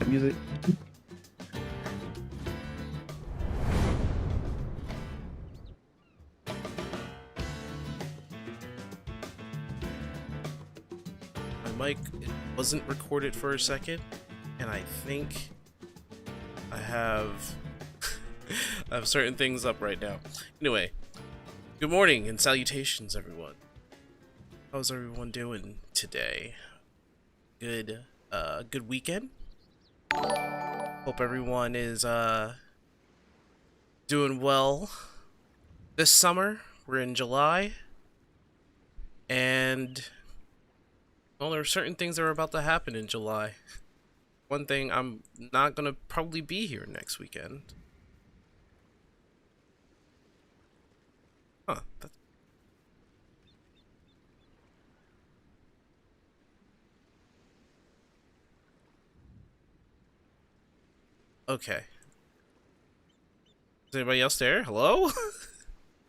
music. My mic it wasn't recorded for a second, and I think I have I have certain things up right now. Anyway, good morning and salutations, everyone. How's everyone doing today? Good weekend. Hope everyone is doing well this summer. We're in July, and well, there are certain things that are about to happen in July. One thing, I'm not gonna probably be here next weekend. Huh. Okay. Is anybody else there? Hello?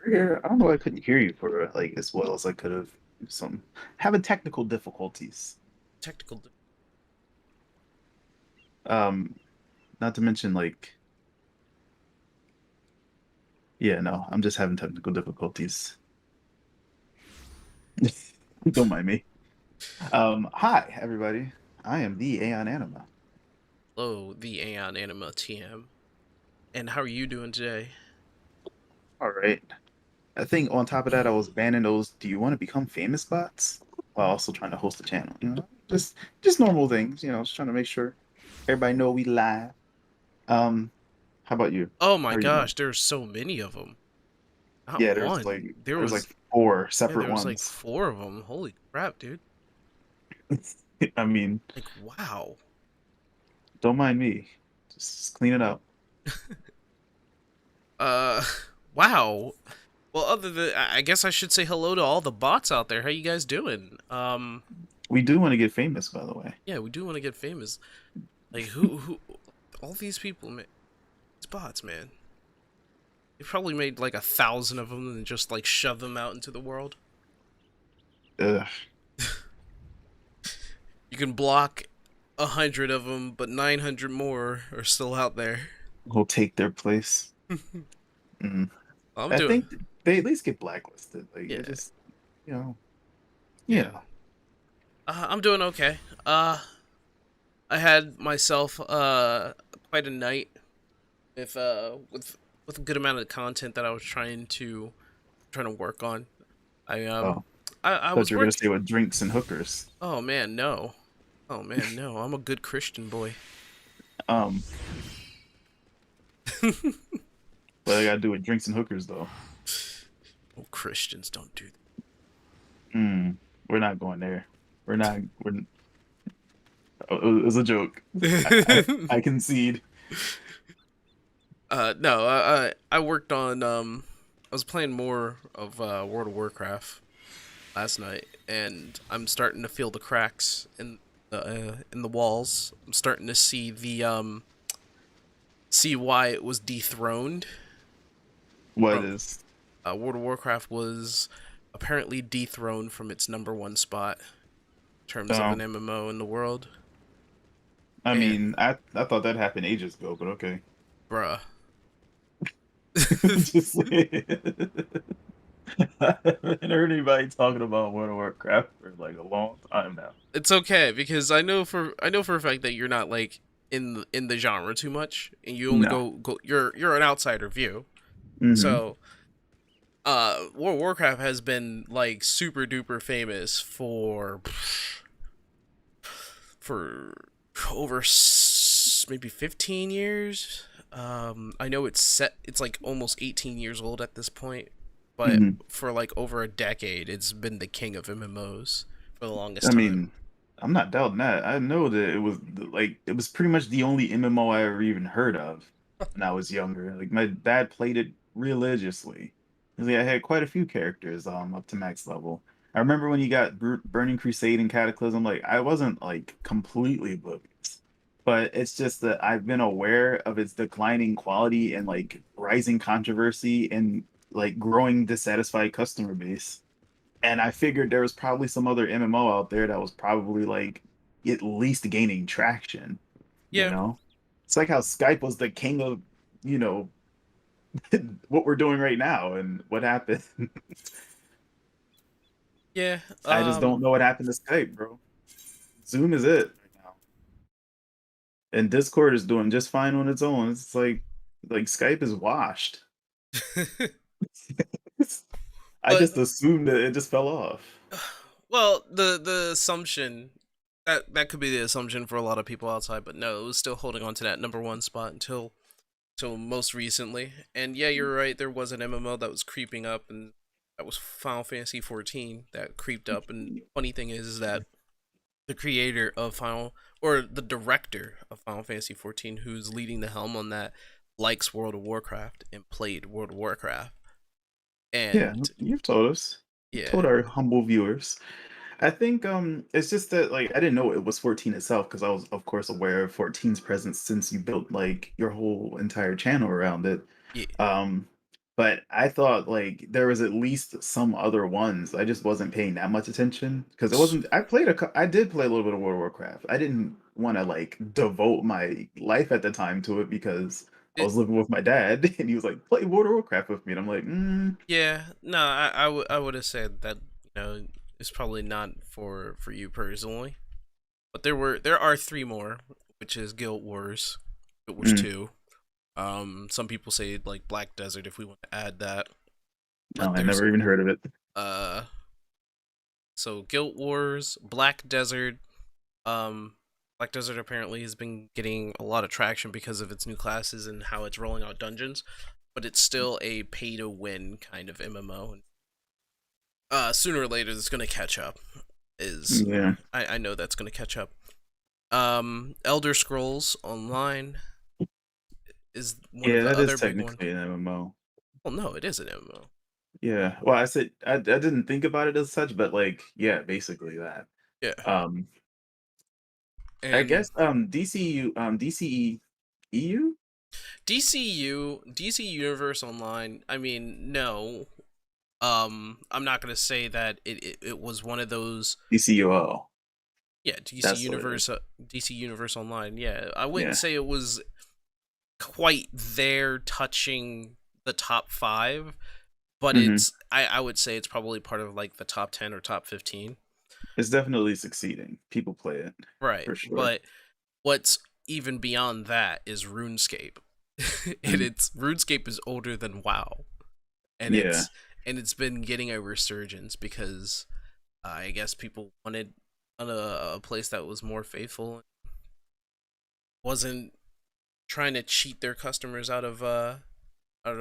Yeah, I don't know. I couldn't hear you for like as well as I could have. Some having technical difficulties. Technical. Um, Not to mention like, yeah, no, I'm just having technical difficulties. Don't mind me. Hi everybody. I am the Aeon Anima. Hello, the Aeon Anima TM. And how are you doing today? All right. I think on top of that, I was banning those "Do you want to become famous" bots while also trying to host a channel. Just normal things. Just trying to make sure everybody know we live. Um, how about you? Oh How my are you doing? gosh, there's so many of them. Not Yeah, one. there's like four Yeah, separate there was like ones. four of them. Holy crap, dude. I mean, Like, wow. don't mind me. Just clean it up. Uh, wow. Well, other than, I guess I should say hello to all the bots out there. How you guys doing? We do want to get famous, by the way. Yeah, we do want to get famous. Like, all these people, man. These bots, man. They probably made like 1,000 of them and just like shove them out into the world. Ugh, You can block 100 of them, but 900 more are still out there. we'll take their place. Mm. I'm I doing, think they at least get blacklisted. Like yeah, it just, you know, you yeah. know. I'm doing okay. I had myself quite a night with with a good amount of content that I was trying to work on. I Oh, I thought was you were gonna working. say with drinks and hookers. Oh man, no. Oh man, no. I'm a good Christian boy. Um, but I gotta do with drinks and hookers though. Well, Christians don't do that. Mm, we're not going there. We're not. We're. Oh, it was a joke. I concede. No, I worked on I was playing more of World of Warcraft last night, and I'm starting to feel the cracks in the walls. I'm starting to see the see why it was dethroned What from is? World of Warcraft was apparently dethroned from its number one spot in terms of an Um, MMO in the world. I And mean, I thought that happened ages ago, but okay. bruh. Just I haven't heard anybody talking about World of Warcraft for like a long time now. It's okay because I know for a fact that you're not like in the genre too much, and you only No. go you're an outsider view. Hmm. So, World of Warcraft has been like super duper famous for over maybe 15 years. I know it's like almost 18 years old at this point, but Hmm. for like over a decade, it's been the king of MMOs for the longest I time. mean, I'm not doubting that. I know that it was pretty much the only MMO I ever even heard of when I was younger. Like my dad played it religiously. 'Cause, I had quite a few characters up to max level. I remember when you got Burning Crusade and Cataclysm, like I wasn't like completely oblivious. But it's just that I've been aware of its declining quality and like rising controversy and like growing dissatisfied customer base. And I figured there was probably some other MMO out there that was probably like at least gaining traction. You Yeah. know, it's like how Skype was the king of, you know, what we're doing right now and what happened. Yeah. I just don't know what happened to Skype, bro. Zoom is it right now, and Discord is doing just fine on its own. It's like Skype is washed. I but just assumed that it just fell off. well, the assumption that could be the assumption for a lot of people outside, but no, it was still holding on to that number one spot until most recently. And yeah, you're right. There was an MMO that was creeping up, and that was Final Fantasy 14 that creeped up. And funny thing is that the creator of Final, or the director of Final Fantasy 14, who's leading the helm on that, likes World of Warcraft and played World of Warcraft. Yeah, And you've told us. You've yeah, told our humble viewers. I think it's just that like I didn't know it was 14 itself because I was of course aware of 14's presence since you built like your whole entire channel around it. yeah, Um but I thought like there was at least some other ones. I just wasn't paying that much attention because it wasn't I did play a little bit of World of Warcraft. I didn't want to like devote my life at the time to it because I it, was living with my dad and he was like play World of Warcraft with me and I'm like, yeah. No, I would have said that it's probably not for you personally. But there are three more, which is Guild Wars, Guild Wars mm, 2. Some people say like Black Desert if we want to add that. no, But I there's never even heard of it. uh so Guild Wars, Black Desert. Um, Black Desert apparently has been getting a lot of traction because of its new classes and how it's rolling out dungeons. But it's still a pay to win kind of MMO. Sooner or later, it's gonna catch up. Is Yeah. I know that's gonna catch up. Elder Scrolls Online is one of Yeah, the that is other big ones. technically an MMO. Well, no, it is an MMO. Yeah. Well, I said I didn't think about it as such, but like, yeah, basically that. Yeah, Um, I and guess DCU DCE EU DC Universe Online. I mean, no. I'm not gonna say that it was one of those. DCUO. Yeah, DC That's what it Universe, is. DC Universe Online. Yeah, I wouldn't Yeah. say it was quite there touching the top five, but Hmm. I would say it's probably part of like the top 10 or top 15. It's definitely succeeding. People play it Right. for sure. But what's even beyond that is RuneScape. And Mm. it's RuneScape is older than WoW. And Yeah. it's been getting a resurgence because I guess people wanted a place that was more faithful, wasn't trying to cheat their customers out of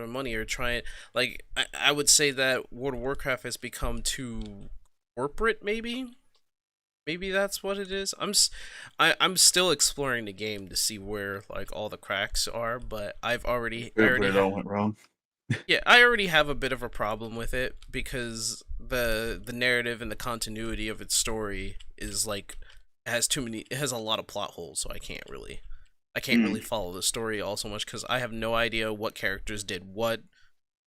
money, or try it. Like I would say that World of Warcraft has become too corporate. Maybe that's what it is. I'm still exploring the game to see where like all the cracks are, but Where it all went wrong. yeah, I already have a bit of a problem with it because the narrative and the continuity of its story is like it has a lot of plot holes, so I can't really Mm. follow the story all so much because I have no idea what characters did what,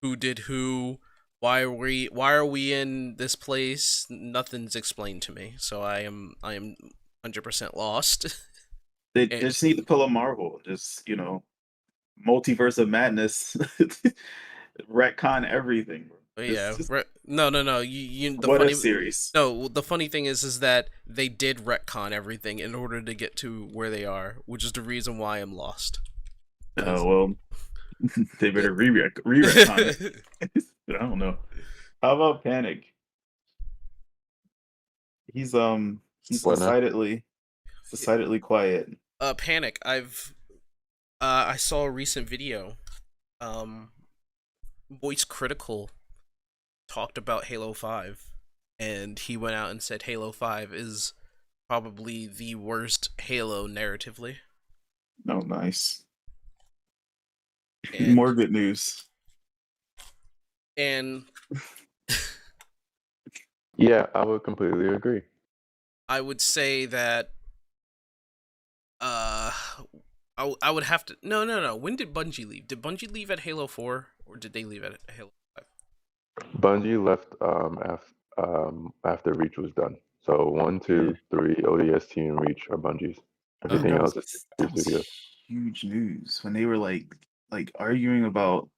who did who, why are we in this place? Nothing's explained to me, so I am 100% lost. They And just need to pull a Marvel. Just, multiverse of madness. Retcon everything, bro. yeah, Just no. The what if funny series. no the funny thing is that they did retcon everything in order to get to where they are, which is the reason why I'm lost. Oh Because well, they better re-retcon it. I don't know. How about Panic? He's Buenas. decidedly quiet. Panic. I saw a recent video. Um, Voice Critical talked about Halo 5, and he went out and said Halo 5 is probably the worst Halo narratively. Oh, nice. And More good news. and Yeah, I would completely agree. I would say that uh I would have to no. When did Bungie leave? Did Bungie leave at Halo 4 or did they leave at Halo 5? Bungie left after Reach was done. So one, Yeah. two, three, ODST and Reach are Bungie's. Oh, Everything That else was is that Studio was Studios. huge news when they were like arguing about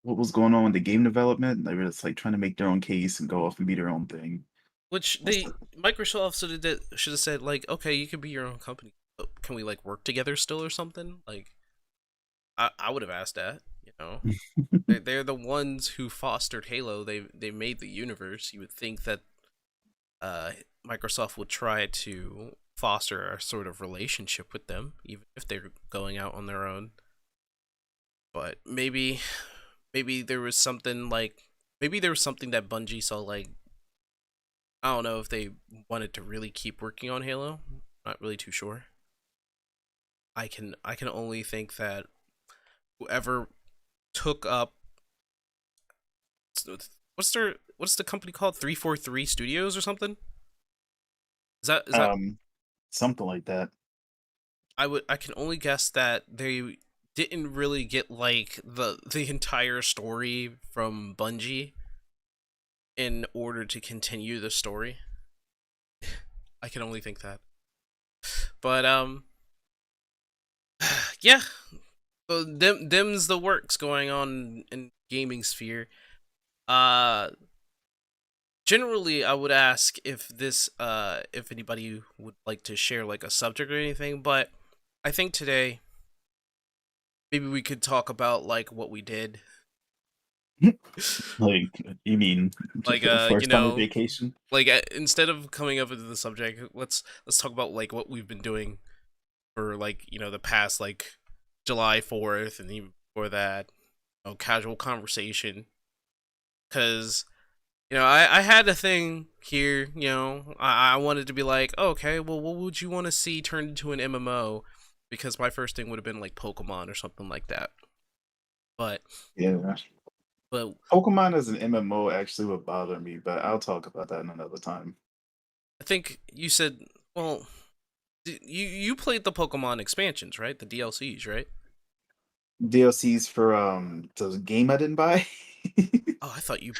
what was going on with the game development. They were just like trying to make their own case and go off and be their own thing. which What's they the- Microsoft should have said like, okay, you can be your own company, but can we like work together still or something? Like, I would have asked that. You know, they're the ones who fostered Halo. They made the universe. You would think that uh, Microsoft would try to foster a sort of relationship with them, even if they're going out on their own. But maybe there was something like maybe there was something that Bungie saw like I don't know if they wanted to really keep working on Halo. Not really too sure. I can only think that whoever took up what's the company called 343 Studios or something? Is that Something like that. I can only guess that they didn't really get like the entire story from Bungie in order to continue the story. I can only think that. But yeah, so them's the works going on in gaming sphere. Uh Generally I would ask if anybody would like to share like a subject or anything, but I think today maybe we could talk about like what we did. Like you mean Like for you summer know, vacation? like instead of coming up with the subject, let's talk about like what we've been doing for like, you know, the past like July 4th and even before that, you know, casual conversation. Cause, you know, I had a thing here, you know, I wanted to be like, oh, okay, well, what would you want to see turned into an MMO? Because my first thing would have been like Pokemon or something like that. But, Yeah. but Pokemon as an MMO actually would bother me, but I'll talk about that another time. I think you said, well, you played the Pokemon expansions, right? The DLCs, right? DLCs for the game I didn't buy. Oh, I thought you,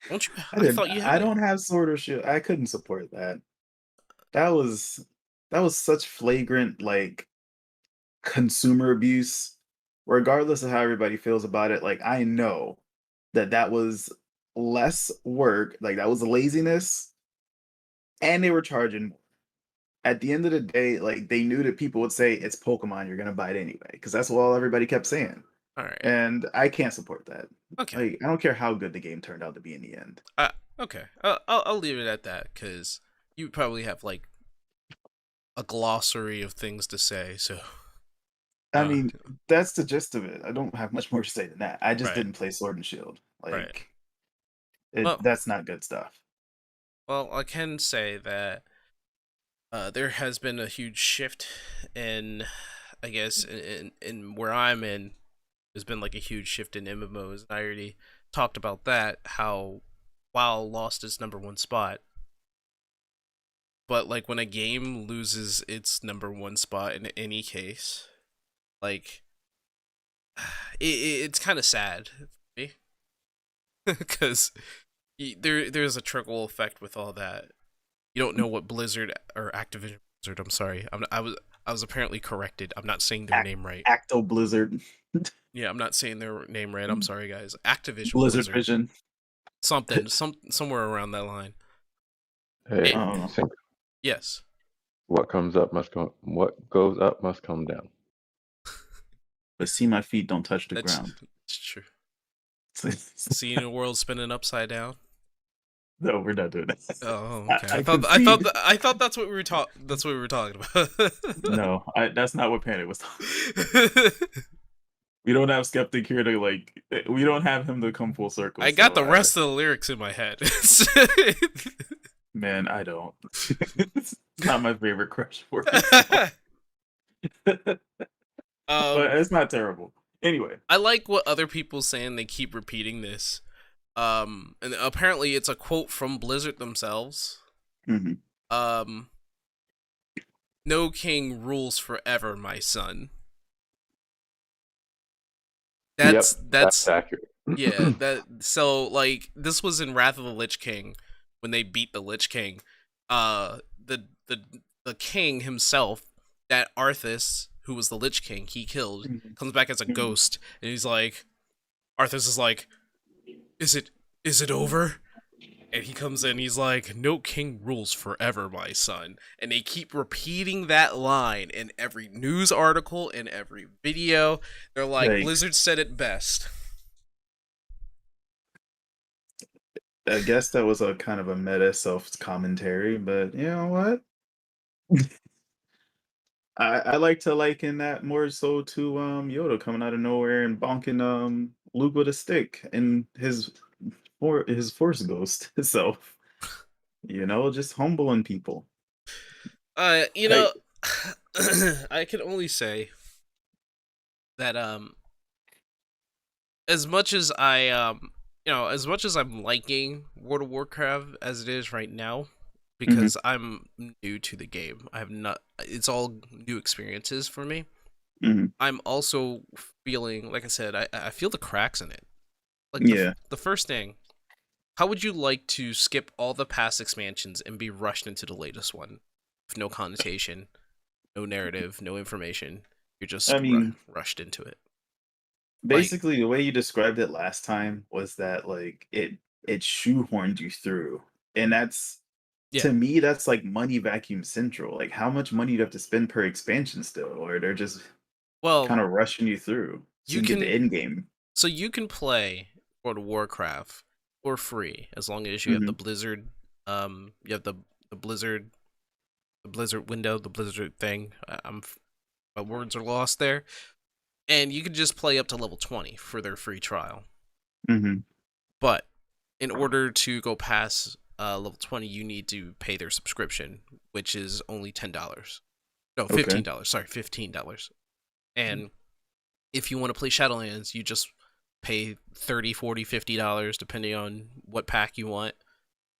don't you? I I didn't. thought you I had it. don't have Sword or Shield. I couldn't support that. That was that was such flagrant like consumer abuse. Regardless of how everybody feels about it, like I know that that was less work. Like that was laziness, and they were charging more. At the end of the day, like they knew that people would say it's Pokemon, you're gonna buy it anyway, because that's what all everybody kept saying. All right. And I can't support that. Okay. Like I don't care how good the game turned out to be in the end. Okay. I'll leave it at that because you probably have like a glossary of things to say. So, I uh, mean, that's the gist of it. I don't have much more to say than that. I just right, didn't play Sword and Shield. right. Like it Well, that's not good stuff. I can say that there has been a huge shift in, I guess, in where I'm in. There's been like a huge shift in MMOs. I already talked about that. How WoW lost its number one spot. But like when a game loses its number one spot in any case, like it's kind of sad for me because there's a trickle effect with all that. You don't know what Blizzard or Activision Blizzard. I'm sorry. I was apparently corrected. I'm not saying their Ac- name right. Acto Blizzard, Yeah, I'm not saying their name right. I'm sorry, guys. Activision Blizzard Blizzard. Vision. Somewhere around that line. Hey, It, I don't know. Sync, yes. what comes up must come. What goes up must come down. But see, my feet don't touch the That's, ground. that's true. Seeing a world spinning upside down. No, we're not doing that. Oh, okay. I I thought that's what we were That's what we were talking about. No, that's not what Panic was talking. We don't have Skeptic here to like. We don't have him to come full circle. I got so the rest of the lyrics in my head. Man, I don't. It's not my favorite Crush Force song. But it's not terrible. Anyway, I like what other people saying. They keep repeating this. And apparently it's a quote from Blizzard themselves. mhm. No king rules forever, my son. That's That's accurate. yeah, so like this was in Wrath of the Lich King when they beat the Lich King. The king himself that Arthas, who was the Lich King, he killed, Mhm. comes back as a Mhm. ghost, and he's like, Arthas is like, is it over? And he comes in, he's like, no king rules forever, my son. And they keep repeating that line in every news article, in every video. They're like, Like, Blizzard said it best. I guess that was a kind of a meta self commentary, but you know what? I like to liken that more so to Yoda coming out of nowhere and bonking Luke with a stick and his force ghost self. Just humbling people. You Like, know, I can only say that as much as as much as I'm liking World of Warcraft as it is right now, mhm, because I'm new to the game, I have not. It's all new experiences for me. mhm, I'm also feeling, like I said, I feel the cracks in it. Like yeah. the first thing, how would you like to skip all the past expansions and be rushed into the latest one with no connotation, no narrative, no information? You're just I mean, rushed into it. Like, basically the way you described it last time was that like it shoehorned you through. And that's yeah. to me, that's like money vacuum central. Like how much money do you have to spend per expansion still, or they're just Well, kind of rushing you through so you you can get the can end game. so you can play World of Warcraft for free as long as you have the Mhm. Blizzard, you have the Blizzard, the Blizzard window, the Blizzard thing. My words are lost there, and you can just play up to level 20 for their free trial. Mhm. But in order to go past level 20, you need to pay their subscription, which is only $10. No, Okay. $15. Sorry, $15. And if you want to play Shadowlands, you just pay 30, 40, $50 depending on what pack you want,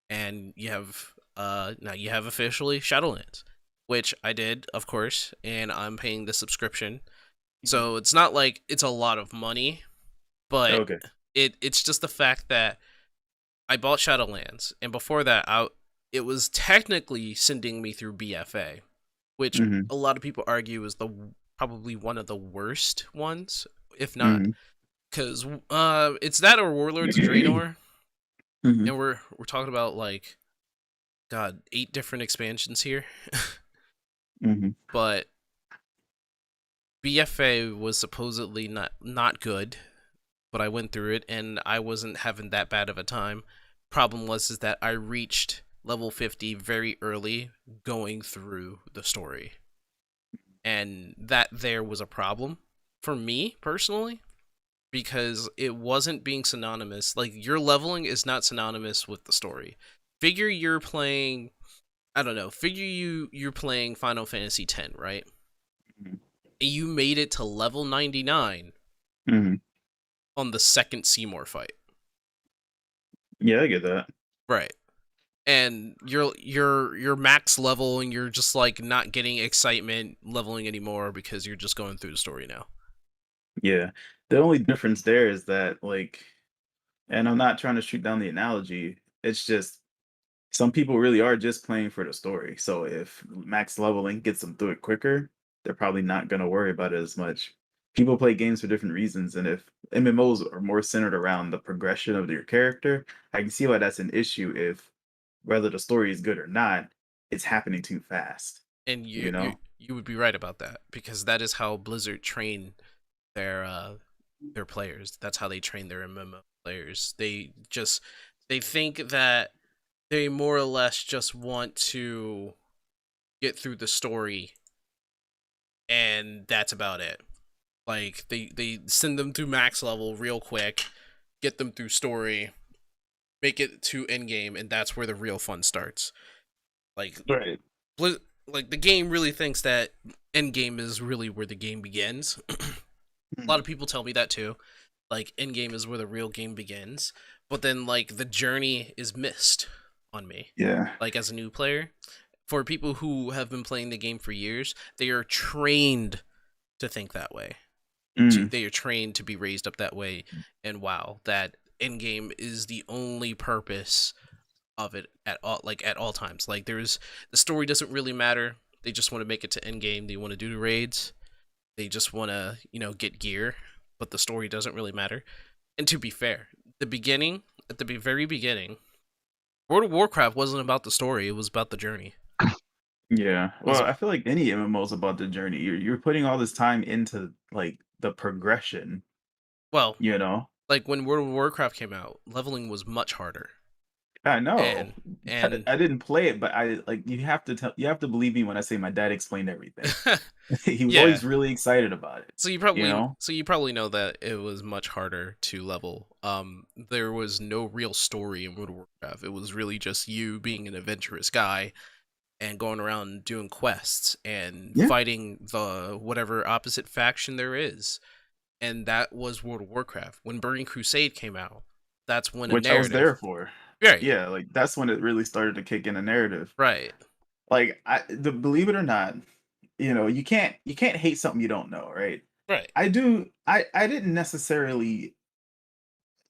and you have now you have officially Shadowlands, which I did, of course, and I'm paying the subscription. Mhm. So it's not like it's a lot of money, but Okay. it's just the fact that I bought Shadowlands, and before that, it was technically sending me through BFA, which Mhm. a lot of people argue is the probably one of the worst ones, if not, Mhm. because it's that or Warlords of Draenor, Mhm. and we're talking about like God, 8 different expansions here, Mhm. but BFA was supposedly not good, but I went through it and I wasn't having that bad of a time. Problem was is that I reached level 50 very early going through the story. And that there was a problem for me personally because it wasn't being synonymous. Like your leveling is not synonymous with the story. Figure you're playing, I don't know, figure you're playing Final Fantasy X, right? Mhm. And you made it to level 99 Mhm. on the second Seymour fight. Yeah, I get that. Right. And you're max level and you're just like not getting excitement leveling anymore because you're just going through the story now. Yeah. The only difference there is that like, and I'm not trying to shoot down the analogy. It's just some people really are just playing for the story. So if max leveling gets them through it quicker, they're probably not going to worry about it as much. People play games for different reasons, and if MMOs are more centered around the progression of your character, I can see why that's an issue if whether the story is good or not, it's happening too fast, And you know? you would be right about that because that is how Blizzard train their their players. That's how they train their MMO players. They think that they more or less just want to get through the story and that's about it. Like they send them through max level real quick, get them through story, make it to end game, and that's where the real fun starts. Like Right. like the game really thinks that end game is really where the game begins. A lot Mhm. of people tell me that too. Like end game is where the real game begins, but then like the journey is missed on me. Yeah. Like as a new player, for people who have been playing the game for years, they are trained to think that way. Mm. They are trained to be raised up that way, and wow, that end game is the only purpose of it at all, like at all times. Like there's the story doesn't really matter. They just want to make it to end game. They want to do the raids. They just want to, get gear, but the story doesn't really matter. And to be fair, at the very beginning, World of Warcraft wasn't about the story. It was about the journey. Yeah. It was Well, I feel like any MMO is about the journey. You're putting all this time into like the progression, well, you know? like when World of Warcraft came out, leveling was much harder. I know. And and I didn't play it, but I like you have to believe me when I say my dad explained everything. He was yeah. always really excited about it, So you know? you probably know that it was much harder to level. There was no real story in World of Warcraft. It was really just you being an adventurous guy and going around doing quests and Yeah. fighting the whatever opposite faction there is. And that was World of Warcraft. When Burning Crusade came out, that's when a Which I was narrative. there for. Right. Yeah, like that's when it really started to kick in a narrative. Right. Like believe it or not, you can't hate something you don't know, right? Right. I didn't necessarily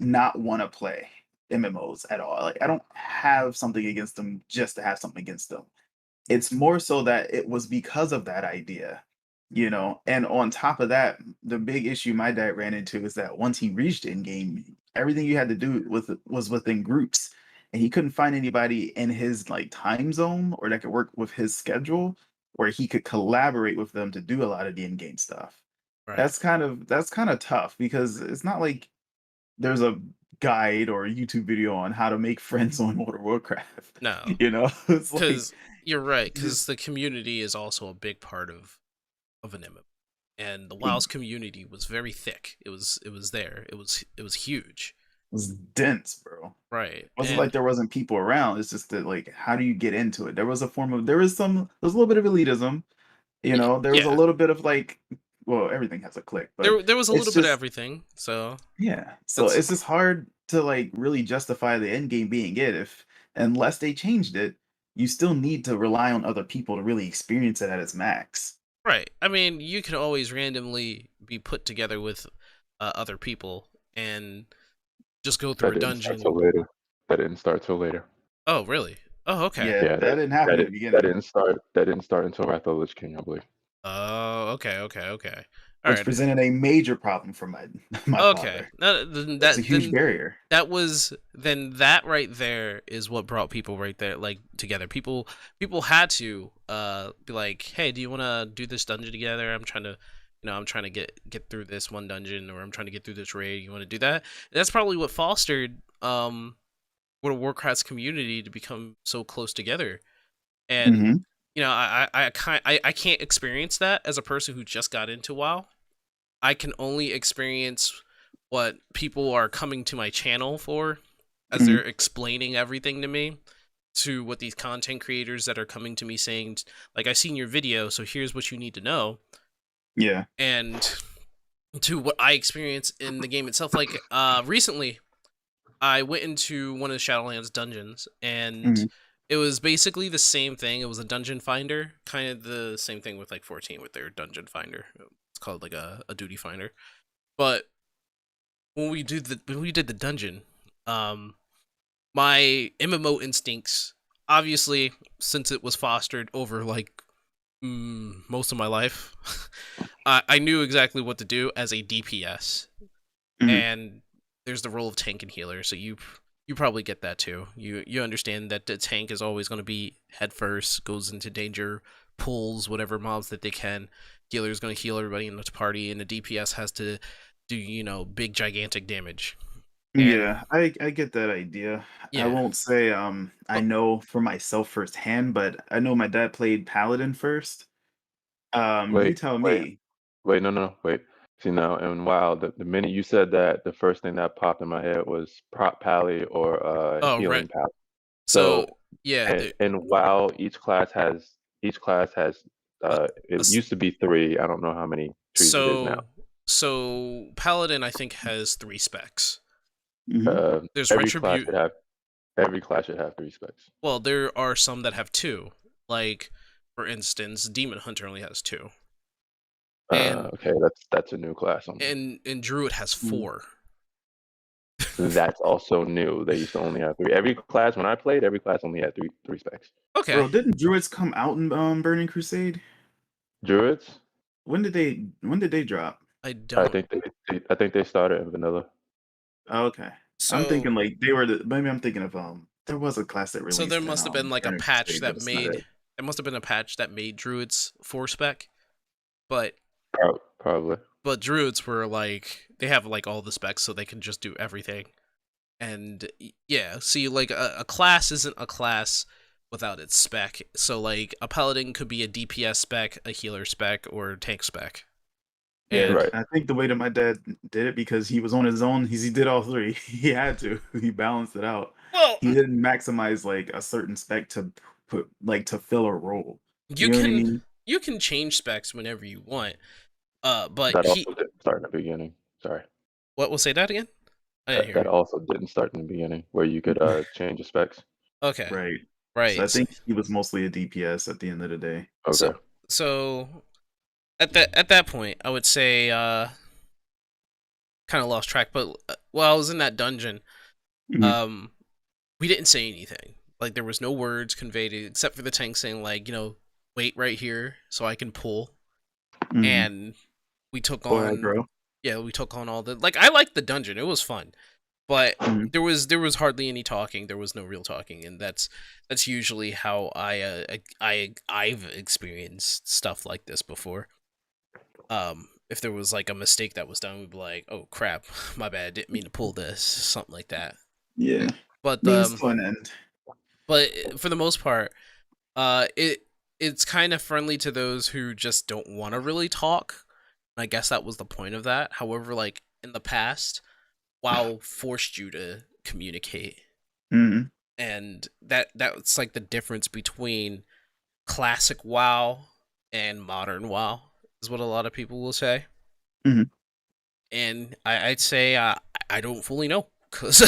not want to play MMOs at all. Like I don't have something against them just to have something against them. It's more so that it was because of that idea, and on top of that, the big issue my dad ran into is that once he reached in game, everything you had to do was within groups, and he couldn't find anybody in his like time zone or that could work with his schedule where he could collaborate with them to do a lot of the in-game stuff. Right. That's kind of tough because it's not like there's a guide or a YouTube video on how to make friends on World of Warcraft. No. It's like Because you're right. just Because the community is also a big part of an MMO, and the it WoW's community was very thick. It was there. It was huge. was dense, bro. Right. Wasn't like And there wasn't people around. It's just that like how do you get into it? There was a little bit of elitism, there was a yeah, little bit of like well, everything has a click, but there was a it's little bit of just everything. So yeah. So that's it's just hard to like really justify the end game being it if unless they changed it, you still need to rely on other people to really experience it at its max. right. I mean, you can always randomly be put together with other people and just go through That a didn't start dungeon. till later. That didn't start till later. Oh, really? Oh, okay. Yeah, Yeah, that didn't happen in the that beginning, didn't start. That didn't start until Wrath of the Lich King, I believe. Oh, okay, okay, okay. All which right. presented a major problem for my my Okay. father. No, then It's a huge barrier. that right there is what brought people right there like together. People had to be like, "Hey, do you want to do this dungeon together? I'm trying to get through this one dungeon, or I'm trying to get through this raid. You want to do that?" That's probably what fostered World of Warcraft's community to become so close together. And Mhm. I can't experience that as a person who just got into WoW. I can only experience what people are coming to my channel for as they're Mhm. explaining everything to me, to what these content creators that are coming to me saying, like, I seen your video, so here's what you need to know, Yeah. and to what I experience in the game itself. Like, recently, I went into one of the Shadowlands dungeons, and Mhm. it was basically the same thing. It was a dungeon finder, kind of the same thing with like 14 with their dungeon finder. It's called like a duty finder. But when we did the dungeon, um, my MMO instincts, obviously, since it was fostered over like most of my life, I knew exactly what to do as a DPS, Mhm. and there's the role of tank and healer. So you probably get that too. You understand that the tank is always going to be head first, goes into danger, pulls whatever mobs that they can. Healer is going to heal everybody in the party, and the DPS has to do big gigantic damage. And Yeah, I get that idea. I yeah, won't say I but know for myself firsthand, but I know my dad played Paladin first. You Wait, tell wait, me. wait. No, no, no, wait. See now, and wow, the minute you said that, the first thing that popped in my head was prop pally or oh right. healing pally. So So yeah, and WoW, each class has a it s- used to be three. I don't know how many trees it is now. so Paladin I think has 3 specs. Mhm. There's Every class retribute. should have every class should have 3 specs. Well, there are some that have 2. Like for instance, Demon Hunter only has 2, and Okay, that's a new class on me. and Druid has Mhm. 4. That's also new. They used to only have three. Every class when I played, every class only had three specs. Okay, Bro, didn't druids come out in Burning Crusade? Druids, When did they drop? I I don't. think I think they started in vanilla. Oh, okay. I'm So thinking like they were maybe I'm thinking of there was a class that so there released in must have been like a Burning patch Crusade, but that it's not made it. there must have been a patch that made druids 4 spec, but Probably. druids were like they have like all the specs so they can just do everything. And yeah, see, like a class isn't a class without its spec. So like a paladin could be a DPS spec, a healer spec, or a tank spec. Yeah, And Right. I think the way that my dad did it because he was on his own, he did all three. He had to. He balanced it out. well, He didn't maximize like a certain spec to put like to fill a role. you You know what I can mean? you can change specs whenever you want. But That also didn't start in the beginning. Sorry. what will say that again? I didn't hear That you. also didn't start in the beginning, where you could change the specs. Okay, Right. So right. I think he was mostly a DPS at the end of the day. Okay. So at that point, I would say kind of lost track. But while I was in that dungeon, Mhm. we didn't say anything. Like there was no words conveyed except for the tank saying like, wait right here so I can pull. Mhm. And we took Go ahead, on bro. we took on all the like I liked the dungeon. It was fun. But Mhm. there was hardly any talking. There was no real talking, and that's usually how I've experienced stuff like this before. If there was like a mistake that was done, we'd be like, "Oh crap, my bad, didn't mean to pull this," something like that. Yeah. But Means to an end. for the most part, it's kind of friendly to those who just don't want to really talk. And I guess that was the point of that. However, like in the past, WoW forced you to communicate, Mhm. and that's like the difference between classic WoW and modern WoW is what a lot of people will say. Mhm. And I'd say I don't fully know because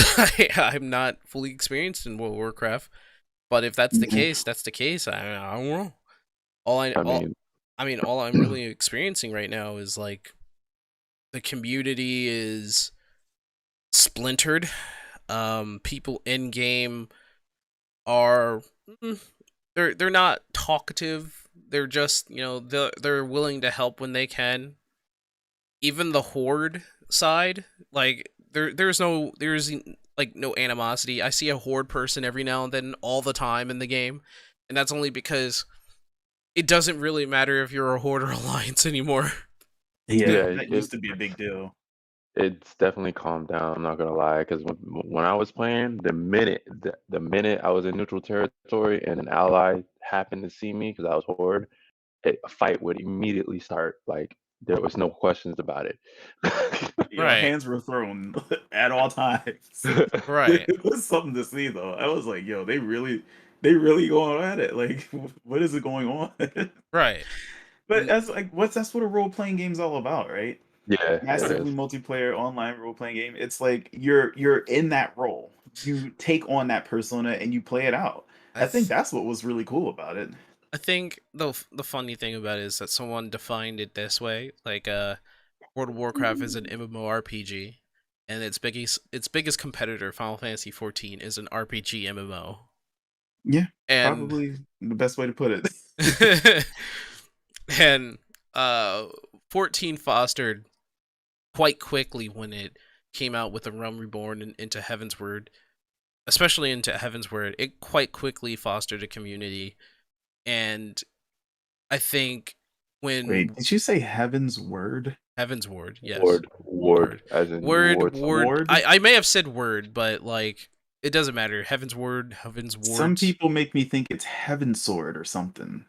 I'm not fully experienced in World of Warcraft. But if that's the Yeah. case, that's the case. I don't know. All I I all mean, I mean, all I'm really experiencing right now is like the community is splintered. People in game are they're not talkative. They're just they're willing to help when they can. Even the horde side, like there's like no animosity. I see a horde person every now and then, all the time in the game, and that's only because it doesn't really matter if you're a horde or alliance anymore. Yeah, yeah, that used to be a big deal. it's definitely calmed down. I'm not gonna lie, because when I was playing, the minute I was in neutral territory and an ally happened to see me because I was horde, a fight would immediately start. Like there was no questions about it. Right, Hands were thrown at all times. right. It was something to see though. I was like, they really going at it. Like, what is it going on? Right. But that's what a role playing game's all about, right? Yeah, it Massively is. multiplayer online role playing game. It's like you're in that role. You take on that persona and you play it out. I I think th- that's what was really cool about it. I think the funny thing about it is that someone defined it this way, like World of Warcraft is an MMORPG, and its biggest competitor, Final Fantasy 14, is an RPG MMO. Yeah, And probably the best way to put it. and 14 fostered quite quickly when it came out with the Realm Reborn and into Heavensward, especially into Heavensward. It quite quickly fostered a community, and I think Wait, when did you say Heaven's Word? Heavensward, yes, Ward, as in word, Ward. word. Ward? I may have said word, but like it doesn't matter. Heavensward, Some Heavenswards. people make me think it's Heaven Sword or something.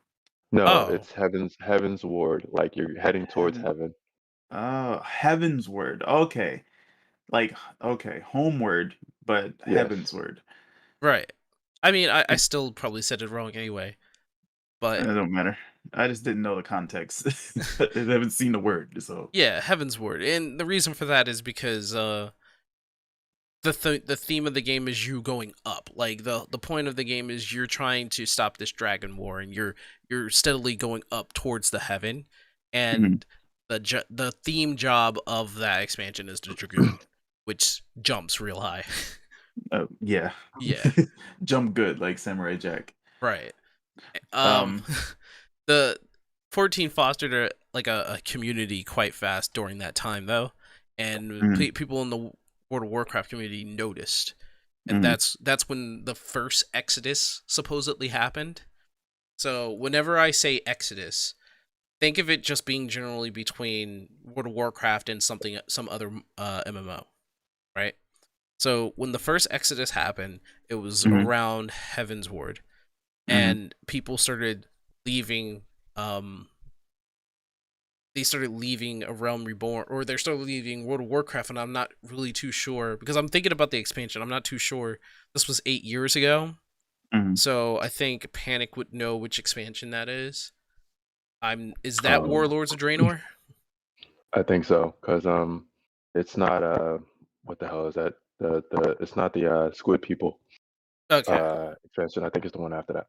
No, Oh, it's Heaven's Ward. Like you're heading towards Heaven. heaven. Heaven's Word. Okay. Like, okay, Homeward, but Yes. Heaven's Word. right. I mean, I still probably said it wrong anyway, It but don't matter. I just didn't know the context. I haven't seen the word, so yeah, Heavensward. And the reason for that is because the theme of the game is you going up. Like the point of the game is you're trying to stop this dragon war, and you're steadily going up towards the heaven. Mhm. And the theme job of that expansion is the dragoon. which jumps real high. Yeah. Yeah, Jump good like Samurai Jack. right. Um, Um, the 14 fostered a community quite fast during that time though, and mhm, people in the World of Warcraft community noticed, and mhm, that's when the first Exodus supposedly happened. So whenever I say Exodus, think of it just being generally between World of Warcraft and some other MMO, right? So when the first Exodus happened, it was mhm, around Heaven's Ward, mhm, and people started leaving. Um, they started leaving A Realm Reborn, or they started leaving World of Warcraft, and I'm not really too sure because I'm thinking about the expansion. I'm not too sure. This was 8 years ago, mhm. so I think Panic would know which expansion that is. Is that Um, Warlords of Draenor? I think so, cause it's not what the hell is that? The it's not the Squid People Okay. expansion. I think it's the one after that.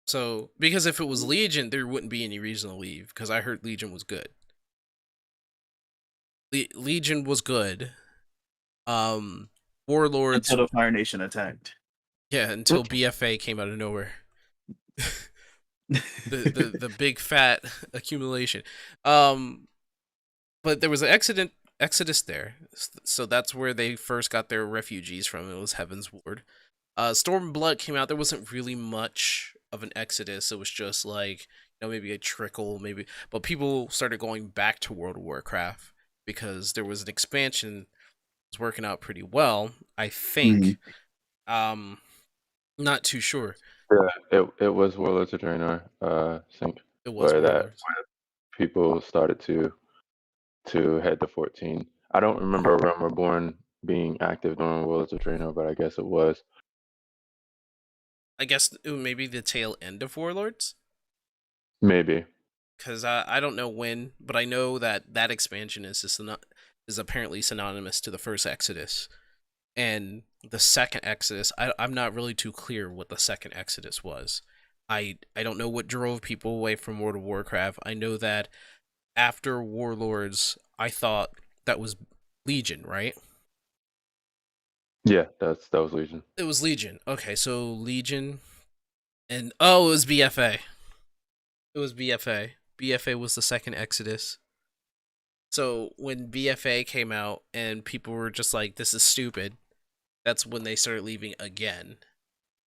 So, because if it was Legion, there wouldn't be any reason to leave because I heard Legion was good. Legion was good. Um, Until Warlords, the Fire Nation attacked. yeah, until BFA came out of nowhere. The big fat accumulation. Um, but there was an exodus there, so that's where they first got their refugees from. It was Heaven's Ward. Stormblood came out. There wasn't really much of an exodus. It was just like, maybe a trickle, maybe. But people started going back to World of Warcraft because there was an expansion that was working out pretty well. I Mhm. think. Um, not too sure. Yeah, it was Warlords of Draenor sync It was where that Warlords. people started to head to 14. I don't remember Realm Reborn being active during Warlords of Draenor, but I guess it was. I guess it maybe the tail end of Warlords. Maybe. Because I don't know when, but I know that that expansion is apparently synonymous to the first Exodus. And the second Exodus, I'm not really too clear what the second Exodus was. I don't know what drove people away from World of Warcraft. I know that after Warlords, I thought that was Legion, right? Yeah, that was Legion. It was Legion. Okay, so Legion, and oh, it was BFA. It was BFA. BFA was the second Exodus. So when BFA came out and people were just like, "This is stupid," that's when they started leaving again.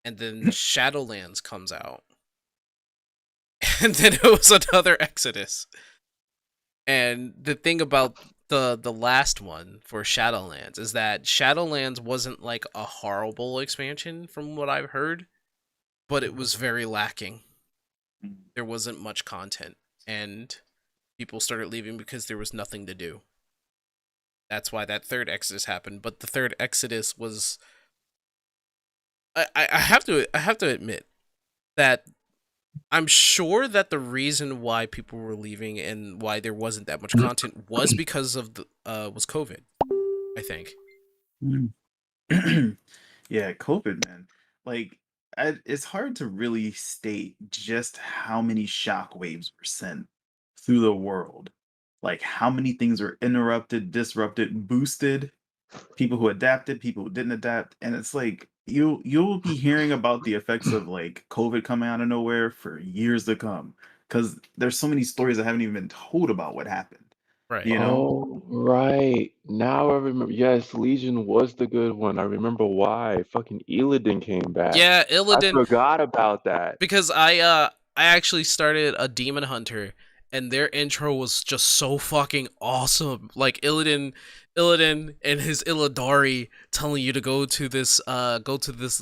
And then Shadowlands comes out, and then it was another Exodus. And the thing about the last one for Shadowlands is that Shadowlands wasn't like a horrible expansion from what I've heard, but it was very lacking. There wasn't much content, and people started leaving because there was nothing to do. That's why that third Exodus happened. But the third Exodus was, I have to admit that I'm sure that the reason why people were leaving and why there wasn't that much content was because of the was COVID. I think. Mhm. Yeah, COVID, man. Like, it's hard to really state just how many shockwaves were sent through the world. Like, how many things were interrupted, disrupted, boosted, people who adapted, people who didn't adapt, and it's like you'll be hearing about the effects of like COVID coming out of nowhere for years to come because there's so many stories that haven't even been told about what happened. Right. You know? Oh, right. Now I remember. Yes, Legion was the good one. I remember why. Fucking Illidan came back. Yeah, I Illidan, forgot about that. because I actually started a Demon Hunter and their intro was just so fucking awesome. Like Illidan and his Illidari telling you to go to this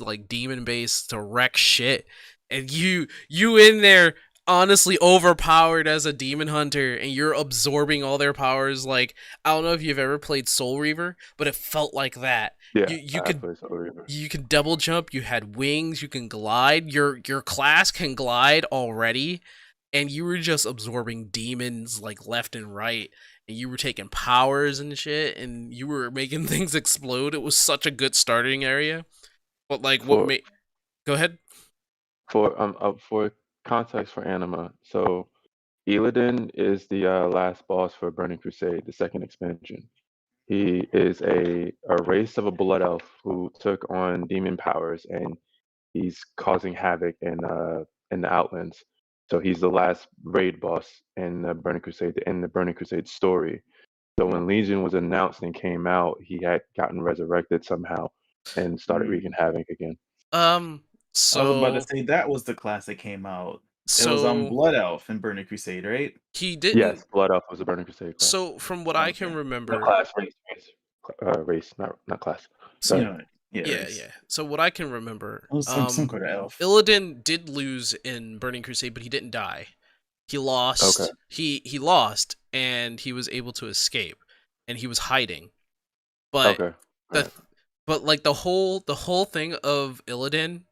like demon base to wreck shit. And you in there honestly overpowered as a demon hunter and you're absorbing all their powers. Like, I don't know if you've ever played Soul Reaver, but it felt like that. Yeah, You I could played Soul Reaver. you can double jump, you had wings, you can glide. Your class can glide already, and you were just absorbing demons like left and right, and you were taking powers and shit, and you were making things explode. It was such a good starting area. But like what For made go ahead. for context for Anima, so Illidan is the last boss for Burning Crusade, the second expansion. He is a race of a blood elf who took on demon powers, and he's causing havoc in the Outlands. So he's the last raid boss in the Burning Crusade story. So when Legion was announced and came out, he had gotten resurrected somehow and started wreaking Mm. havoc again. Um, I was about to so say that was the class that came out. It was so Blood Elf in Burning Crusade, right? he didn't. Yes, Blood Elf was a Burning Crusade class. So from what I can Okay. Not remember, class, race, not class. so You Sorry. know, yeah, yeah, race. yeah. So what I can remember, It was some kind of elf. Illidan did lose in Burning Crusade, but he didn't die. He Okay. lost. He lost, and he was able to escape, and he was hiding. But Okay. the Right. but like the whole thing of Illidan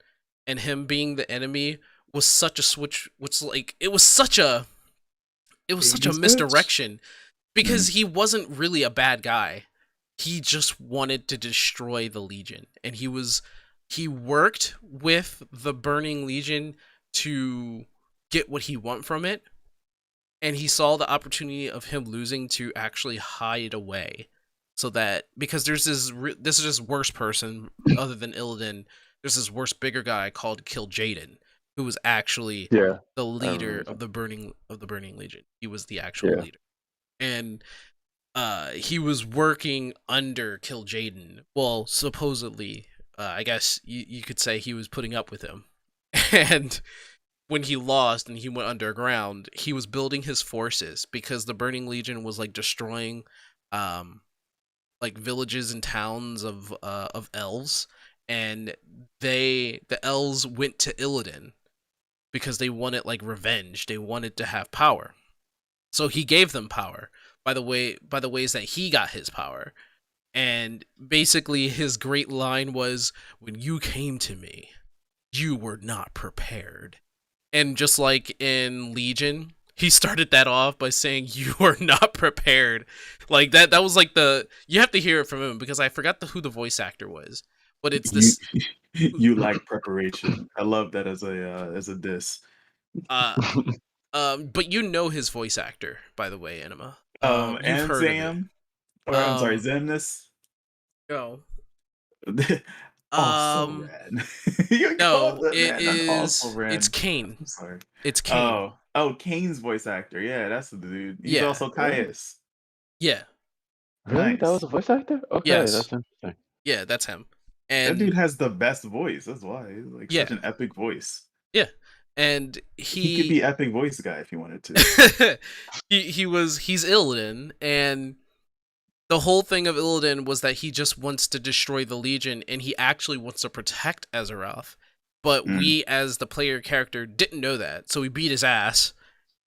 and him being the enemy was such a switch. Which like it was such a Bait and switch. misdirection because he wasn't really a bad guy. He just wanted to destroy the Legion, and he worked with the Burning Legion to get what he want from it, and he saw the opportunity of him losing to actually hide away, so that because there's this is this worse person other than Illidan. There's this worse bigger guy called Kil'jaeden, who was actually Yeah. the leader remember of the Burning Legion. He was the actual Yeah. leader, and he was working under Kil'jaeden. Well, supposedly, I guess you could say he was putting up with him. And when he lost and he went underground, he was building his forces because the Burning Legion was like destroying, like villages and towns of elves, and the elves went to Illidan because they wanted like revenge. They wanted to have power. So he gave them power by the ways that he got his power. And basically his great line was, when you came to me, you were not prepared. And just like in Legion, he started that off by saying you are not prepared. Like that was like you have to hear it from him because I forgot who the voice actor was. But it's You this you lack preparation. I love that as a diss. uh but you know his voice actor, by the way, Enema. You've And heard of it. Zam, or I'm sorry, Um Zemnis. no. Oh, so Um rad. You called no, that it man. That's also is rad. it's Kane. I'm sorry. It's Kane. Oh, Kane's voice actor. Yeah, that's the dude. He's Yeah. also Really? Caius. Yeah. Really? That was Nice. a voice actor? Okay, Yes. that's interesting. Yeah, that's him. That dude And has the best voice. That's why he's like yeah. such an epic voice. Yeah. And He could be epic voice guy if he wanted to. he's Illidan, and the whole thing of Illidan was that he just wants to destroy the Legion, and he actually wants to protect Azeroth. But we, as the player character, didn't know that, so we beat his ass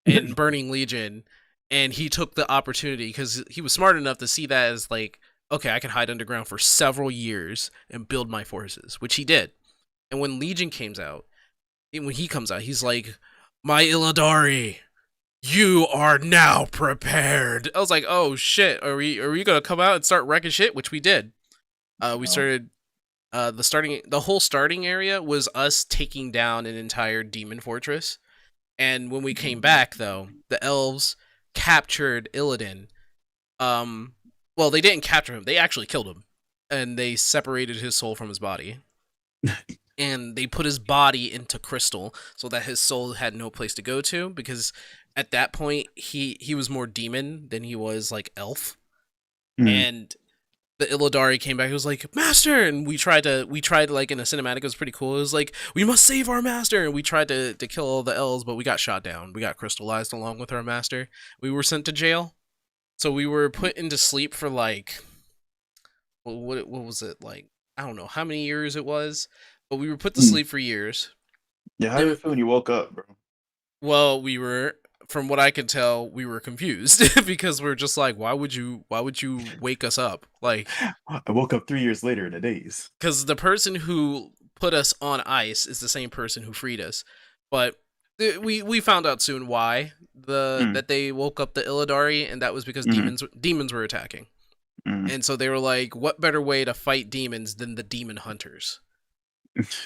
in Burning Legion, and he took the opportunity because he was smart enough to see that as like, okay, I can hide underground for several years and build my forces, which he did. And when Legion comes out, he's like, my Illidari, you are now prepared. I was like, oh shit, are we gonna come out and start wrecking shit? Which we did. We started the whole starting area was us taking down an entire demon fortress. And when we came back though, the elves captured Illidan. Well, they didn't capture him, they actually killed him. And they separated his soul from his body. And they put his body into crystal so that his soul had no place to go to, because at that point he was more demon than he was like elf. And the Illidari came back. He was like, "Master!" And we tried like in a cinematic. It was pretty cool. It was like, "We must save our master!" And we tried to kill all the elves, but we got shot down. We got crystallized along with our master. We were sent to jail, so we were put into sleep for like, what was it like? I don't know how many years it was, but we were put to sleep for years. Yeah, how did it feel when you woke up, bro? Well, from what I could tell, we were confused because we're just like, why would you wake us up? Like, I woke up 3 years later in a daze. because the person who put us on ice is the same person who freed us, but we found out soon why that they woke up the Illidari, and that was because demons were attacking. And so they were like, what better way to fight demons than the demon hunters?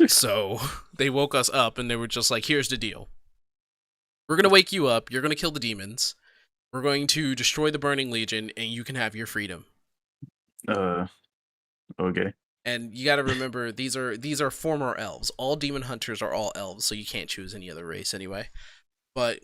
So they woke us up and they were just like, here's the deal. We're going to wake you up. You're going to kill the demons. We're going to destroy the Burning Legion, and you can have your freedom. Uh, okay. And you got to remember these are former elves. All demon hunters are all elves, so you can't choose any other race anyway. But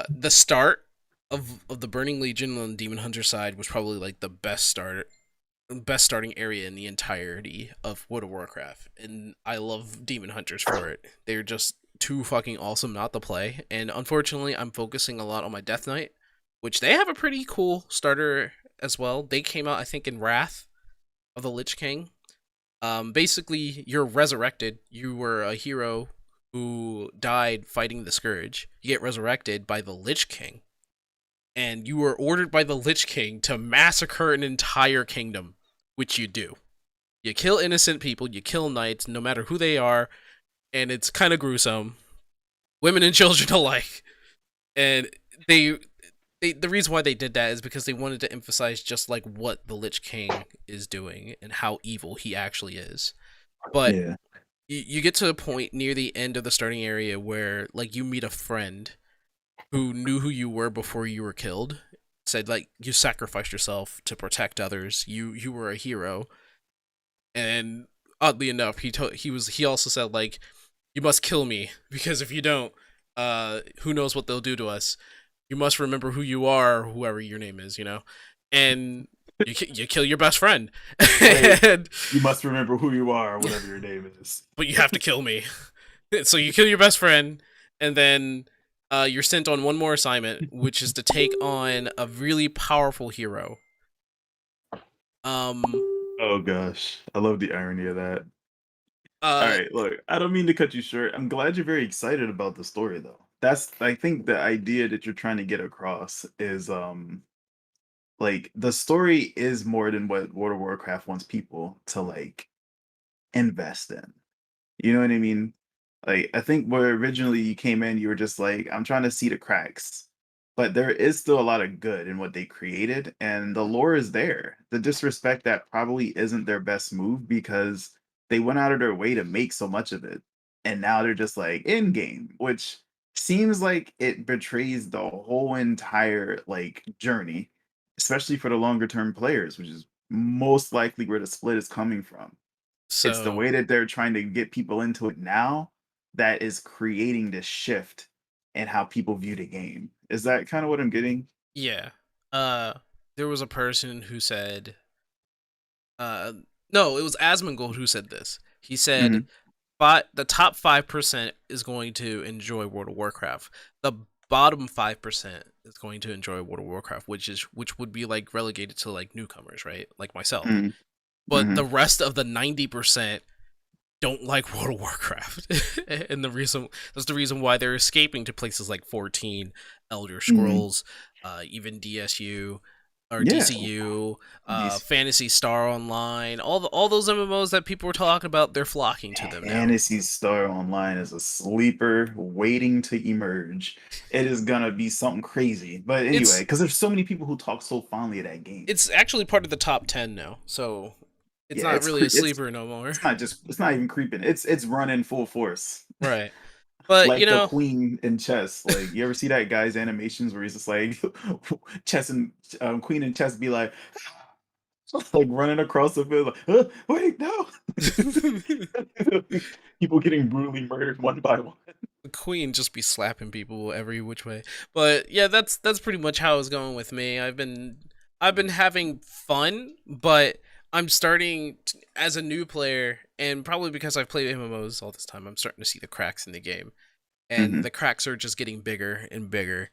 the start of the Burning Legion on the demon hunter side was probably like the best starting area in the entirety of World of Warcraft, and I love demon hunters for it. They're just too fucking awesome not to play. And unfortunately, I'm focusing a lot on my Death Knight, which they have a pretty cool starter as well. They came out, I think, in Wrath of the Lich King. Basically, you're resurrected. You were a hero who died fighting the Scourge. You get resurrected by the Lich King, and you were ordered by the Lich King to massacre an entire kingdom, which you do. You kill innocent people, you kill knights, no matter who they are, and it's kind of gruesome. Women and children alike. And the reason why they did that is because they wanted to emphasize just like what the Lich King is doing and how evil he actually is. But Yeah. you get to a point near the end of the starting area where like you meet a friend who knew who you were before you were killed. Said like you sacrificed yourself to protect others. You were a hero. And oddly enough, he also said like you must kill me because if you don't, who knows what they'll do to us. You must remember who you are, whoever your name is, and you kill your best friend. Right. And, You must remember who you are, whatever your name is. but you have to kill me. So you kill your best friend, and then you're sent on one more assignment, which is to take on a really powerful hero. Um, Oh gosh, I love the irony of that. All uh, right, look, I don't mean to cut you short. I'm glad you're very excited about the story though. That's I think the idea that you're trying to get across is like the story is more than what World of Warcraft wants people to like invest in. You know what I mean? Like, I think where originally you came in, you were just like, I'm trying to see the cracks. But there is still a lot of good in what they created, and the lore is there. The disrespect that probably isn't their best move because they went out of their way to make so much of it. And now they're just like in game, which seems like it betrays the whole entire like journey, especially for the longer term players, which is most likely where the split is coming from. It's the so way that they're trying to get people into it now that is creating this shift in how people view the game. Is that kind of what I'm getting? yeah, uh, there was a person who said, uh, no, it was Asmongold who said this. He said, Mhm, but the top 5% is going to enjoy World of Warcraft. The bottom 5% is going to enjoy World of Warcraft, which would be like relegated to like newcomers, right? Like myself. mhm, But the mhm, rest of the 90% don't like World of Warcraft. And that's the reason why they're escaping to places like 14, Elder mhm. Scrolls, even DSU or Yeah, DCU, these Fantasy Star Online, all those MMOs that people were talking about, they're flocking to them now. Fantasy Star Online is a sleeper waiting to emerge. It is gonna be something crazy. But anyway, It's because there's so many people who talk so fondly of that game. it's actually part of the top 10 now, so it's Yeah, not it's really a it's sleeper no more. it's not even creeping. It's running full force. Right. But Like the queen in chess. Like, you ever see that guy's animations where he's just like chess and queen in chess be like, like running across the field, like, wait, no. People getting brutally murdered one by one. the queen just be slapping people every which way. But yeah, that's pretty much how it's going with me. I've been having fun, but I'm starting as a new player, and probably because I've played MMOs all this time, I'm starting to see the cracks in the game, and Hmm. the cracks are just getting bigger and bigger.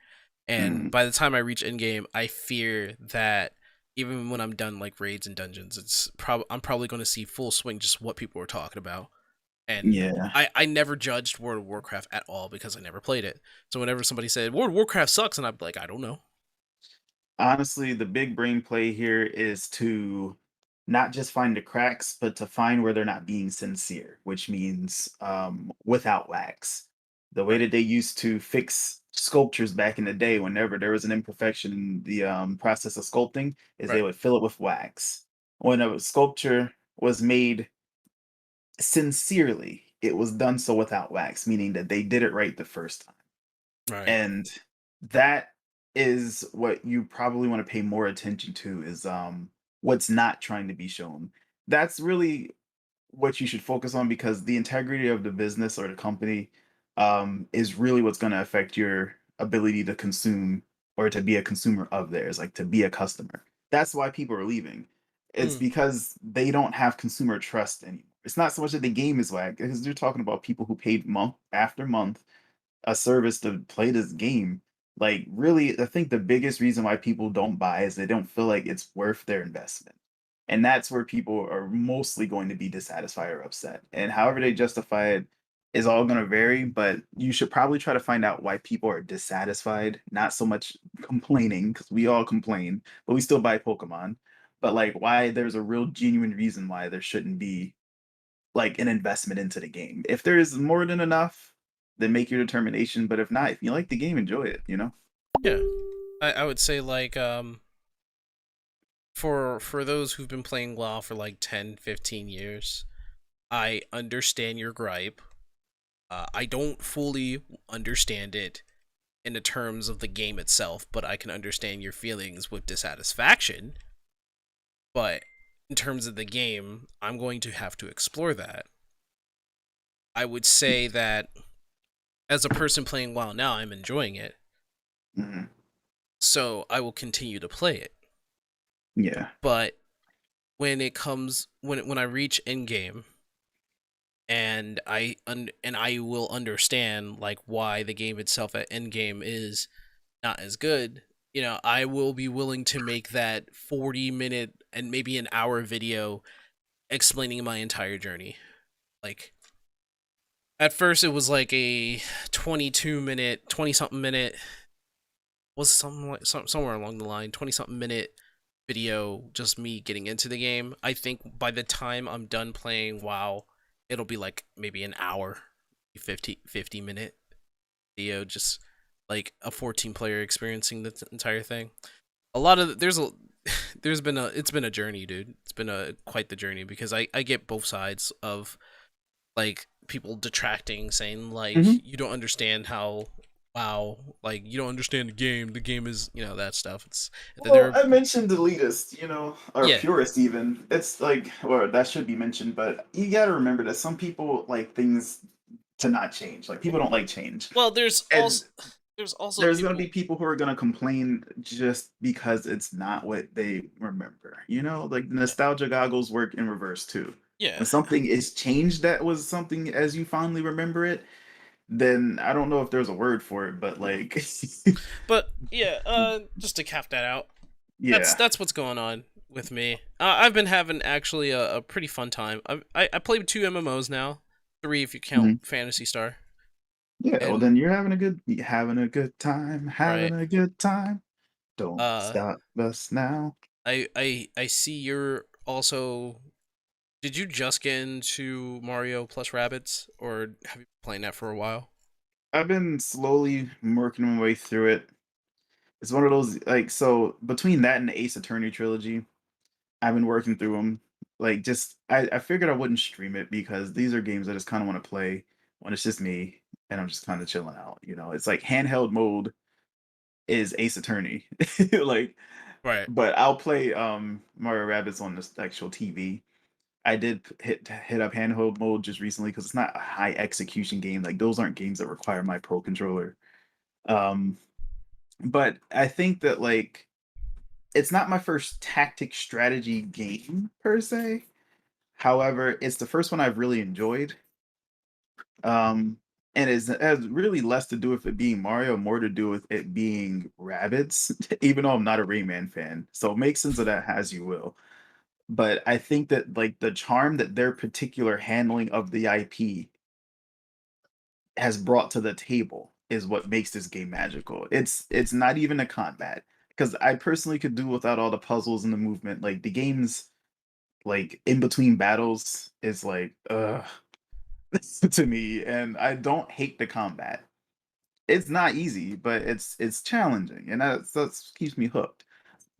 And Hmm. by the time I reach endgame, I fear that even when I'm done like raids and dungeons, I'm probably going to see full swing just what people were talking about. And Yeah. I never judged World of Warcraft at all because I never played it. So whenever somebody said World of Warcraft sucks, and I'm like, I don't know. Honestly, the big brain play here is to not just find the cracks, but to find where they're not being sincere, which means without wax. The way Right. that they used to fix sculptures back in the day, whenever there was an imperfection in the process of sculpting, is they Right. would fill it with wax. When a sculpture was made sincerely, it was done so without wax, meaning that they did it right the first time. Right. And that is what you probably want to pay more attention to is what's not trying to be shown. That's really what you should focus on because the integrity of the business or the company is really what's going to affect your ability to consume or to be a consumer of theirs, like to be a customer. That's why people are leaving. It's Mm, because they don't have consumer trust anymore. It's not so much that the game is whack, because you're talking about people who paid month after month a service to play this game. Like, really, I think the biggest reason why people don't buy is they don't feel like it's worth their investment. And that's where people are mostly going to be dissatisfied or upset. And however they justify it is all going to vary, but you should probably try to find out why people are dissatisfied, not so much complaining, because we all complain, but we still buy Pokemon. But like why there's a real genuine reason why there shouldn't be like an investment into the game. If there is more than enough, then make your determination. But if not, if you like the game, enjoy it, you know? yeah, I would say like for those who've been playing WoW for like 10, 15 years, I understand your gripe. I don't fully understand it in the terms of the game itself, but I can understand your feelings with dissatisfaction. But in terms of the game, I'm going to have to explore that. I would say that as a person playing WoW now, I'm enjoying it, Mhm. so I will continue to play it. Yeah. But when it comes when I reach end game and I will understand like why the game itself at end game is not as good, I will be willing to make that 40-minute and maybe an hour video explaining my entire journey. Like at first it was like a 22-minute, 20 something minute, was something like somewhere along the line, 20 something minute video just me getting into the game. I think by the time I'm done playing WoW, it'll be like maybe an hour, 50 minute video, just like a 14 player experiencing the entire thing. A lot of there's been a it's been a journey, dude. It's been a quite the journey because I get both sides of like people detracting, saying like Hmm. you don't understand how wow, like you don't understand the game. The game is that stuff. It's that Well, there. I mentioned elitist, or Yeah. purist even. It's like, or that should be mentioned, but you got to remember that some people like things to not change. Like people don't like change, Well, and there's also there's going to people. be people who are going to complain just because it's not what they remember. Like nostalgia goggles work in reverse too. Yeah, When something is changed that was something as you fondly remember it, then I don't know if there's a word for it, but like, but yeah. Just to cap that out, that's yeah. that's what's going on with me. I've been having actually a pretty fun time. I played two MMOs now, three if you count Mhm. Fantasy Star, Yeah, well and then you're having a good time, right. having a good time. Don't Uh, stop us now. I see you're also. Did you just get into Mario plus Rabbids, or have you been playing that for a while? I've been slowly working my way through it. It's one of those like so between that and the Ace Attorney trilogy, I've been working through them. Like just I figured I wouldn't stream it because these are games I just kind of want to play when it's just me and I'm just kind of chilling out. It's like handheld mode is Ace Attorney. Like, Right. but I'll play Mario Rabbits on this actual TV. I did hit up handheld mode just recently because it's not a high execution game. Like those aren't games that require my pro controller. Um, but I think that like it's not my first tactic strategy game per se. However, it's the first one I've really enjoyed. Um, and it has really less to do with it being Mario, more to do with it being rabbits, even though I'm not a Rayman fan. So make sense of that as you will. But I think that like the charm that their particular handling of the IP has brought to the table is what makes this game magical. It's not even a combat because I personally could do without all the puzzles and the movement. Like the game's like in between battles is like to me, and I don't hate the combat. It's not easy, but it's challenging, and that keeps me hooked.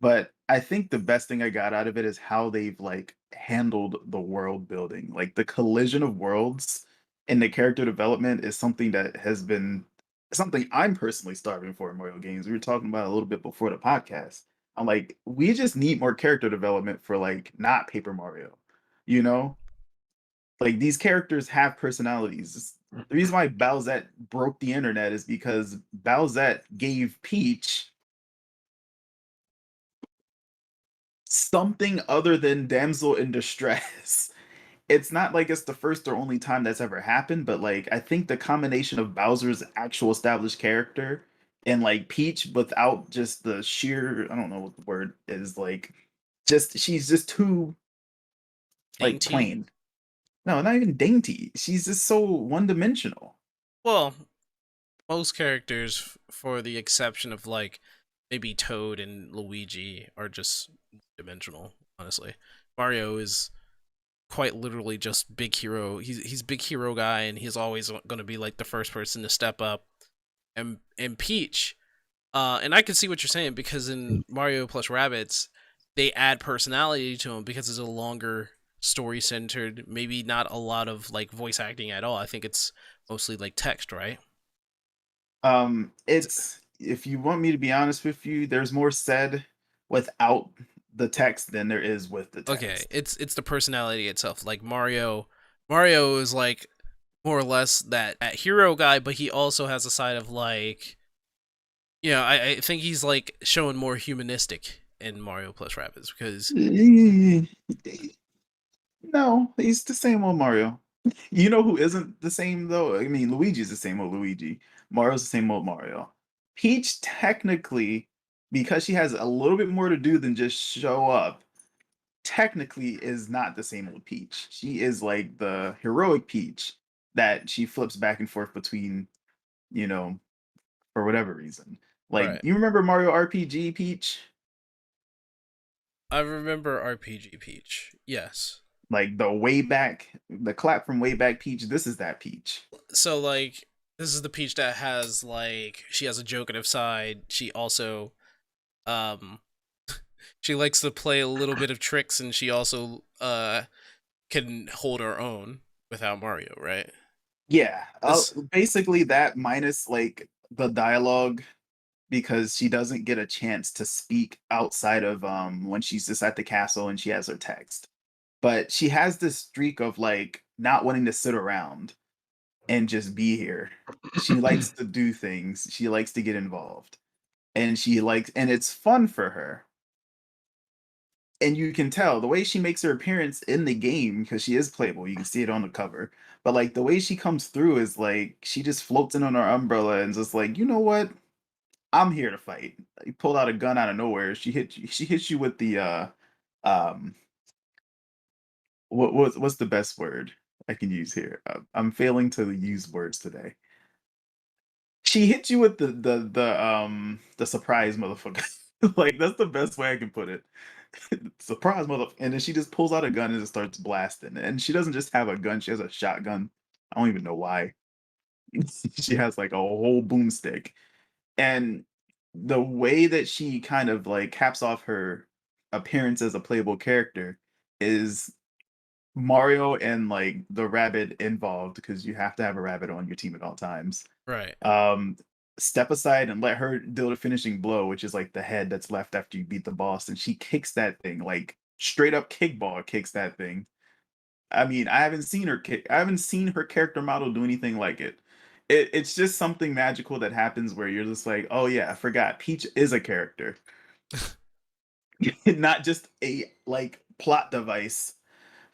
But I think the best thing I got out of it is how they've like handled the world building. Like the collision of worlds and the character development is something that has been something I'm personally starving for in Mario games. We were talking about it a little bit before the podcast. I'm like, we just need more character development for like not Paper Mario. You know, like these characters have personalities. The reason why Bowsette broke the internet is because Bowsette gave Peach something other than damsel in distress. It's not like it's the first or only time that's ever happened, but like I think the combination of Bowser's actual established character and like Peach without just the sheer, I don't know what the word is, like just she's just too like Dainty. plain. No, not even dainty. She's just so one dimensional. Well, most characters, for the exception of like maybe Toad and Luigi, are just dimensional. Honestly, Mario is quite literally just big hero. He's big hero guy, and he's always going to be like the first person to step up. And Peach, and I can see what you're saying because in Mario plus Rabbits, they add personality to him because it's a longer story centered. Maybe not a lot of like voice acting at all. I think it's mostly like text, right? It's if you want me to be honest with you, there's more said without the text than there is with the Okay, text. it's the personality itself. Like Mario is like more or less that hero guy, but he also has a side of like, I think he's like showing more humanistic in Mario plus Rabbids because No, he's the same old Mario. You know who isn't the same though? I mean, Luigi's the same old Luigi. Mario's the same old Mario. Peach technically, because she has a little bit more to do than just show up, technically is not the same old Peach. She is like the heroic Peach that she flips back and forth between, you know, for whatever reason. Like, right. you remember Mario RPG Peach? I remember RPG Peach. Yes. Like the way back, the clap from way back Peach. This is that Peach. So like this is the Peach that has like she has a jokative side. She also um she likes to play a little bit of tricks and she also can hold her own without Mario, right? Yeah, This basically that minus like the dialogue because she doesn't get a chance to speak outside of when she's just at the castle and she has her text. But she has this streak of like not wanting to sit around and just be here. She likes to do things. She likes to get involved. And she likes and it's fun for her. And you can tell the way she makes her appearance in the game because she is playable. You can see it on the cover. But like the way she comes through is like she just floats in on her umbrella and just like, you know what? I'm here to fight. He pulled out a gun out of nowhere. She hits you with the um what's the best word I can use here? I'm failing to use words today. She hits you with the surprise motherfucker. Like that's the best way I can put it. Surprise motherfucker. And then she just pulls out a gun and just starts blasting. And she doesn't just have a gun, she has a shotgun. I don't even know why. She has like a whole boomstick. And the way that she kind of like caps off her appearance as a playable character is Mario and like the rabbit involved because you have to have a rabbit on your team at all times. right. Um, step aside and let her deal the finishing blow, which is like the head that's left after you beat the boss, and she kicks that thing like straight up kickball kicks that thing. I mean, I haven't seen her kick. I haven't seen her character model do anything like it. It's just something magical that happens where you're just like, oh yeah, I forgot. Peach is a character, not just a like plot device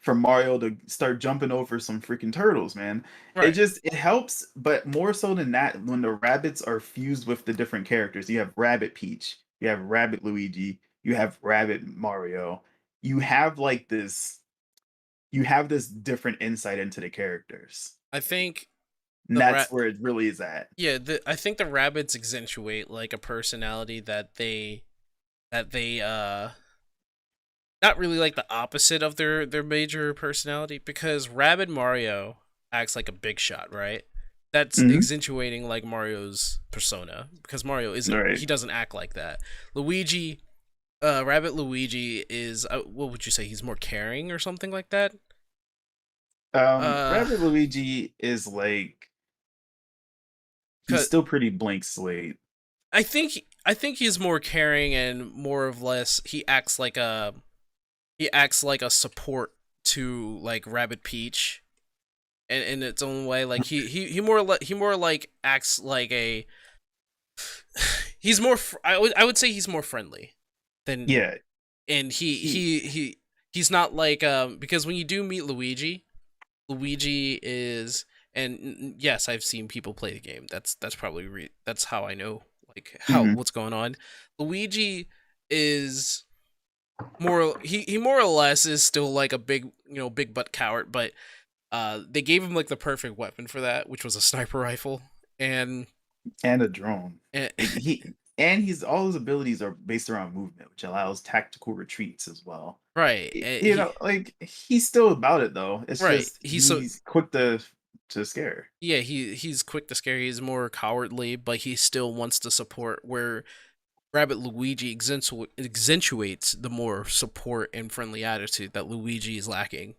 for Mario to start jumping over some freaking turtles, man. Right. It helps, but more so than that, when the rabbits are fused with the different characters, you have Rabbit Peach, you have Rabbit Luigi, you have Rabbit Mario. You have like you have this different insight into the characters. I think And the that's rat where it really is at. yeah, I think the rabbits accentuate like a personality that they not really like the opposite of their major personality because Rabbid Mario acts like a big shot, right? That's Hmm. accentuating like Mario's persona because Mario All isn't right. he doesn't act like that. Luigi, Rabbit Luigi is what would you say? He's more caring or something like that. Uh, Rabbit Luigi is like He's 'Cause still pretty blank slate. I think he's more caring and more of less. He acts like a support to like Rabbit Peach, in its own way. Like he more like acts like a. He's more. I would say he's more friendly than, Yeah, and he he's not like because when you do meet Luigi, Luigi is, and yes, I've seen people play the game. That's probably that's how I know like how mhm. what's going on. Luigi is more he more or less is still like a big big butt coward, but they gave him like the perfect weapon for that, which was a sniper rifle, and, And a drone. and Like, he's all his abilities are based around movement, which allows tactical retreats as well. right, and You know, like he's still about it though. It's right just he's so he's quick to scare. yeah he's quick to scare. He's more cowardly, but he still wants to support. Where Rabbit Luigi accentuates the more support and friendly attitude that Luigi is lacking.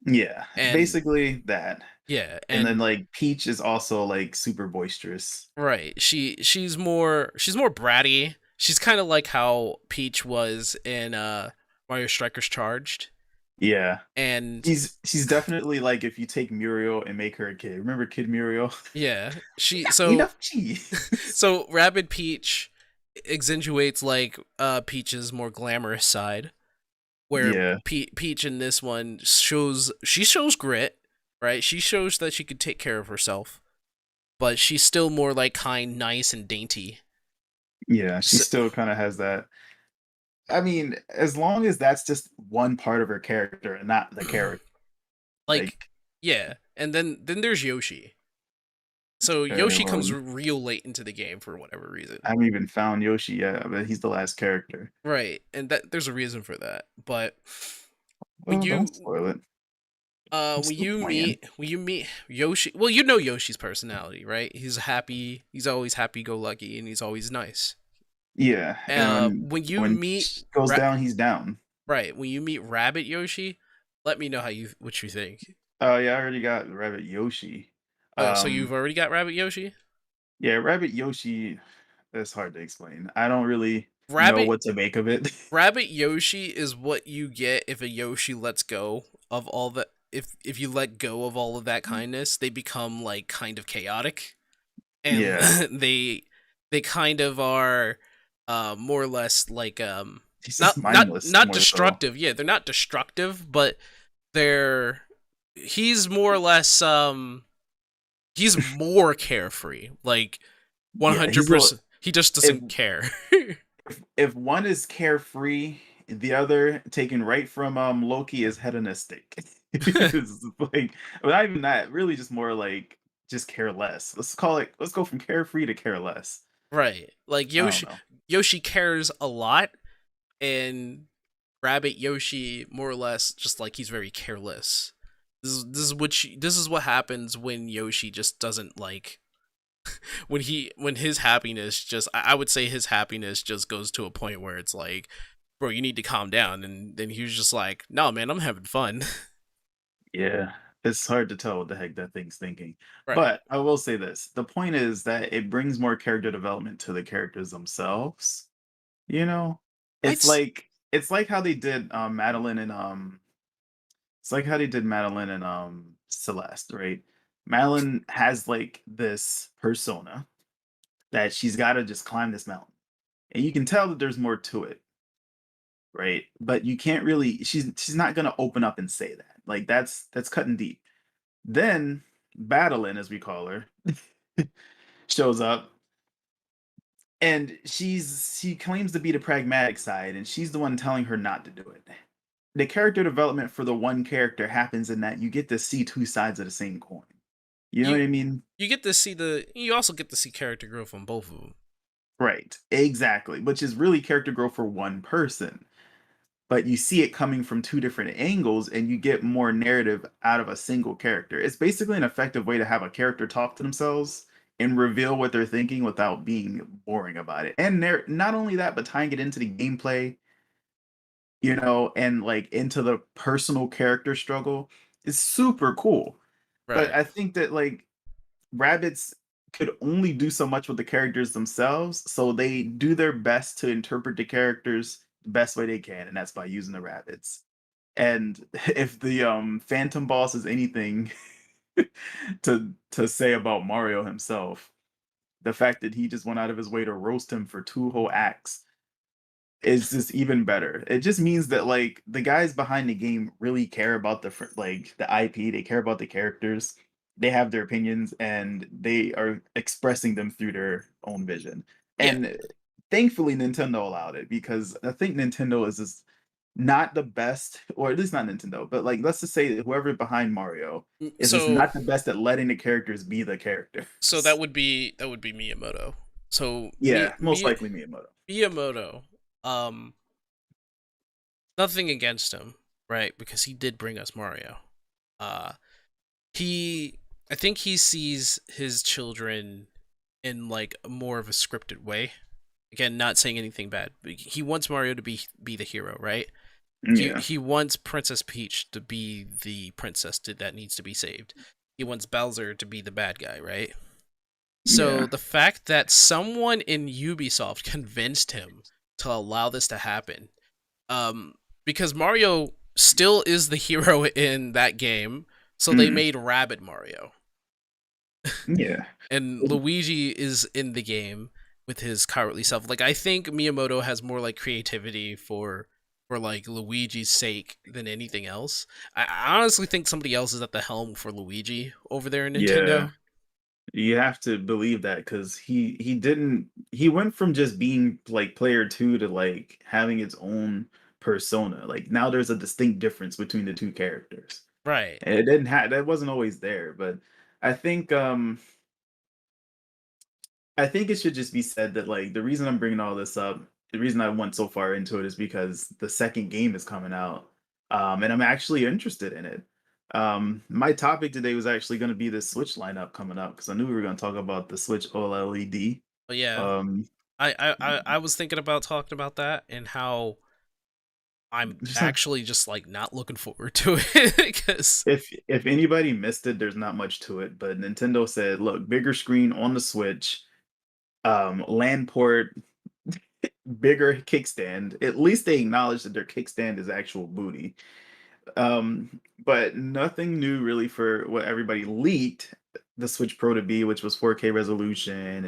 Yeah, And basically that. yeah, And then and like Peach is also like super boisterous. right, she's more bratty. She's kind of like how Peach was in Mario Strikers Charged, Yeah. and She's definitely like if you take Muriel and make her a kid. Remember Kid Muriel? yeah, she so Enough cheese. so Rabbid Peach accentuates like Peach's more glamorous side, where Yeah. Peach in this one shows grit, right? She shows that she could take care of herself, but she's still more like kind, nice, and dainty. Yeah, she So, still kind of has that. I mean, as long as that's just one part of her character and not the character, like, like yeah, and then there's Yoshi. So Yoshi well, comes real late into the game for whatever reason. I haven't even found Yoshi yet, but he's the last character. Right, and that there's a reason for that. But when Well, don't you spoil it. I'm still playing. when you meet Yoshi, well, you know Yoshi's personality, right? He's happy. He's always happy go lucky, and he's always nice. Yeah, and When you when meet sh goes down, he's down. right, when you meet Rabbit Yoshi, let me know what you think. Oh yeah, I already got Rabbit Yoshi. So you've Um, already got Rabbit Yoshi. yeah, Rabbit Yoshi. That's hard to explain. I don't really know Rabbit what to make of it. Rabbit Yoshi is what you get if a Yoshi lets go of all the if you let go of all of that kindness, they become like kind of chaotic, and Yeah, they kind of are more or less like he's just mindless not more so. destructive. Yeah, they're not destructive, but they're he's more or less he's more carefree. Like Yeah, he's a 100%. He just if doesn't care. if one is carefree, the other taken right from Loki is hedonistic. It's like well, not even that, really just more like just care less. Let's go from carefree to care less. Right. Like I don't know. Yoshi cares a lot, and Rabbit Yoshi more or less just like he's very careless. This is what happens when Yoshi just doesn't like when his happiness just I would say his happiness just goes to a point where it's like, bro, you need to calm down, and then he was just like, no man, I'm having fun. Yeah, it's hard to tell what the heck that thing's thinking. Right. But I will say this, the point is that it brings more character development to the characters themselves, you know? I'd s- It's like how they did Madeline and it's like how they did Madeline and Celeste, right? Madeline has like this persona that she's got to just climb this mountain. And you can tell that there's more to it, right? But you can't really she's not going to open up and say that. Like that's cutting deep. Then Madeline, as we call her, shows up and she claims to be the pragmatic side and she's the one telling her not to do it. The character development for the one character happens in that you get to see two sides of the same coin. You know what you I mean? you also get to see character growth on both of them. Right. Exactly. Which is really character growth for one person. But you see it coming from two different angles and you get more narrative out of a single character. It's basically an effective way to have a character talk to themselves and reveal what they're thinking without being boring about it. And not only that, but tying it into the gameplay, you know, and like into the personal character struggle is super cool. But Right. I think that like Rabbit's could only do so much with the characters themselves, so they do their best to interpret the characters the best way they can, and that's by using the rabbits. And if the Phantom Boss is anything to say about Mario himself, the fact that he just went out of his way to roast him for 2 whole acts is just even better. It just means that, like, the guys behind the game really care about the IP, they care about the characters, they have their opinions, and they are expressing them through their own vision. Yeah. And thankfully, Nintendo allowed it because I think Nintendo is just not the best, or at least not Nintendo, but, like, let's just say that whoever behind Mario is just So not the best at letting the characters be the characters. so that would be Miyamoto. So Yeah, most likely Miyamoto. Miyamoto, um, nothing against him, right? Because he did bring us Mario. Uh, he, I think he sees his children in like more of a scripted way. Again, not saying anything bad, but he wants Mario to be the hero, right? He Yeah, he wants Princess Peach to be the princess that needs to be saved. He wants Bowser to be the bad guy, right? So yeah. the fact that someone in Ubisoft convinced him to allow this to happen, um, because Mario still is the hero in that game, so they Mhm. made Rabbid Mario, Yeah. and Luigi is in the game with his cowardly self. Like I think Miyamoto has more like creativity for like Luigi's sake than anything else. I honestly think somebody else is at the helm for Luigi over there in Yeah. Nintendo. You have to believe that because he went from just being like player 2 to like having its own persona. Like now there's a distinct difference between the two characters. Right. And it didn't have that wasn't always there, but I think um I think it should just be said that like the reason I'm bringing all this up, the reason I went so far into it is because the second game is coming out, and I'm actually interested in it. My topic today was actually going to be the Switch lineup coming up because I knew we were going to talk about the Switch OLED. But yeah, Um, I was thinking about talking about that and how I'm just not, actually just like not looking forward to it because if anybody missed it, there's not much to it. But Nintendo said, look, bigger screen on the Switch, LAN port, bigger kickstand. At least they acknowledge that their kickstand is actual booty. But nothing new really for what everybody leaked the Switch Pro to be, which was 4K resolution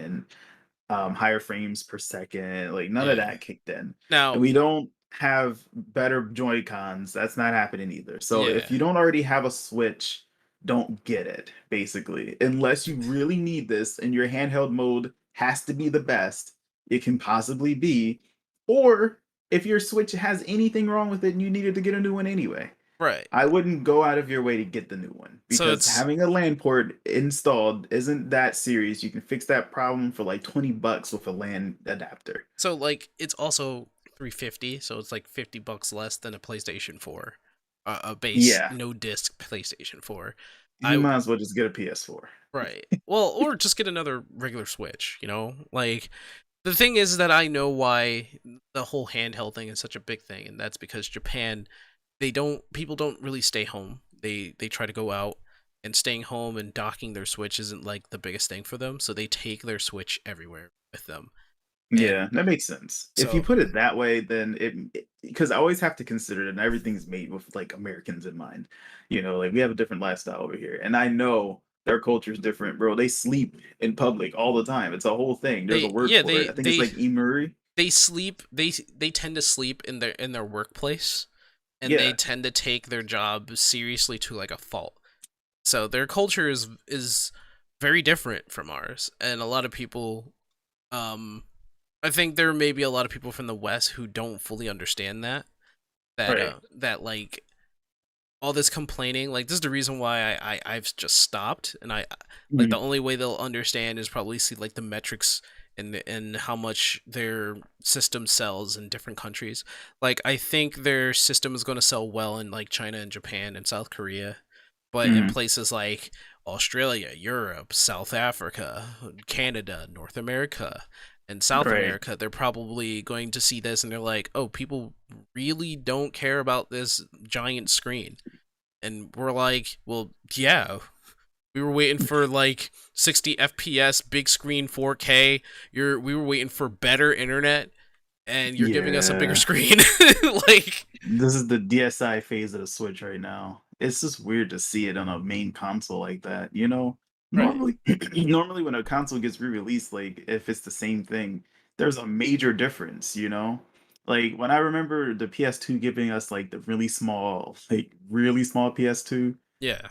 and higher frames per second. Like none of yeah. that kicked in, and Now, we don't have better Joy Cons. That's not happening either. So if yeah. you don't already have a Switch, don't get it. Basically, unless you really need this, and your handheld mode has to be the best it can possibly be, or if your Switch has anything wrong with it and you needed to get a new one anyway. Right. I wouldn't go out of your way to get the new one So because it's having a LAN port installed isn't that serious. You can fix that problem for like $20 with a LAN adapter. so like it's also 350, so it's like $50 less than a PlayStation 4. A base Yeah, no disc PlayStation 4. you I might as well just get a PS4. right. Well, or just get another regular Switch, you know? Like the thing is that I know why the whole handheld thing is such a big thing, and that's because Japan, people don't really stay home. They try to go out, and staying home and docking their Switch isn't like the biggest thing for them, so they take their Switch everywhere with them. Yeah, And that makes sense. If you so put it that way, then because I always have to consider that everything's made with like Americans in mind. You know, like we have a different lifestyle over here, and I know their culture is different, bro. They sleep in public all the time. It's a whole thing. There's a they word yeah, for it. I think it's like emuri. they sleep they tend to sleep in their workplace, and they Yeah, tend to take their job seriously to like a fault. So their culture is very different from ours, and a lot of people, um, I think there may be a lot of people from the West who don't fully understand right. that like all this complaining, like this is the reason why I've just stopped, and I like the Mhm. only way they'll understand is probably see like the metrics and how much their system sells in different countries. Like I think their system is going to sell well in like China and Japan and South Korea, but in Mhm. places like Australia, Europe, South Africa, Canada, North America, and South Right. America, they're probably going to see this and they're like, "Oh, people really don't care about this giant screen." And we're like, "Well, yeah, We were waiting for like 60 FPS, big screen, 4K. We were waiting for better internet, and you're giving us a bigger Yeah. screen. Like, This is the DSi phase of the Switch right now. It's just weird to see it on a main console like that, you know? right, Normally normally when a console gets re-released, like if it's the same thing, there's a major difference, you know? Like when I remember the PS2 giving us like the really small PS2, yeah,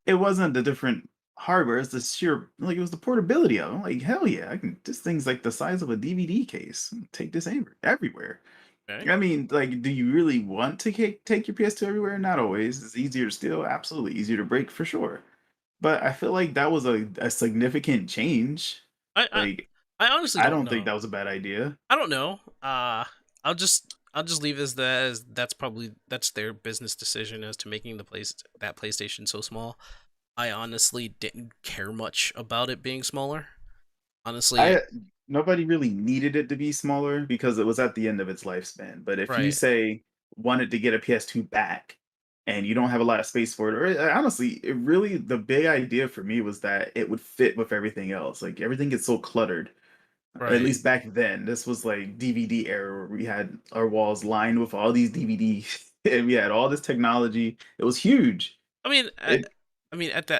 it wasn't the different hardware, it's the sheer like it was the portability of it. I'm like, hell yeah, I can this thing's like the size of a DVD case. Take this everywhere. right. I mean, like, do you really want to take your PS2 everywhere? Not always. It's easier to steal, absolutely. Easier to break for sure. But I feel like that was a significant change. I, I Like, I honestly I don't don't think know. that was a bad idea. I don't know. I'll just leave as that's their business decision as to making that PlayStation so small. I honestly didn't care much about it being smaller. Honestly, I Nobody really needed it to be smaller because it was at the end of its lifespan. But if you right, say wanted to get a PS2 back and you don't have a lot of space for it, or honestly, it really the big idea for me was that it would fit with everything else. Like everything gets so cluttered. At right. least back then, this was like DVD era where we had our walls lined with all these DVDs and we had all this technology. It was huge. I mean, It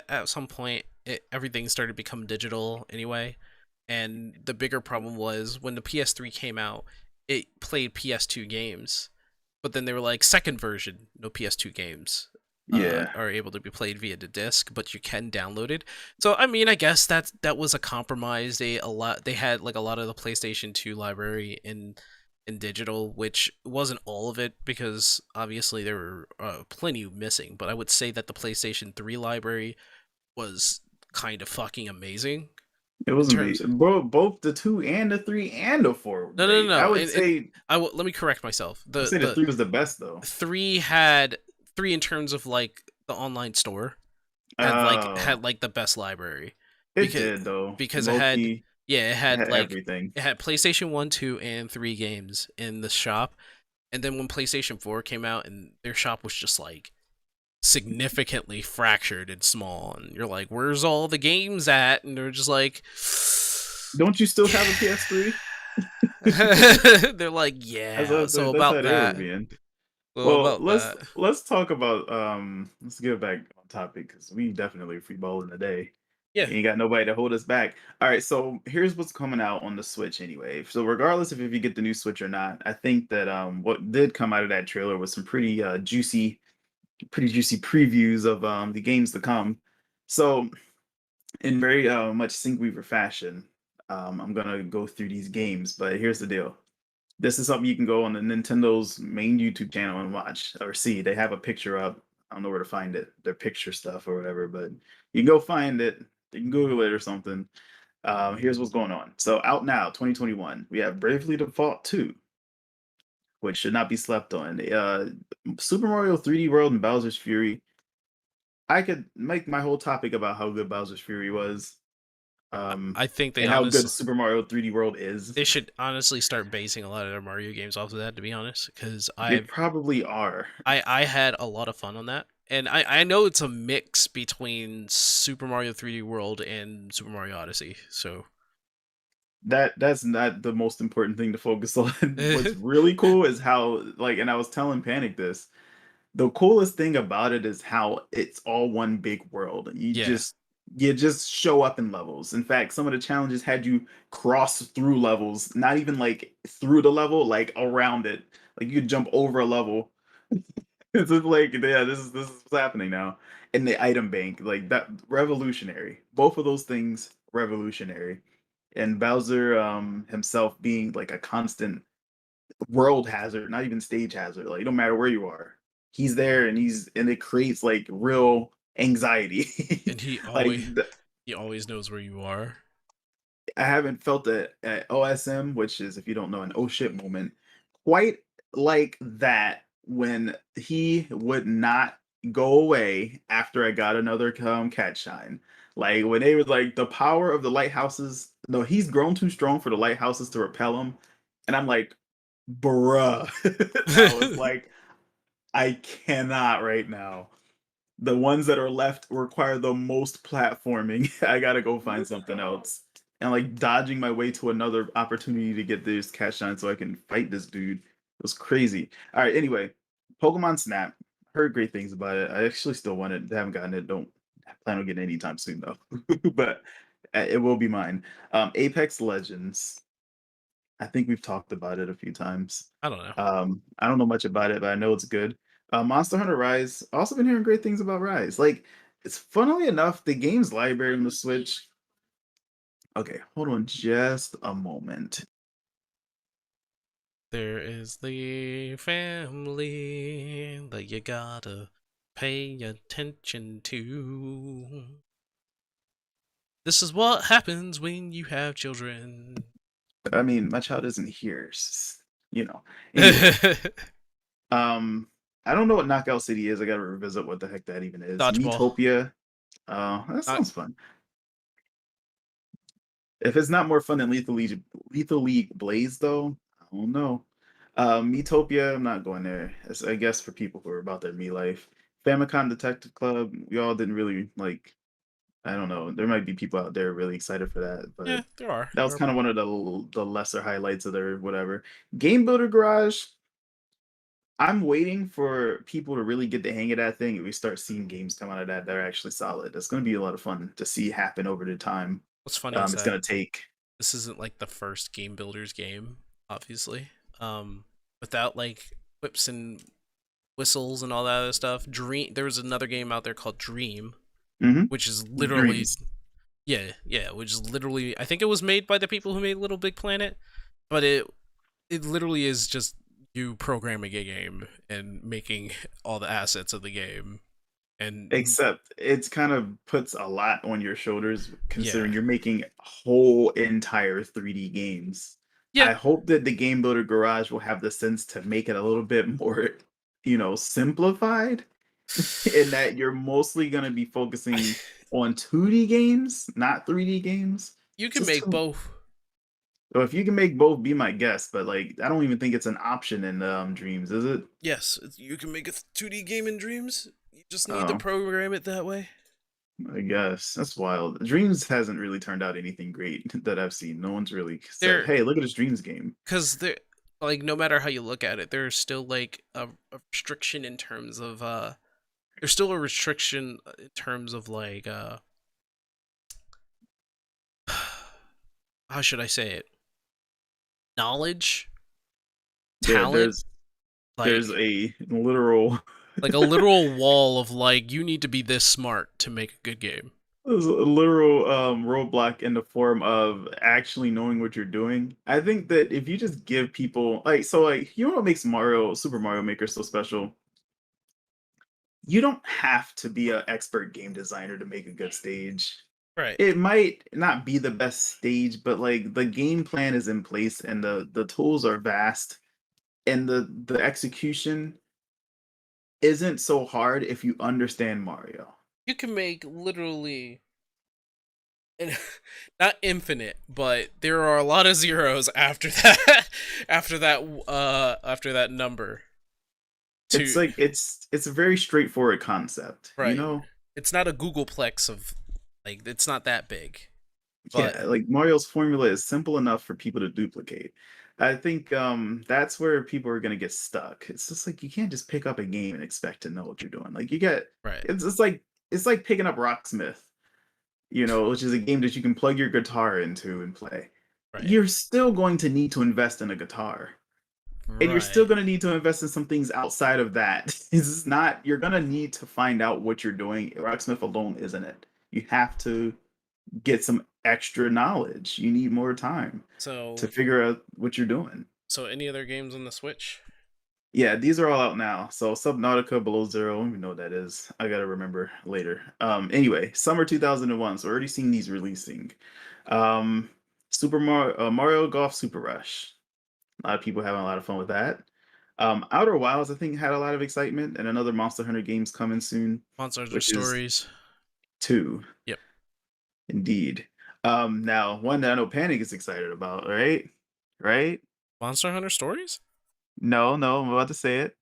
at some point, everything started to become digital anyway, and the bigger problem was when the PS3 came out, it played PS2 games, but then they were like, second version, no PS2 games yeah. are able to be played via the disc, but you can download it. So I mean, I guess that was a compromise. They had like a lot of the PlayStation 2 library in digital, which wasn't all of it because obviously there were plenty missing. But I would say that the PlayStation 3 library was kind of fucking amazing It in was terms. amazing. Both the 2 and the 3 and the 4 were No, no, no, great. I no. would say Let me correct myself. I'd say the 3 was the best though. Three had three in terms of like the online store Oh, had like the best library it because did though. because it had Loki yeah had everything. it had PlayStation 1, 2, and 3 games in the shop, and then when PlayStation 4 came out and their shop was just like significantly fractured and small, and you're like, where's all the games at? And they're just like, Don't you still have a PS3? they're like, That's yeah, how so that's how about they were that, being. well Well, about that. let's talk about let's get back on topic because we definitely free balling today. Yeah, Ain't got nobody to hold us back. All right, so here's what's coming out on the Switch anyway. So regardless of if you get the new Switch or not, I think that what did come out of that trailer was some pretty juicy previews of the games to come. So in very much Sync Weaver fashion, I'm gonna go through these games, but here's the deal. This is something you can go on the Nintendo's main YouTube channel and watch or see. They have a picture up. I don't know where to find it, their picture stuff or whatever, but you can go find it. You can Google it or something. Here's what's going on. So out now, 2021, we have Bravely Default 2, which should not be slept on. Super Mario 3D World and Bowser's Fury. I could make my whole topic about how good Bowser's Fury was, I think and how good Super Mario 3D World is. they should honestly start basing a lot of their Mario games off of that, to be honest, because They probably are. I had a lot of fun on that, and I know it's a mix between Super Mario 3D World and Super Mario Odyssey. So That's not the most important thing to focus on. What's really cool is how like, and I was telling Panic this. The coolest thing about it is how it's all one big world. yeah, You just show up in levels. In fact, some of the challenges had you cross through levels, not even like through the level, like around it. Like you could jump over a level. It's just like, yeah, this is what's happening now. And the item bank, like that revolutionary. Both of those things revolutionary. And Bowser himself being like a constant world hazard, not even stage hazard. Like, it don't matter where you are, he's there, and it creates like real anxiety. and like he always knows where you are. I haven't felt it at OSM, which is, if you don't know, an oh shit moment, quite like that when he would not go away after I got another cat shine. Like when they were like the power of the lighthouses. No, he's grown too strong for the lighthouses to repel him, and I'm like, bruh. I was like, I cannot right now. The ones that are left require the most platforming. I gotta go find something else. And like dodging my way to another opportunity to get this cash shine so I can fight this dude. It was crazy. All right, anyway, Pokemon Snap. Heard great things about it. I actually still want it. Haven't gotten it. Don't plan on getting it anytime soon though. But it will be mine. Apex Legends. I think we've talked about it a few times. I don't know. I don't know much about it, but I know it's good. Monster Hunter Rise. Also been hearing great things about Rise. Like, it's funnily enough, the game's library on the Switch. Okay, hold on just a moment. There is the family that you gotta pay attention to. This is what happens when you have children. I mean, my child isn't here. You know. Anyway, um, I don't know what Knockout City is. I gotta revisit what the heck that even is. Dodgeball. Metopia. That sounds fun. If it's not more fun than Lethal League Blaze, though, I don't know. Metopia, I'm not going there. It's, I guess, for people who are about their me life. Famicom Detective Club, we all didn't really like. I don't know. There might be people out there really excited for that, Yeah, but there are. that was kind of one of the lesser highlights of their whatever. Game Builder Garage. I'm waiting for people to really get the hang of that thing, and we start seeing games come out of that that are actually solid. It's going to be a lot of fun to see happen over the time. What's funny is It's that going to take. this isn't like the first Game Builder's game, obviously. Without like whips and whistles and all that other stuff. There was another game out there called Dream, Mhm. which is literally Dreams. yeah, which is literally, I think it was made by the people who made Little Big Planet, but it literally is just you programming a game and making all the assets of the game. And Except it's kind of puts a lot on your shoulders considering yeah. you're making whole entire 3D games. Yeah. I hope that the Game Builder Garage will have the sense to make it a little bit more, simplified, in that you're mostly going to be focusing on 2D games, not 3D games. You can Just make two. both. So if you can make both, be my guest. But like, I don't even think it's an option in Dreams, is it? Yes, you can make a 2D game in Dreams. You just need to Oh. program it that way. I guess that's wild. Dreams hasn't really turned out anything great that I've seen. No one's really said, There, "Hey, look at this Dreams game." because there, like, no matter how you look at it, there's still like a restriction in terms of there's still a restriction in terms of like how should I say it? Knowledge, There, talent, there's like there's a literal like a literal wall of like you need to be this smart to make a good game. there's a literal roadblock in the form of actually knowing what you're doing. I think that if you just give people like you know what makes Super Mario Maker so special? You don't have to be an expert game designer to make a good stage. Right. It might not be the best stage, but like the game plan is in place and the tools are vast and the execution isn't so hard if you understand Mario. You can make literally and not infinite, but there are a lot of zeros after that after that number. It's like it's a very straightforward concept, right. It's not a googleplex of like it's not that big. But Yeah, like Mario's formula is simple enough for people to duplicate. I think that's where people are gonna get stuck. It's just like you can't just pick up a game and expect to know what you're doing. Like you get right. it's like picking up Rocksmith, which is a game that you can plug your guitar into and play. Right. You're still going to need to invest in a guitar. And you're still going to need to invest in some things outside of that. It's not, you're going to need to find out what you're doing. Rocksmith alone isn't it. You have to get some extra knowledge. You need more time to figure out what you're doing. So, any other games on the Switch? Yeah, these are all out now. So Subnautica Below Zero, I don't even know what that is. I gotta remember later. Anyway, summer 2001. So already seeing these releasing. Mario Golf Super Rush. A lot of people having a lot of fun with that. Outer Wilds, I think, had a lot of excitement, and another Monster Hunter game's coming soon. Monster Hunter which is Stories. 2. Yep. Indeed. Now one that I know Panic is excited about, right? Right? Monster Hunter Stories? No, I'm about to say it.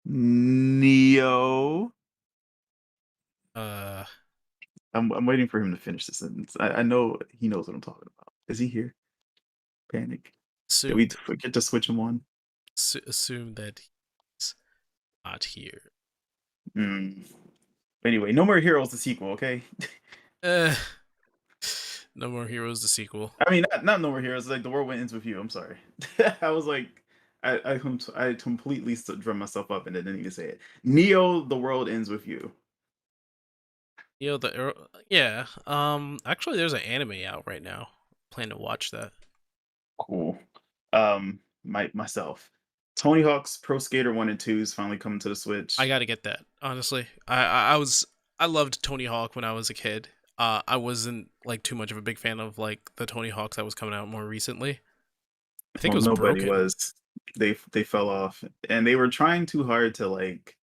Neo. Uh, I'm waiting for him to finish the sentence. I know he knows what I'm talking about. Is he here? Panic. Did we assumed forget to switch him on? assume that he's not here. Mm. Anyway, No More Heroes, the sequel, okay? Uh, No More Heroes, the sequel. I mean, not No More Heroes, like The World Ends With You. I'm sorry. I was like, I completely drum myself up and didn't even say it. Neo, The World Ends With You. You know yeah. Actually, there's an anime out right now. Plan to watch that. Cool. Myself. Tony Hawk's Pro Skater 1 and 2 is finally coming to the I Switch. gotta get that. Honestly, I loved Tony Hawk when I was a kid. I wasn't like too much of a big fan of like the Tony Hawks that was coming out more recently. I think it Well, was nobody broken. was. They fell off, and they were trying too hard to like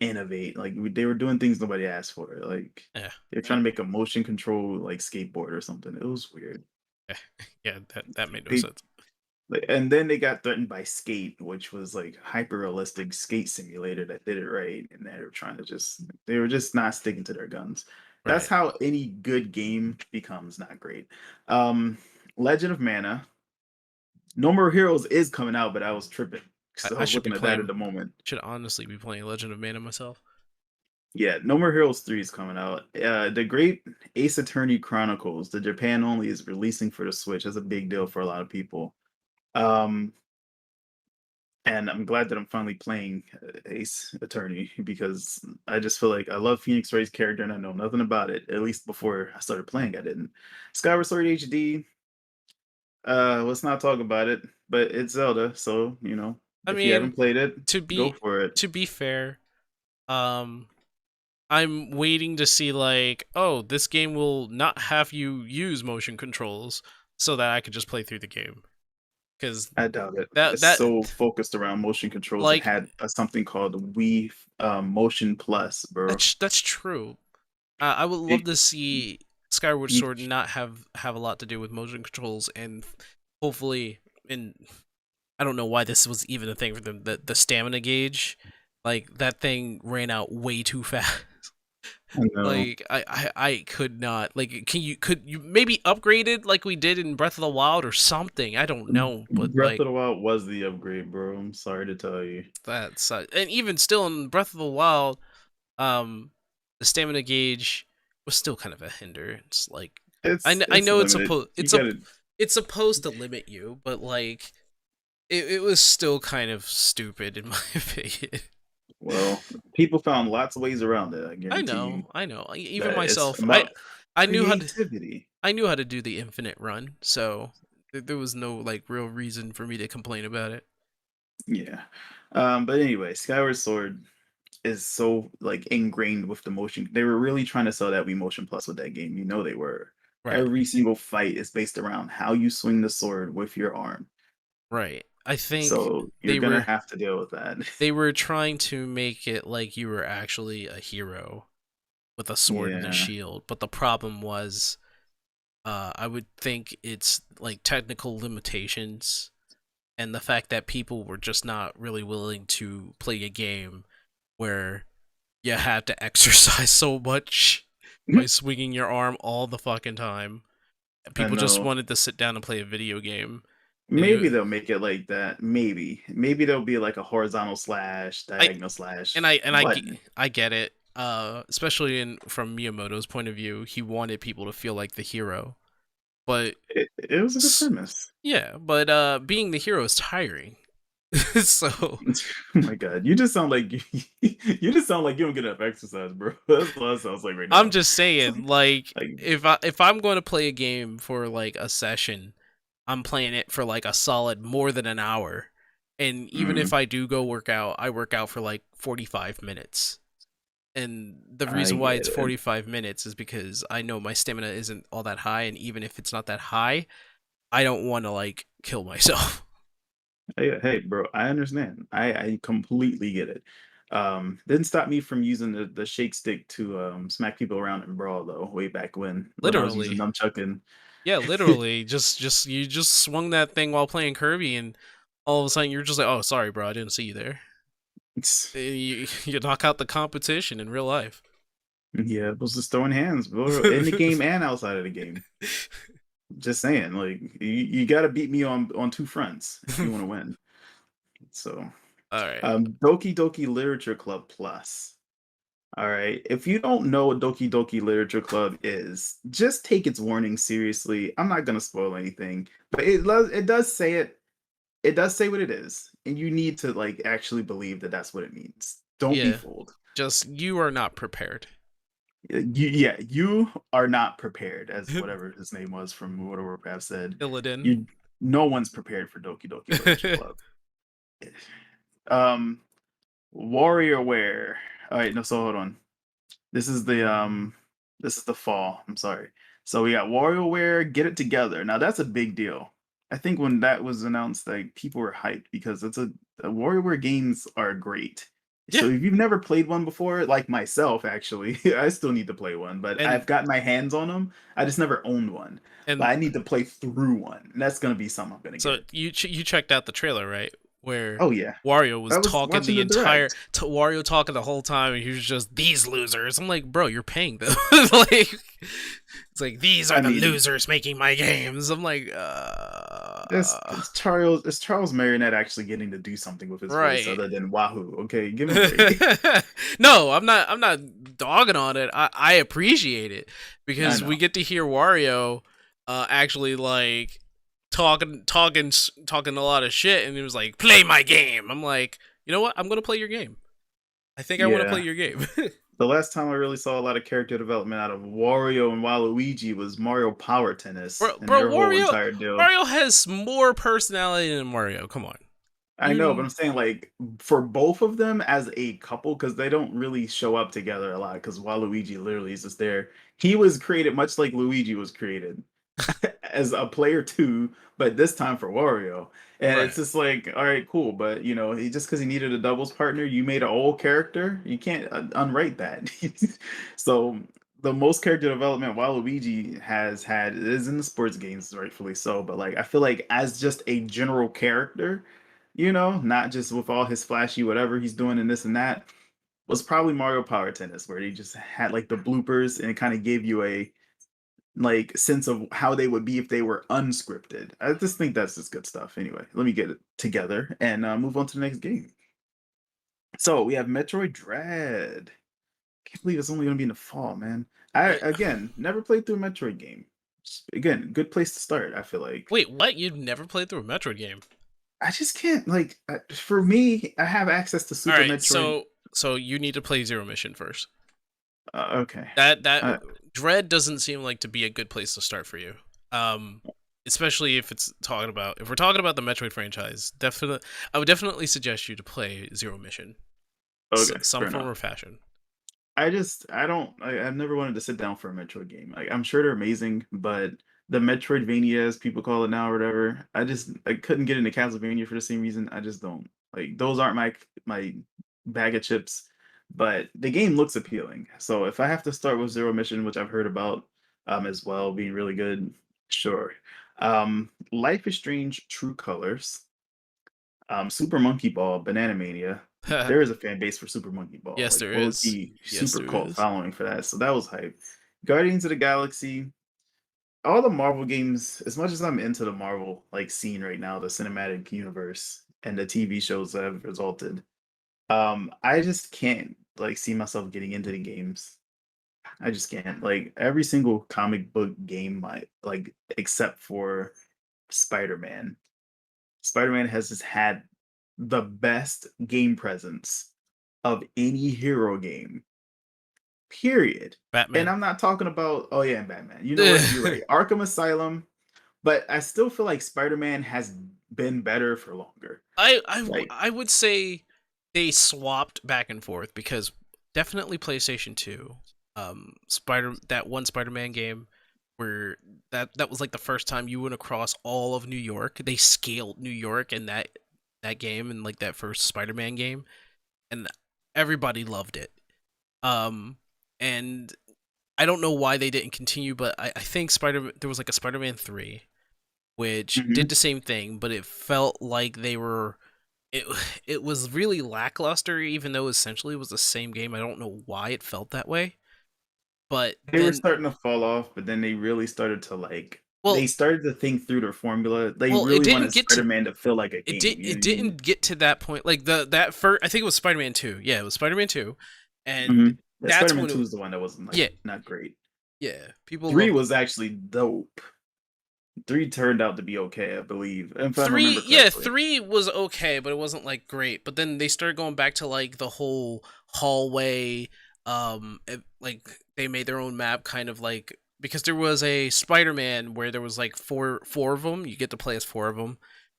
innovate. Like they were doing things nobody asked for. Like Yeah, they're trying to make a motion control like skateboard or something. It was weird. yeah, yeah. That made no They sense. like, and then they got threatened by Skate, which was like hyper realistic skate simulator that did it right, and they were trying to they were just not sticking to their guns. That's Right. how any good game becomes not great. Um, Legend of Mana. No More Heroes is coming out, but I was tripping because I I was should be looking at that at playing. the moment. Should honestly be playing Legend of Mana myself. Yeah, No More Heroes 3 is coming out. The Great Ace Attorney Chronicles, the Japan only, is releasing for the Switch. That's a big deal for a lot of people. Um, and I'm glad that I'm finally playing Ace Attorney because I just feel like I love Phoenix Wright's character and I know nothing about it. At least before I started playing, I didn't. Skyward Sword HD, let's not talk about it, but it's Zelda, so I if you mean, haven't played it, to go be for it. to be fair, um, I'm waiting to see like, oh, this game will not have you use motion controls, so that I could just play through the game. Because I doubt it. that It's that so focused around motion controls. It like had something called Wii Motion Plus, bro. that's true. I would love It, to see Skyward you, Sword not have a lot to do with motion controls, and hopefully, and I don't know why this was even a thing for them. The stamina gauge, like that thing ran out way too fast. I know. Like I could not like could you maybe upgrade it like we did in Breath of the Wild or something. I don't know, but Breath like of the Wild was the upgrade, bro. I'm sorry to tell you. that's and even still in Breath of the Wild, um, the stamina gauge was still kind of a hindrance. Like I It's know limited. You gotta. it's supposed to limit you, but like it was still kind of stupid in my opinion. Well, people found lots of ways around it. I guarantee you I know. Even that it's myself, about I knew how to creativity. I knew how to do the infinite run, so there was no like real reason for me to complain about it. Yeah. But anyway, Skyward Sword is so like ingrained with the motion. They were really trying to sell that Wii Motion Plus with that game. You know they were. Right, Every single fight is based around how you swing the sword with your arm. right. I think So you're they gonna were have to deal with that. they were trying to make it like you were actually a hero with a sword and a Yeah, shield, but the problem was, I would think it's like technical limitations and the fact that people were just not really willing to play a game where you had to exercise so much by swinging your arm all the fucking time. I People just know. wanted to sit down and play a video game. And Maybe they'll make it like that. Maybe there'll be like a horizontal slash, I diagonal slash and button. I get it. Especially in from Miyamoto's point of view, he wanted people to feel like the hero. But It was a good premise. yeah, but being the hero is tiring. So Oh my god, you just sound like you just sound like you don't get enough exercise, bro. That's what it sounds like right I'm now. just saying, like, Like, if I'm going to play a game for like a session, I'm playing it for like a solid more than an hour. And even if mm, I do go work out, I work out for like 45 minutes. And the I reason why get it's it. 45 minutes is because I know my stamina isn't all that high, and even if it's not that high, I don't want to like kill myself. Hey, bro, I understand. I completely get it. Didn't stop me from using the shake stick to smack people around in Brawl though, way back when I was using Literally. nunchuck and Yeah, literally. Just you just swung that thing while playing Kirby, and all of a sudden you're just like, "Oh, sorry, bro, I didn't see you there." You knock out the competition in real life. Yeah, it was just throwing hands, bro, in the game and outside of the game. Just saying, like you got to beat me on two fronts if you want to win. So, All right. Doki Doki Literature Club Plus. All right. If you don't know what Doki Doki Literature Club is, just take its warning seriously. I'm not gonna spoil anything, but it does say it. It does say what it is, and you need to like actually believe that that's what it means. Don't be Yeah. fooled. Just you are not prepared. You are not prepared, as whatever his name was from World of Warcraft said. Illidan. You, no one's prepared for Doki Doki Literature Club. Um, WarioWare. All right, no, so hold on. This is the fall. I'm sorry. So we got WarioWare, Get It Together. Now that's a big deal. I think when that was announced, like people were hyped because WarioWare games are great. Yeah. So if you've never played one before, like myself, actually, I still need to play one, but And I've got my hands on them. I just never owned one, but I and need to play through one. And that's gonna be something I'm gonna so get. you checked out the trailer, right? Where Oh yeah, Wario was I was talking watching the the entire direct. Wario talking the whole time, and he was just these losers. I'm like, bro, you're paying them. Like, it's like these are I the mean, losers making my games. I'm like, it's Charles Marionette actually getting to do something with his voice right. other than Wahoo. Okay, give him a break. No, I'm not dogging on it. I appreciate it I because we know. get to hear Wario actually like talking a lot of shit, and he was like, play my game. I'm like, you know what, I'm gonna play your game. I think I want to play Yeah. your game. The last time I really saw a lot of character development out of Wario and Waluigi was Mario Power Tennis and bro, their whole entire deal. Wario has more personality than Mario. Come on. I know, but You I'm saying like for both of them as a couple, because they don't really show up together a lot. Because Waluigi literally is just there. He was created much like Luigi was created as a player too, but this time for Wario. And it's right. just like, all right, cool, but you know, he just because he needed a doubles partner, you made an old character. You can't unwrite that. So the most character development Waluigi has had is in the sports games, rightfully so. But like, I feel like as just a general character, you know, not just with all his flashy whatever he's doing and this and that, was probably Mario Power Tennis, where he just had like the bloopers and it kind of gave you a like sense of how they would be if they were unscripted. I just think that's just good stuff. Anyway, let me get it together and move on to the next game. So we have Metroid Dread. Can't believe it's only going to be in the fall, man. I Wait, again never played through a Metroid game. Again, good place to start. I feel like wait, what? You've never played through a Metroid game? I just can't like for me. I have access to All Super right, Metroid. so you need to play Zero Mission first. Okay, That uh, Dread doesn't seem like to be a good place to start for you. Um, Especially if we're talking about the Metroid franchise, definitely I would definitely suggest you to play Zero Mission, okay, some fair form enough. or fashion. I don't I've never wanted to sit down for a Metroid game. Like I'm sure they're amazing, but the Metroidvania as people call it now or whatever, I couldn't get into Castlevania for the same reason. I just don't. Like those aren't my bag of chips, but the game looks appealing. So if I have to start with Zero Mission, which I've heard about as well being really good, sure. Life is Strange True Colors, Super Monkey Ball, Banana Mania. There is a fan base for Super Monkey Ball, Yes, like there is. OG, Yes, super there cult is. following for that. So that was hype. Guardians of the Galaxy, all the Marvel games. As much as I'm into the Marvel like scene right now, the cinematic universe and the TV shows that have resulted, I just can't like see myself getting into the games. I just can't. Like every single comic book game, my like except for Spider-Man. Spider-Man has just had the best game presence of any hero game, period. And Batman. I'm not talking about, oh yeah, Batman. You know what? You're right. Arkham Asylum, but I still feel like Spider-Man has been better for longer. Like, I would say they swapped back and forth because definitely PlayStation 2, that one Spider-Man game where that was like the first time you went across all of New York. They scaled New York in that game and like that first Spider-Man game, and everybody loved it. Um and I don't know why they didn't continue, but I think there was like a Spider-Man 3 which did mhm. the same thing, but it felt like it it was really lackluster, even though essentially it was the same game. I don't know why it felt that way. But They were then, starting to fall off, but then they really started to like they well, started to think through their formula. They well, it really didn't wanted get to Spider-Man to feel like a it game. did You know it what I mean? didn't get to that point. Like that first, I think it was Spider-Man 2. Yeah, it was Spider-Man 2, and Yeah, that's Spider-Man when it 2 was, is the one that wasn't like yeah, not great. yeah. People 3 loved was actually dope. 3 turned out to be okay, I believe, if I remember 3. Yeah, correctly. 3 was okay, but it wasn't like great. But then they started going back to like the whole hallway. Like they made their own map, kind of like, because there was a Spider-Man where there was like four of them. You get to play as four of them,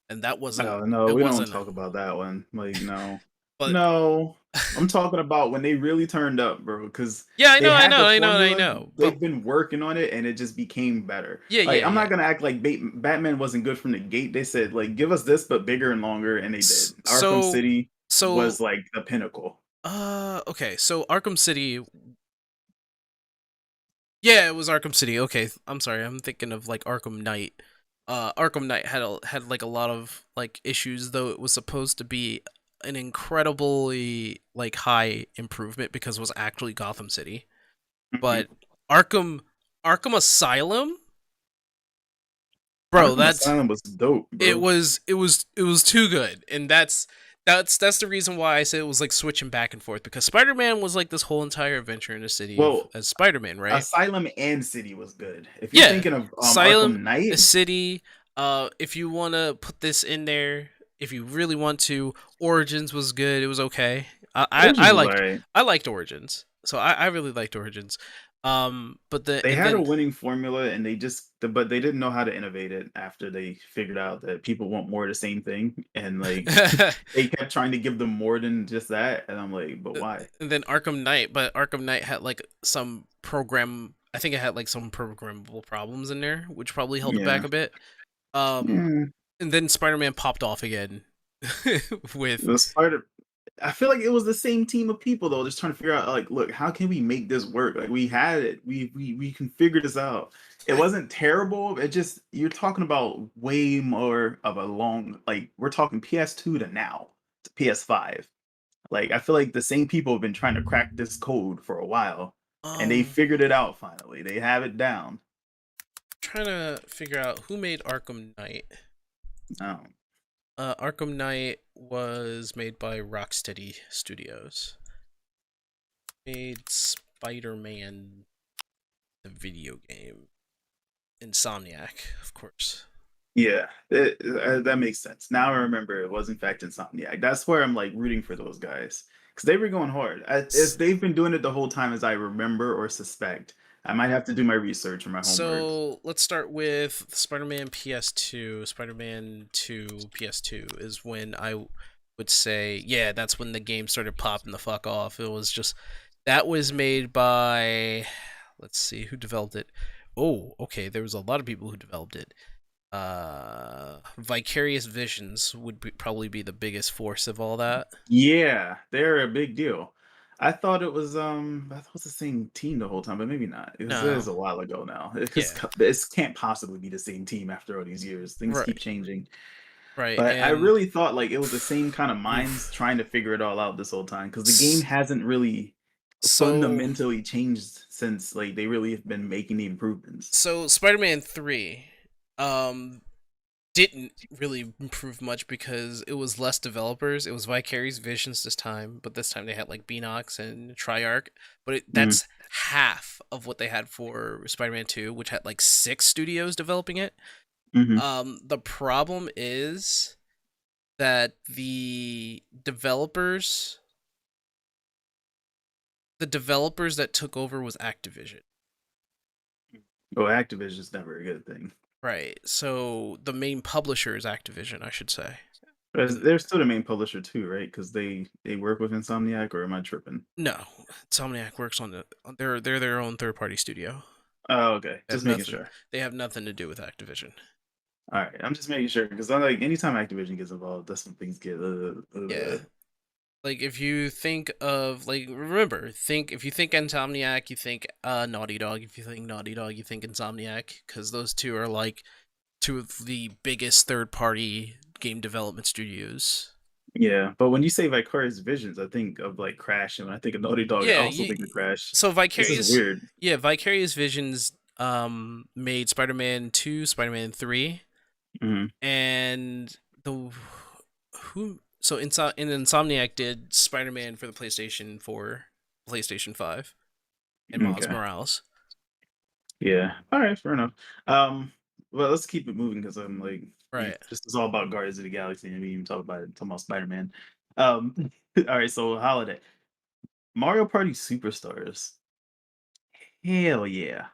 and that wasn't Oh no, it we don't wasn't. talk about that one. Like no, But no. I'm talking about when they really turned up, bro. Because yeah, I they know, I had know, the I know, I formula. know. But They've been working on it, and it just became better. yeah, Like yeah, I'm yeah. not gonna act like Batman wasn't good from the gate. They said like, give us this, but bigger and longer, and they did. Arkham So City so was like the pinnacle. okay. So Arkham City. Yeah, it was Arkham City. Okay, I'm sorry. I'm thinking of like Arkham Knight. Arkham Knight had like a lot of like issues, though it was supposed to be an incredibly like high improvement because it was actually Gotham City. Mhm. But Arkham Arkham Asylum, bro, Arkham that's Asylum was dope, it bro. was it was it was too good, and that's the reason why I said it was like switching back and forth, because Spider-Man was like this whole entire adventure in the city Well, as Spider-Man, right? Asylum and City was good. If you're Yeah, thinking of Asylum, Arkham a Knight, city. If you want to put this in there, if you really want to, Origins was good. It was okay. I Origins was liked alright. Origins, so I really liked Origins. But the They and had a then winning formula, and but they didn't know how to innovate it after they figured out that people want more of the same thing, and like they kept trying to give them more than just that, and I'm like, but why? and then Arkham Knight, but Arkham Knight had like some program. I think it had like some programmable problems in there, which probably held it back Yeah, a bit. Um, yeah. and then Spider-Man popped off again with The Spider. I feel like it was the same team of people though, just trying to figure out like, look, how can we make this work? Like we had it, we can figure this out. It I, wasn't terrible. It just you're talking about way more of a long like we're talking PS2 to now to PS5. Like I feel like the same people have been trying to crack this code for a while, and they um figured it out finally. They have it down. trying to figure out who made Arkham Knight. Um, Arkham Knight was made by Rocksteady Studios. Made Spider-Man the video game. Insomniac, of course. yeah, that makes sense. Now I remember it was in fact Insomniac. That's where I'm like rooting for those guys because they were going hard. If they've been doing it the whole time as I remember or suspect, I might have to do my research or my homework. So let's start with Spider-Man PS2. Spider-Man 2 PS2 is when I would say, yeah, that's when the game started popping the fuck off. It was just that was made by, let's see who developed it. Oh, okay, there was a lot of people who developed it. Vicarious Visions would probably be the biggest force of all that. Yeah, they're a big deal. I thought I thought it was the same team the whole time, but maybe not. It No, was a while ago now. Because yeah, this can't possibly be the same team after all these years. Things keep right, changing. right, But I and really thought like it was the same kind of minds oof. trying to figure it all out this whole time because the game S- hasn't really So fundamentally changed since like they really have been making the improvements. so Spider-Man 3 um didn't really improve much because it was less developers. It was Vicarious Visions this time, but this time they had like Beanox and Triarch. But Mm, that's half of what they had for Spider-Man 2, which had like 6 studios developing it. mhm. The problem is that the developers that took over was Activision. Well, Activision's never a good thing. Right. So the main publisher is Activision, I should say. But they're still the main publisher too, right? Because they work with Insomniac, or am I tripping? No, Insomniac works on they're their own third party studio. Oh, okay. They have Just making nothing. sure. They have nothing to do with Activision. All right, I'm just making sure because I'm like anytime Activision gets involved, that's when things get. Yeah. Like if you think of like remember, think if you think Insomniac, you think Naughty Dog. If you think Naughty Dog, you think Insomniac, because those two are like two of the biggest third party game development studios. Yeah, but when you say Vicarious Visions, I think of like Crash, and when I think of Naughty Dog, I Yeah, also think of Crash. so This is Vicarious, weird. yeah, Vicarious Visions made Spider-Man 2, Spider-Man 3, Hmm. and the who so Insomniac did Spider-Man for the PlayStation 4, PlayStation 5, and Miles Okay. Morales. Yeah. All right. Fair enough. Um. Well, let's keep it moving because I'm like, Right. this is all about Guardians of the Galaxy, and we even talk about Spider Man. Um. All right. So holiday Mario Party Superstars. Hell yeah.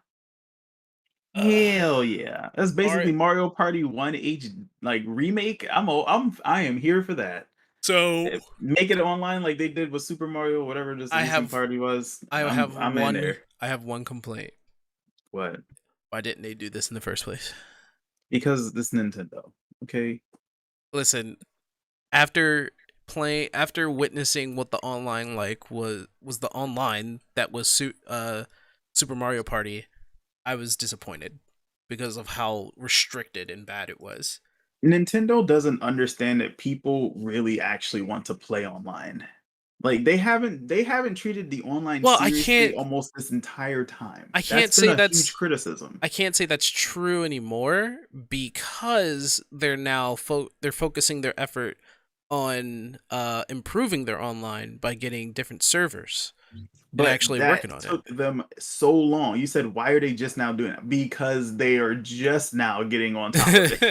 Ugh. Hell yeah. That's Mario basically Mario Party 1 H like remake. I am here for that. so Make it online like they did with Super Mario, whatever this I recent have party was. I have I'm in one there. I have one complaint. What? Why didn't they do this in the first place? Because this Nintendo. Okay. Listen, after after witnessing what the online like was the online that was Super Mario Party, I was disappointed because of how restricted and bad it was. Nintendo doesn't understand that people really actually want to play online. Like they haven't treated the online Well, seriously almost this entire time. I That's can't been say a huge that's criticism. I can't say that's true anymore because they're focusing their effort on improving their online by getting different servers and But actually working that on it. took them so long. You said, why are they just now doing it? Because they are just now getting on top of it.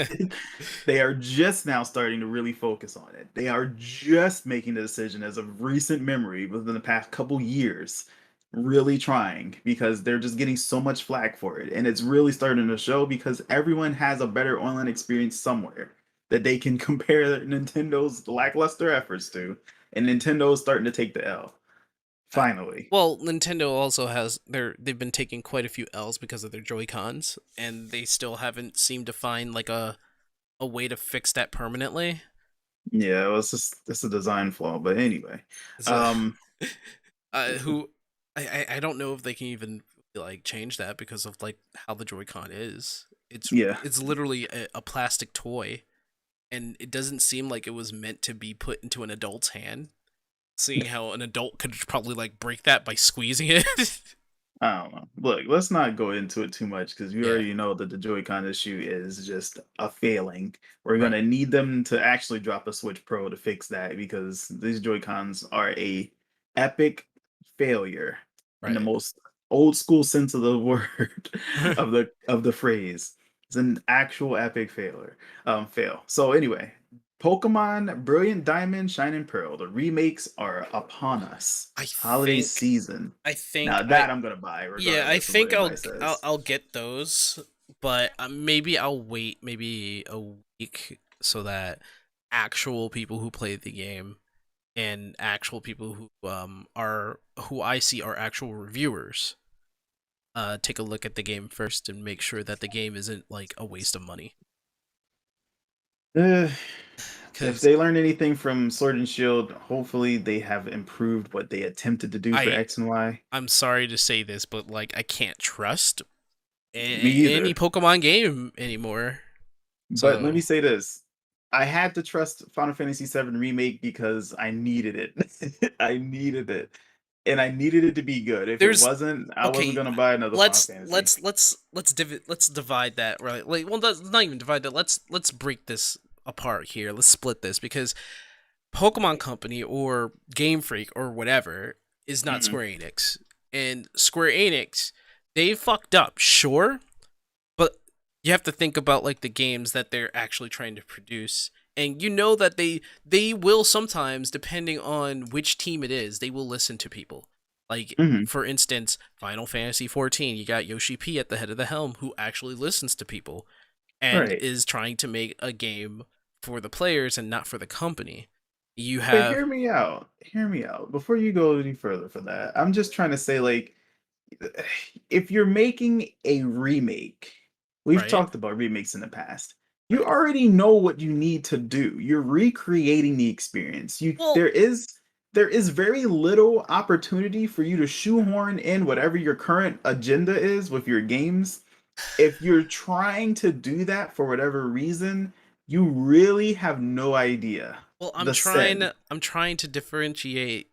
They are just now starting to really focus on it. They are just making the decision as of recent memory within the past couple years, really trying because they're just getting so much flack for it. And it's really starting to show because everyone has a better online experience somewhere that they can compare Nintendo's lackluster efforts to. And Nintendo is starting to take the L. Uh, Finally. well, Nintendo also has they've been taking quite a few L's because of their Joy Cons, and they still haven't seemed to find like a way to fix that permanently. Yeah, it was just it's a design flaw, but anyway. So, Um who I don't know if they can even like change that because of like how the Joy-Con is. yeah. It's literally a plastic toy, and it doesn't seem like it was meant to be put into an adult's hand. Seeing how an adult could probably like break that by squeezing it. I don't know. Look, let's not go into it too much because we Yeah, already know that the Joy-Con issue is just a failing. We're right, gonna need them to actually drop a Switch Pro to fix that because these Joy-Cons are a epic failure in the right. most old school sense of the word of the phrase. It's an actual epic fail. So anyway, Pokemon Brilliant Diamond, Shining Pearl. The remakes are upon us. I Holiday think season. I think Now that I'm gonna buy yeah, I regardless of what think anybody I'll says. I'll get those, but maybe I'll wait maybe a week so that actual people who play the game and actual people who I see are actual reviewers take a look at the game first and make sure that the game isn't like a waste of money. Uh, if Cuz they learn anything from Sword and Shield, hopefully they have improved what they attempted to do for I X and Y. I'm sorry to say this, but like I can't trust Me any either. Pokemon game anymore. But let me So say this. I had to trust Final Fantasy VII Remake because I needed it. I needed it. And I needed it to be good. If it there's wasn't, I wasn't okay. gonna buy another Final Fantasy. Let's divide that, right. Like, well, let's not even divide that. Let's break this apart here. Let's split this because Pokemon Company or Game Freak or whatever is not Mhm. Square Enix, and Square Enix, they fucked up, sure, but you have to think about like the games that they're actually trying to produce, and you know that they will sometimes, depending on which team it is, they will listen to people. Like, Mhm. for instance, Final Fantasy 14, you got Yoshi P at the head of the helm who actually listens to people and Right. is trying to make a game for the players and not for the company. You But have hear me out. Hear me out. Before you go any further for that, I'm just trying to say, like, if you're making a remake, we've right, talked about remakes in the past. You right. already know what you need to do. You're recreating the experience. You Well, there is very little opportunity for you to shoehorn in whatever your current agenda is with your games. If you're trying to do that for whatever reason, you really have no idea Well, the said. I'm trying to differentiate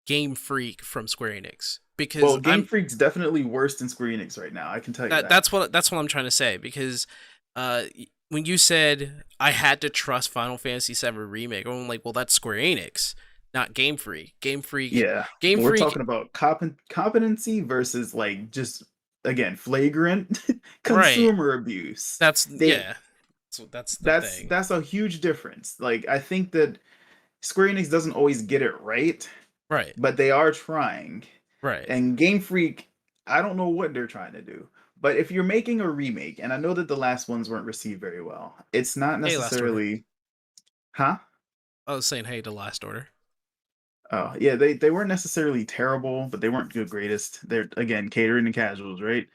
Game Freak from Square Enix because Well, Game Freak's definitely worse than Square Enix right now. I can tell you that. that's what I'm trying to say because when you said I had to trust Final Fantasy VII Remake, I'm like, well, that's Square Enix, not Game Freak. Yeah, Game we're Freak, talking about competency versus like just again flagrant right? consumer abuse. That's They yeah. So that's the thing, that's a huge difference. Like I think that Square Enix doesn't always get it right, right? but they are trying. Right. And Game Freak, I don't know what they're trying to do. But if you're making a remake, and I know that the last ones weren't received very well, it's not Hey, Last Order. necessarily, huh? I was saying, hey, to Last Order. Oh, yeah, they weren't necessarily terrible, but they weren't the greatest. They're again catering to casuals, right?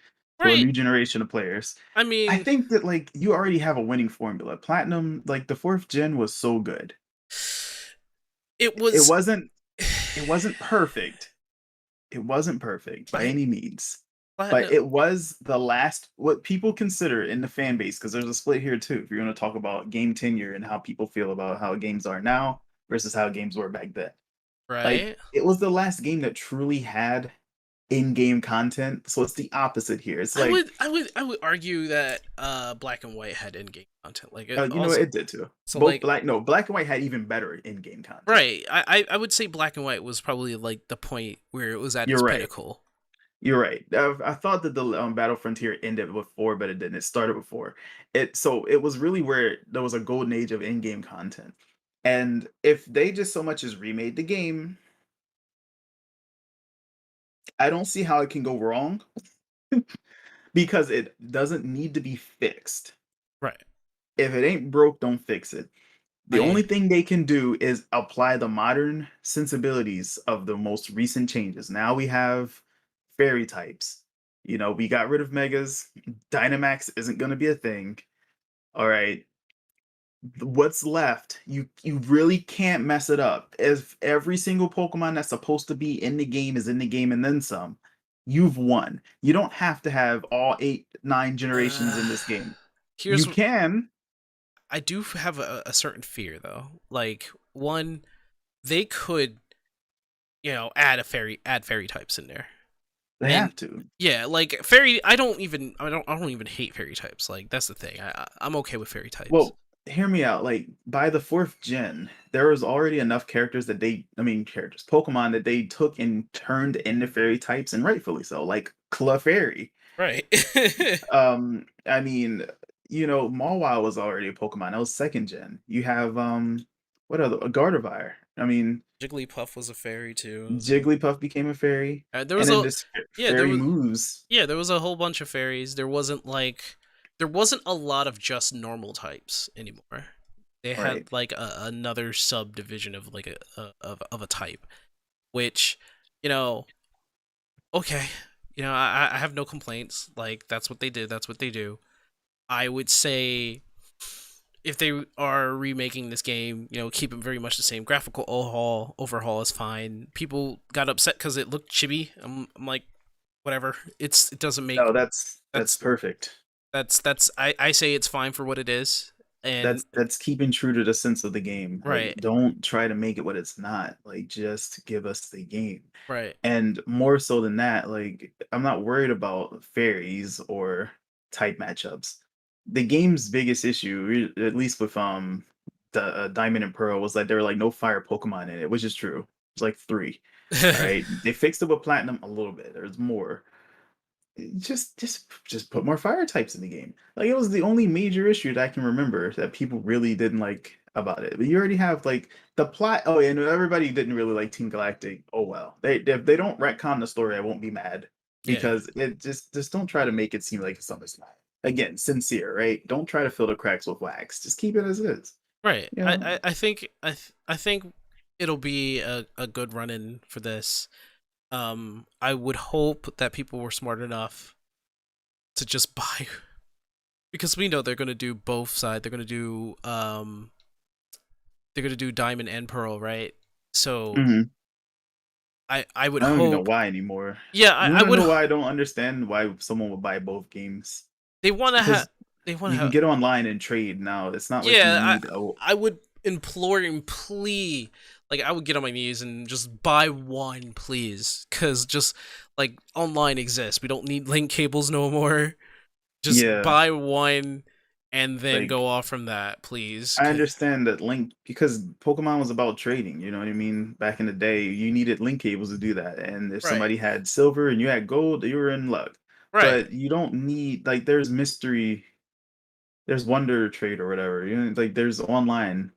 To a Right. new generation of players. I I mean, think that like you already have a winning formula. Platinum, like the fourth gen was so good. it It was wasn't it wasn't perfect. It wasn't perfect by like any means. But Platinum. it was the last what people consider in the fan base, because there's a split here too. If you're going to talk about game tenure and how people feel about how games are now versus how games were back then. Like Right. it was the last game that truly had in-game content. So it's the opposite here. It's like, I would argue that Black and White had in-game content. Like it you know, also it did too. so Both like black, no, black and white had even better in-game content. right. I would say Black and White was probably like the point where it was at its You're right. pinnacle. You're right. I thought that the Battle Frontier ended with four, but it didn't. It started with four. It was really where there was a golden age of in-game content. And if they just so much as remade the game, I don't see how it can go wrong because it doesn't need to be fixed. Right. If it ain't broke, don't fix it. The only I thing they can do is apply the modern sensibilities of the most recent changes. Now we have fairy types. You know, we got rid of megas. Dynamax isn't going to be a thing. All right. What's left? You really can't mess it up. If every single Pokemon that's supposed to be in the game is in the game and then some, you've won. You don't have to have all eight, nine generations in this game. You here's can. I do have a certain fear though. Like one, they could add fairy types in there. They And have to. yeah, like I don't even hate fairy types. Like that's the thing. I'm okay with fairy types. Well, hear me out. Like by the fourth gen, there was already enough characters that characters, Pokemon that they took and turned into fairy types, and rightfully so. Like Clefairy. Right. I mean, you know, Mawile was already a Pokemon. That was second gen. You have what other a Gardevoir. I mean, Jigglypuff was a fairy too. Jigglypuff became a fairy, There and was then a this yeah, there fairy was moves. yeah, there was a whole bunch of fairies. There wasn't a lot of just normal types anymore. They Right. had like another subdivision of like of a type, which you know, okay, I have no complaints. Like that's what they did. That's what they do. I would say if they are remaking this game, keep it very much the same. Graphical overhaul is fine. People got upset because it looked chibi. I'm like, whatever. It doesn't make No, that's that's perfect. I say it's fine for what it is. And That's keeping true to the sense of the game. Like, right, don't try to make it what it's not. Like, just give us the game. right, And more so than that, like, I'm not worried about fairies or type matchups. The game's biggest issue, at least with the Diamond and Pearl, was that there were like no fire Pokemon in it, which is true. It's like three. All right, they fixed it with Platinum a little bit. There's more. Just put more fire types in the game. Like it was the only major issue that I can remember that people really didn't like about it. But you already have like the plot. Oh yeah, no, everybody didn't really like Team Galactic. Oh well, if they don't retcon the story, I won't be mad yeah, because it just don't try to make it seem like it's something it's not. Again, sincere, right? Don't try to fill the cracks with wax. Just keep it as is. right. You know, I think it'll be a good run in for this. I would hope that people were smart enough to just buy because we know they're gonna do both sides. They're gonna do Diamond and Pearl, right? So Mhm. I would I don't even know hope. why anymore. Yeah, You I want to would. know why I don't understand why someone would buy both games? They want to have. Because they want You to can have. get online and trade now. It's not like you Yeah, need. Oh, I would implore and plea, like I would get on my knees and just buy one, please, because just like online exists. We don't need link cables no more. Just yeah. buy one, and then Like go off from that, please. I understand that Link because Pokemon was about trading. You know what I mean? Back in the day, you needed link cables to do that. And if Right, somebody had silver and you had gold, you were in luck. right. But you don't need like there's mystery, there's Wonder Trade or whatever. You know, like there's online.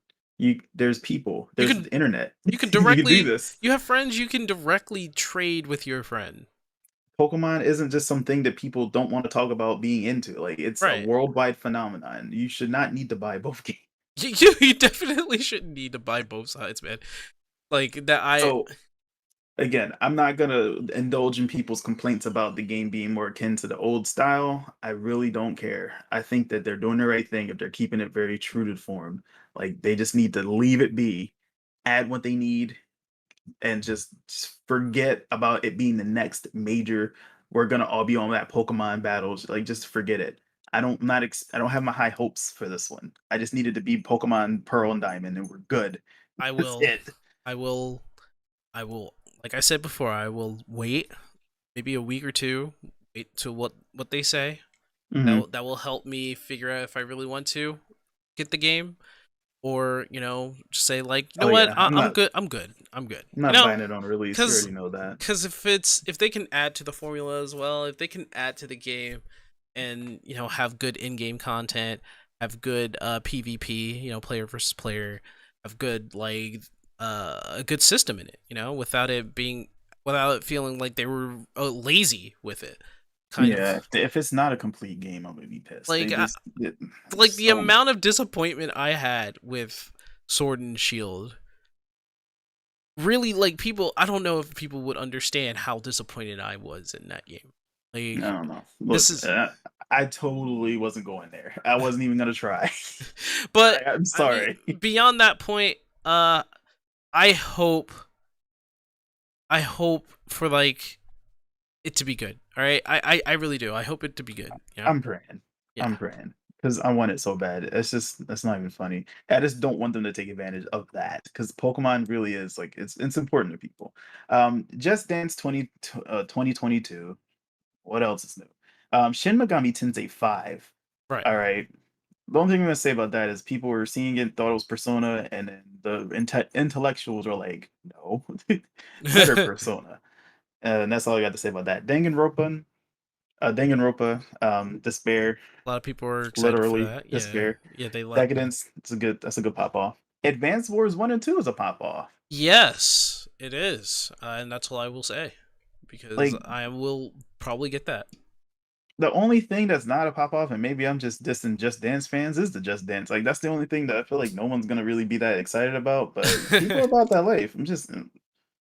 There's people. You There's can the internet. you can You can do directly this. you have friends you can directly trade with your friend. Pokemon isn't just something that people don't want to talk about being into. Like it's a Right. worldwide phenomenon. You should not need to buy both games. You definitely shouldn't need to buy both sides, man. Like that I So again, I'm not gonna indulge in people's complaints about the game being more akin to the old style. I really don't care. I think that they're doing the right thing if they're keeping it very true to form. Like they just need to leave it be, add what they need, and just forget about it being the next major. We're gonna all be on that Pokemon battles. Like just forget it. I don't have my high hopes for this one. I just needed to be Pokemon Pearl and Diamond, and we're good. I That's will it. I will I will, like I said before, I will wait maybe a week or two, wait to what they say. Hmm. That will help me figure out if I really want to get the game, or just say like, Oh what, yeah, I'm good, I'm good. I'm not buying it on release. You Because already know that. if they can add to the formula as well, if they can add to the game, and have good in-game content, have good PvP, player versus player, have good like a good system in it, without it feeling like they were lazy with it, kind Yeah, of. if it's not a complete game, I'm gonna be pissed. Like like the So amount of disappointment I had with Sword and Shield, really, like, people, I don't know if people would understand how disappointed I was in that game. I Like, don't know. this Look, is I totally wasn't going there. I wasn't even gonna try. but I'm I mean, sorry. beyond that point, I hope for like it to be good. All right, I really do. I hope it to be good. I'm praying. Yeah. I'm praying because I want it so bad. That's not even funny. I just don't want them to take advantage of that because Pokemon really is like it's important to people. Just Dance 2022. What else is new? Shin Megami Tensei 5. Right. All right. The only thing I'm gonna say about that is people were seeing it, thought it was Persona, and then the intellectuals are like, no, better A Persona. And that's all I got to say about that. Danganronpa, Despair, lot of people are excited for literally that. Yeah. Despair. Yeah, they like. Decadence, that's a good pop off. Advance Wars 1 and 2 is a pop off. Yes, it is, and that's all I will say, because Like I will probably get that. the only thing that's not a pop off, and maybe I'm just dissing Just Dance fans, is the Just Dance. Like that's the only thing that I feel like no one's gonna really be that excited about. But people about that life.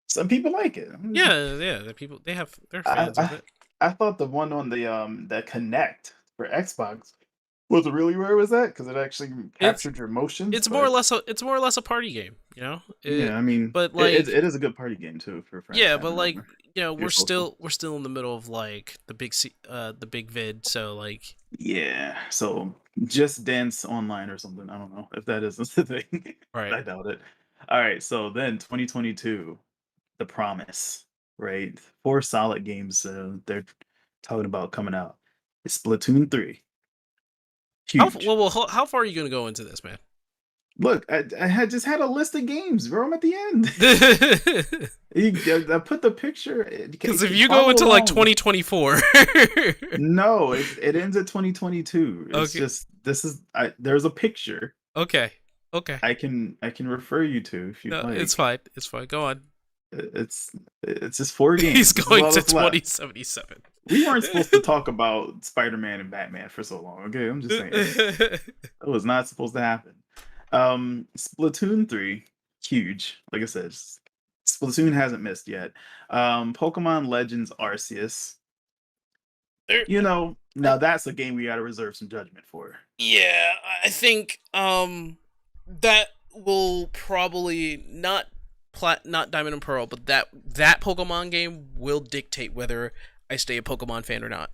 Some people like it. Yeah. The people, they're I, fans of I it. I thought the one on the Connect for Xbox was really where was that because it actually It's captured your emotions. it's more or But less a party game, yeah, I mean, but like, it is a good party game too for friends yeah, but having like, over. we're You're social. still in the middle of like the big vid, so like, Yeah, so just dance online or something. I don't know if that is the thing. right. I doubt it. All right, so then 2022, The Promise, right? Four solid games they're talking about coming out. It's Splatoon 3. Huge. How far are you gonna go into this, man? Look, I had just had a list of games, bro. I'm at the end. Because I put the picture. if you go Follow into like along. 2024, No, it ends at 2022. It's okay, just there's a picture okay, okay. I can refer you to if you'd No, it's like. fine. It's fine. Go on. It's it's just four He's games. This is going all to that's left. 2077. We weren't supposed to talk about Spider-Man and Batman for so long. Okay, I'm just saying that was not supposed to happen. Splatoon 3, huge. Like I said, Splatoon hasn't missed yet. Pokemon Legends Arceus. There, Now that's a game we got to reserve some judgment for. yeah, I think that will probably not Diamond and Pearl, but that Pokemon game will dictate whether I stay a Pokemon fan or not.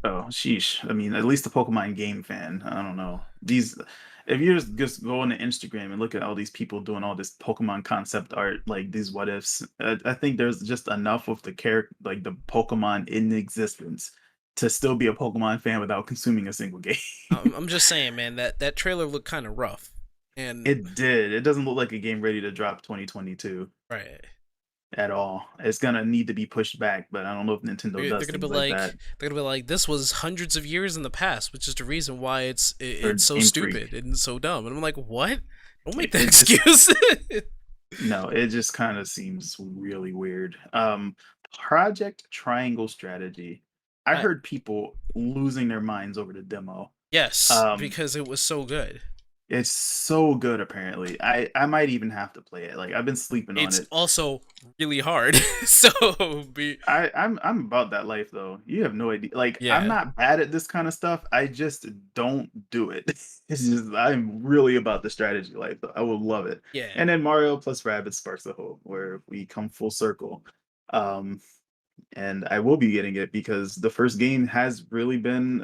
Oh, sheesh. I mean, at least a Pokemon game fan. I don't know. These, if you just go on to Instagram and look at all these people doing all this Pokemon concept art, like these what ifs, I think there's just enough of the character, like the Pokemon in existence, to still be a Pokemon fan without consuming a single game. I'm just saying, man, that trailer looked kind of rough, and It did. It doesn't look like a game ready to drop 2022 right. at all. It's gonna need to be pushed back, but I don't know if Nintendo They're does gonna be things like like that this was hundreds of years in the past, which is the reason why for it's so Game Freak. stupid and so dumb. And I'm like, what? Don't make Like that it just excuse. no, it just kind of seems really weird. Project Triangle Strategy. I I, heard people losing their minds over the demo. yes, Um, because it was so good. it's so good apparently. I might even have to play it. Like I've been sleeping on It's it. also really hard. So be I'm about that life though. You have no idea. Like I'm yeah, not bad at this kind of stuff. I just don't do it. It's just I'm really about the strategy life though. I would love it. yeah. And then Mario plus Rabbids Sparks of Hope, where we come full circle. Um, and I will be getting it because the first game has really been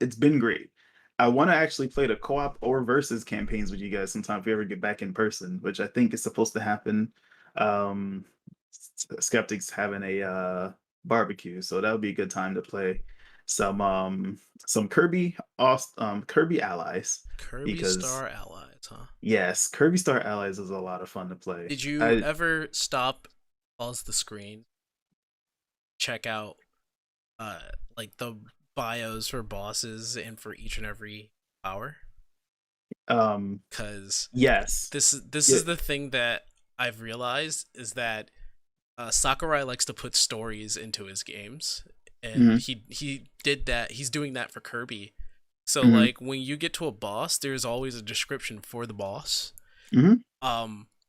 it's been great. I want to actually play the co-op or versus campaigns with you guys sometime if we ever get back in person, which I think is supposed to happen. Um, Skeptics having a barbecue, so that would be a good time to play some Kirby Allies Kirby because Star Allies, huh? yes, Kirby Star Allies is a lot of fun to play. Did you I ever stop, pause the screen, check out uh like the bios for bosses and for each and every power? um Cuz yes. this Yeah. is the thing that I've realized is that Sakurai likes to put stories into his games, and Mhm, he did that. He's doing that for Kirby. So mhm, like when you get to a boss, there's always a description for the boss. mhm.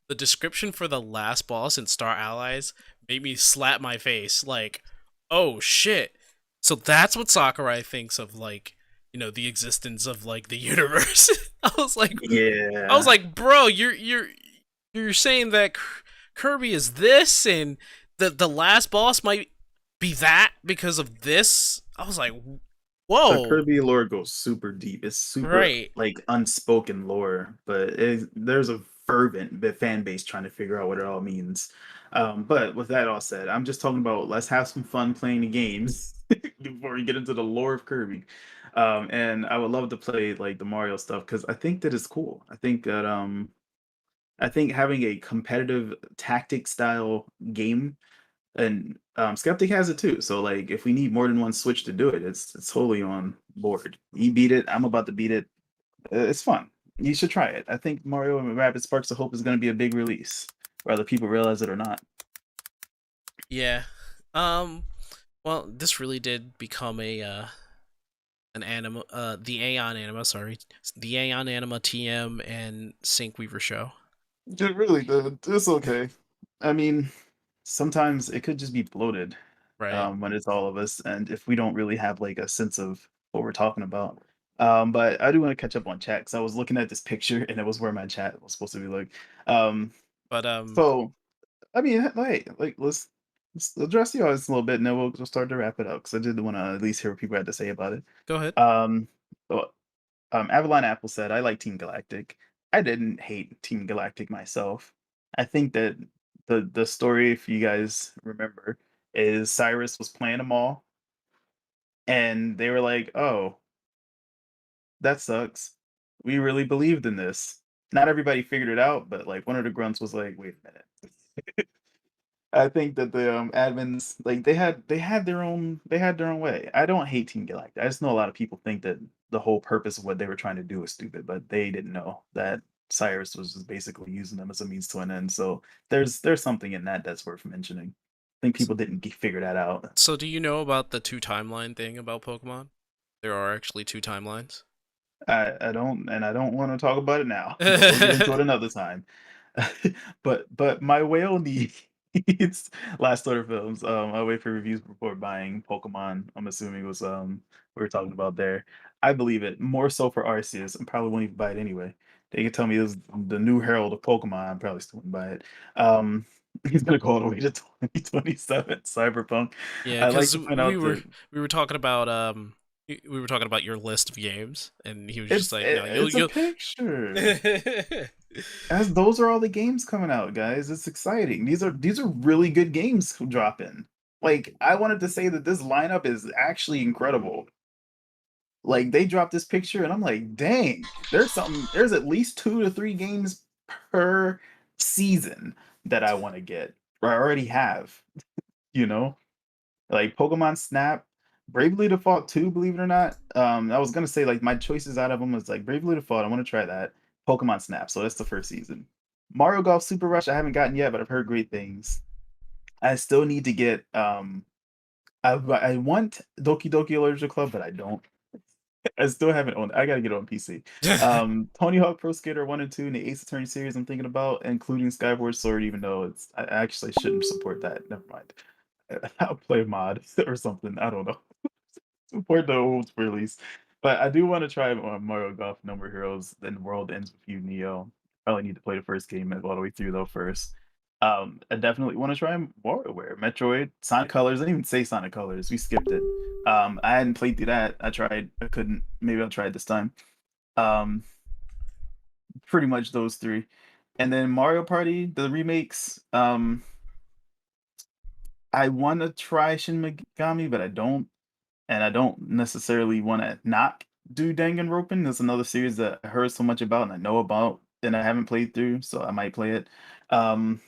The description for the last boss in Star Allies made me slap my face like, "Oh shit." So that's what Sakurai thinks of, like, the existence of like the universe. I was like Yeah. "Bro, you're saying that Kirby is this, and the last boss might be that because of this." I was like, The "Whoa." Kirby lore goes super deep. It's super Right. like unspoken lore, but there's a fervent fan base trying to figure out what it all means. But with that all said, I'm just talking about let's have some fun playing the games before we get into the lore of Kirby. And I would love to play like the Mario stuff because I think that is cool. I think having a competitive tactic style game and Skeptic has it too. So like if we need more than one Switch to do it, it's totally on board. He beat it. I'm about to beat it. It's fun. You should try it. I think Mario and Rabbids Sparks of Hope is going to be a big release, whether people realize it or not. Yeah. Um well, this really did become a an anima the Aeon anima, sorry. The Aeon anima TM and Sync Weaver show. It really did. It's okay. I mean, sometimes it could just be bloated Right. when it's all of us, and if we don't really have like a sense of what we're talking about. But I do want to catch up on chat because I was looking at this picture and it was where my chat was supposed to be like. Um, But so I mean, hey, like let's address the audience a little bit, and then we'll start to wrap it up because I did want to at least hear what people had to say about it. go ahead. Um, so, Avalon Apple said, "I like Team Galactic. I didn't hate Team Galactic myself. I think that the story, if you guys remember, is Cyrus was playing them all, and they were like, "Oh, that sucks. We really believed in this." Not everybody figured it out, but like one of the grunts was like, "Wait a minute." I think that the admins like they had their own way. I don't hate Team Galactic. I just know a lot of people think that the whole purpose of what they were trying to do was stupid, but they didn't know that Cyrus was just basically using them as a means to an end. So there's something in that that's worth mentioning. I think S- people didn't figure that out. So do you know about the two timeline thing about Pokemon? There are actually two timelines. I don't, and I don't want to talk about it now, but we'll get into it another time. But my whale needs last order films. I wait for reviews before buying Pokemon. I'm assuming it was we were talking about there. I believe it more so for Arceus. I probably won't even buy it anyway. They could tell me it was the new Herald of Pokemon. I probably still wouldn't buy it. Um, he's gonna go all the way to 2027 Cyberpunk. Yeah, I like because to point out that we were talking about We were talking about your list of games, and he was just like, "No, It's a you'll." picture. As those are all the games coming out, guys. It's exciting. These are really good games dropping. Like I wanted to say that this lineup is actually incredible. Like they dropped this picture, and I'm like, dang, there's something. There's at least 2 to 3 games per season that I want to get or I already have. You know, like Pokemon Snap, Bravely Default 2, believe it or not. I was gonna say like my choices out of them was like Bravely Default. I want to try that. Pokemon Snap, so that's the first season. Mario Golf Super Rush, I haven't gotten yet, but I've heard great things. I still need to get. I want Doki Doki Literature Club, but I don't. I still haven't owned. I gotta get it on PC. Tony Hawk Pro Skater 1 and 2 and the Ace Attorney series. I'm thinking about including Skyward Sword, even though I actually shouldn't support that. Never mind. I'll play mod or something. I don't know. Support the old release. But I do want to try Mario Golf Number Heroes. Then the World Ends with You, Neo. Probably need to play the first game all the way through though first. I definitely want to try WarioWare, Metroid, Sonic Colors. I didn't even say Sonic Colors. We skipped it. I hadn't played through that. I tried. I couldn't. Maybe I'll try it this time. Um, Pretty much those three. And then Mario Party, the remakes. I want to try Shin Megami, but I don't. And I don't necessarily want to not do Danganronpa. There's another series that I heard so much about and I know about and I haven't played through, so I might play it. Um,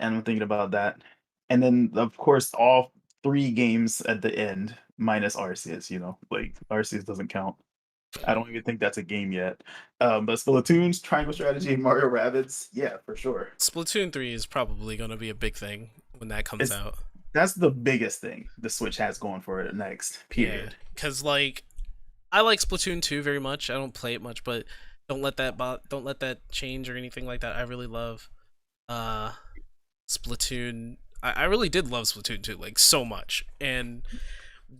and I'm thinking about that. And then, of course, all 3 games at the end, minus Arceus. Like Arceus doesn't count. I don't even think that's a game yet. But Splatoon's Triangle Strategy, and Mario Rabbids, yeah, for sure. Splatoon 3 is probably going to be a big thing when that comes It's out. That's the biggest thing the Switch has going for it next. Period. Because like, I like Splatoon 2 very much. I don't play it much, but don't let that change or anything like that. I really love Splatoon. I really did love Splatoon 2 like so much. And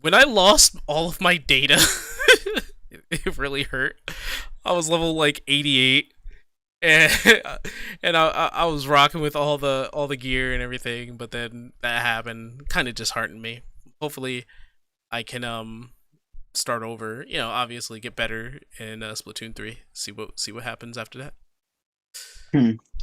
when I lost all of my data, it really hurt. I was level like 88 and I was rocking with all the gear and everything, but then that happened, kind of disheartened me. Hopefully I can start over, obviously get better in Splatoon 3. See what happens after that.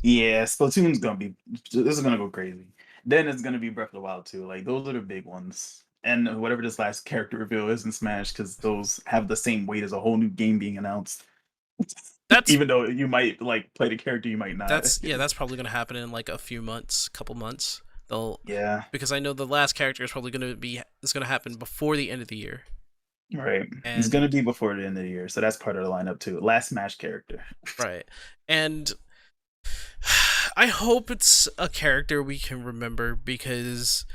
Yeah, Splatoon's gonna be. This is gonna go crazy. Then it's gonna be Breath of the Wild too. Like those are the big ones, and whatever this last character reveal is in Smash, because those have the same weight as a whole new game being announced. That's Even though you might like play the character, you might not. that's probably gonna happen in like a few months, couple months. Yeah, because I know the last character is probably gonna happen before the end of the year. right. And It's gonna be before the end of the year, so that's part of the lineup too. Last Smash character. right, and I hope it's a character we can remember because,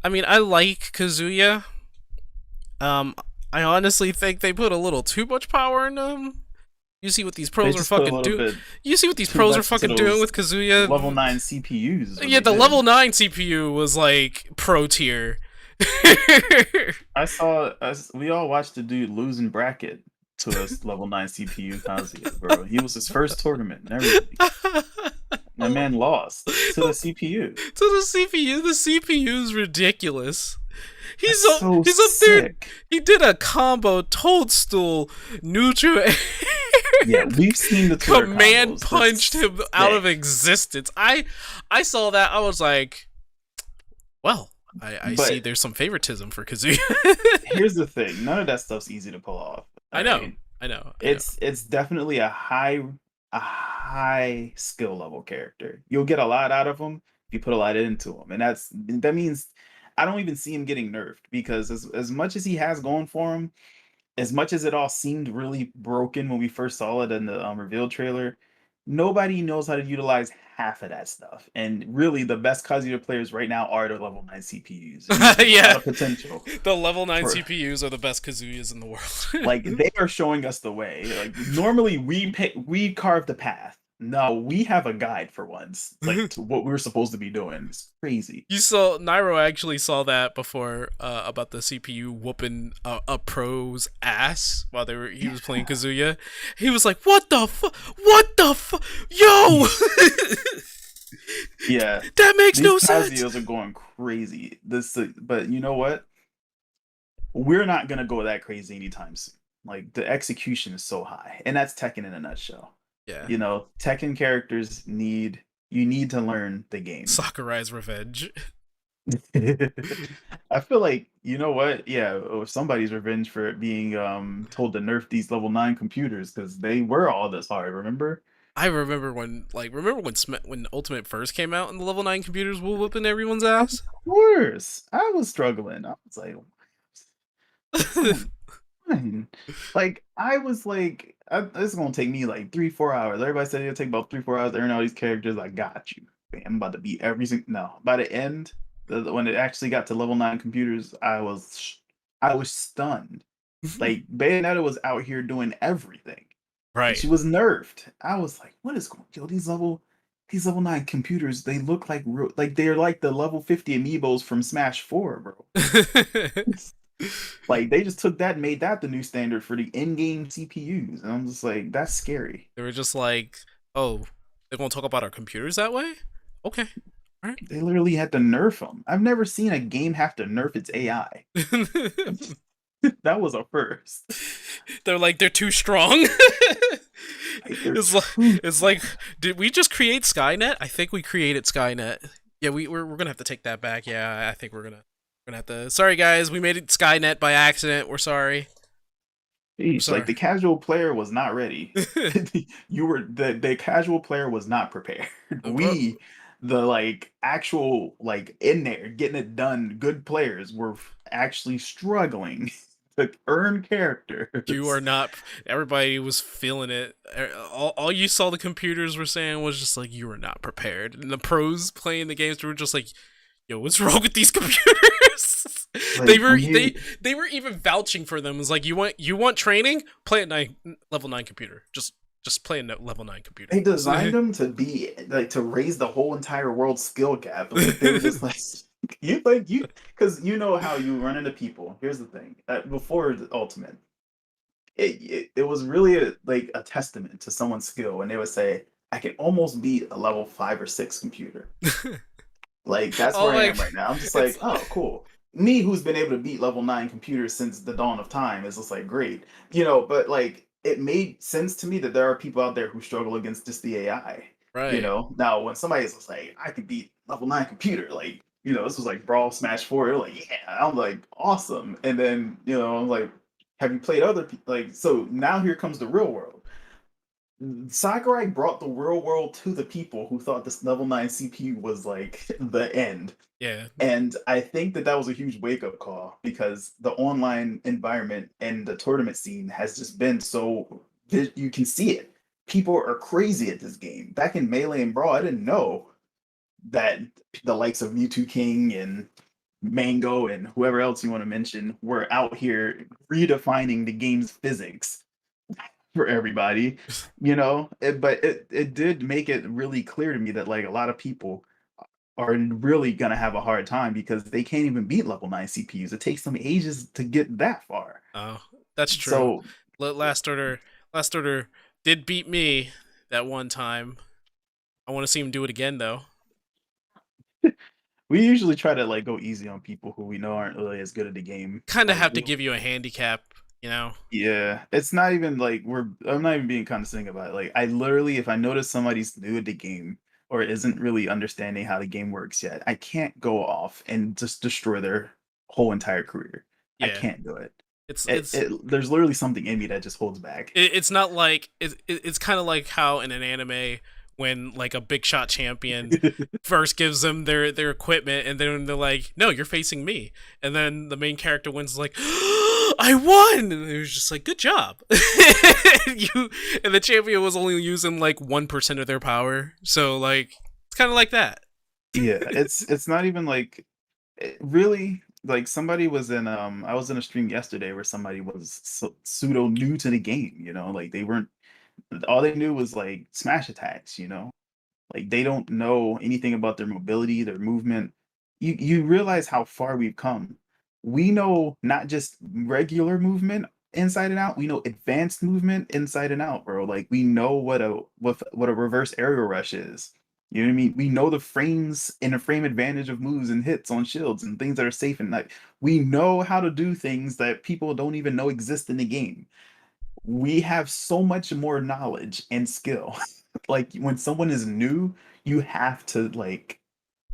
I mean, I like Kazuya. I honestly think they put a little too much power in him. You see what these pros are fucking doing. You see what these pros are fucking doing with Kazuya. Level 9 CPUs. Yeah, the level 9 CPU was like pro tier. We all watched the dude losing bracket to a level 9 CPU Kazuya, bro. He was his first tournament and everything. My man lost to the CPU. To the CPU? The CPU is ridiculous. He's up there. He did a combo toadstool neutral. Yeah, we've seen the Twitter command combos. punched him out of existence. I saw that. I was like, well, I see there's some favoritism for Kazuya. Here's the thing: none of that stuff's easy to pull off. I know. It's definitely a high skill level character. You'll get a lot out of him if you put a lot into him, and that means I don't even see him getting nerfed because as much as he has going for him, as much as it all seemed really broken when we first saw it in the reveal trailer, nobody knows how to utilize half of that stuff. And really, the best Kazuya players right now are the level 9 CPUs. Yeah, a lot of potential. The level 9 CPUs are the best Kazuyas in the world. Like they are showing us the way. Like normally we carve the path. No, we have a guide for once, like to what we're supposed to be doing. It's crazy. You saw Nairo actually saw that before about the CPU whooping a pro's ass while he was playing Kazuya. He was like, "What the fuck, yo!" Yeah, that makes no sense. Kazuya's are going crazy. But you know what? we're not gonna go that crazy anytime soon. Like the execution is so high, and that's Tekken in a nutshell. Yeah. You know, Tekken characters need to learn the game. Sakurai's revenge. I feel like you know what? Yeah, somebody's revenge for it being told to nerf these level 9 computers because they were all this hard. Remember? I remember when Ultimate first came out and the level 9 computers were whooping everyone's Of ass. course, I was struggling. I was like, what's going on? Like I was like, this is gonna take me like 3 4 hours. Everybody said it'll take about 3 4 hours to earn all these characters. I got you. Man, I'm about to beat every single. No, by the end, when it actually got to level 9 computers, I was stunned. Like Bayonetta was out here doing everything, and Right. she was nerfed. I was like, what is going? Yo, these level 9 computers, they look like real, like they're like the level 50 amiibos from Smash 4, bro. Like they just took that and made that the new standard for the in-game CPUs, and I'm just like, that's scary. They were just like, oh, they won't talk about our computers that way? Okay. All They literally had to nerf them. I've never seen a game have to nerf its AI. right. That was a first. They're like, they're too strong. Like, they're it's like, too- it's like, did we just create Skynet? I think we created Skynet. Yeah, we're gonna have to take that back. Yeah, I think we're gonna have to. Sorry guys, we made it Skynet by accident. We're sorry. Jeez, like Sorry. the casual player was not ready. You were the casual player was not prepared. Bro, We, the like actual like in there getting it done, good players were actually struggling to earn you are characters. not. Everybody was feeling it. All you saw the computers were saying was just like you were not prepared, and the pros playing the games were just like, "Yo, what's wrong with these computers?" they Like were when you they were even vouching for them. It's like you want training? Play a level 9 computer. Just play a level 9 computer. they designed them to be like to raise the whole entire world skill gap. Like they were just like you because you know how you run into people. Here's the thing: before the Ultimate, it was really like a testament to someone's skill, and they would say, "I can almost beat a level 5 or 6 computer." Like that's oh, where I am like right now. I'm just it's like, oh, cool. Me, who's been able to beat level 9 computers since the dawn of time, is just like great, you know. But like, it made sense to me that there are people out there who struggle against just the AI. You right. know, now when somebody's just like, I could beat level 9 computer, like you know, this was like Brawl Smash 4. They're like, yeah, I'm like awesome. And then you know, I'm like, have you played other like? So now here comes the real world. Sakurai brought the real world to the people who thought this level 9 CPU was like the end. Yeah. And I think that that was a huge wake up call because the online environment and the tournament scene has just been so you can see it. People are crazy at this game. Back in Melee and Brawl, I didn't know that the likes of Mewtwo King and Mango and whoever else you want to mention were out here redefining the game's physics for everybody, you know. But it did make it really clear to me that like a lot of people are really gonna have a hard time because they can't even beat level 9 CPUs. It takes them ages to get that far. Oh, that's true. So Last order did beat me that one time. I want to see him do it again though. we usually try to like go easy on people who we know aren't really as good at the game. Kind of Like have to give you a handicap, you know. yeah, it's not even like I'm not even being condescending about it. Like I literally, if I notice somebody's new at the game or isn't really understanding how the game works yet, I can't go off and just destroy their whole entire career. I Yeah. can't do it. It's It, it's it there's literally something in me that just holds back. it's not like it's kind of like how in an anime when like a big shot champion first gives them their equipment and then they're like, no, you're facing me, and then the main character wins like, I won, and it was just like, good job. you and the champion was only using like 1% of their power, so like it's kind of like that. Yeah, it's not even like really like somebody was in I was in a stream yesterday where somebody was pseudo new to the game, you know, like they weren't all they knew was like smash attacks, you know. Like they don't know anything about their mobility, their movement. You realize how far we've come. We know not just regular movement inside and out, we know advanced movement inside and out, bro. Like we know what a reverse aerial rush is. You know what I mean? We know the frames and the frame advantage of moves and hits on shields and things that are safe and like we know how to do things that people don't even know exist in the game. We have so much more knowledge and skill. Like when someone is new, you have to like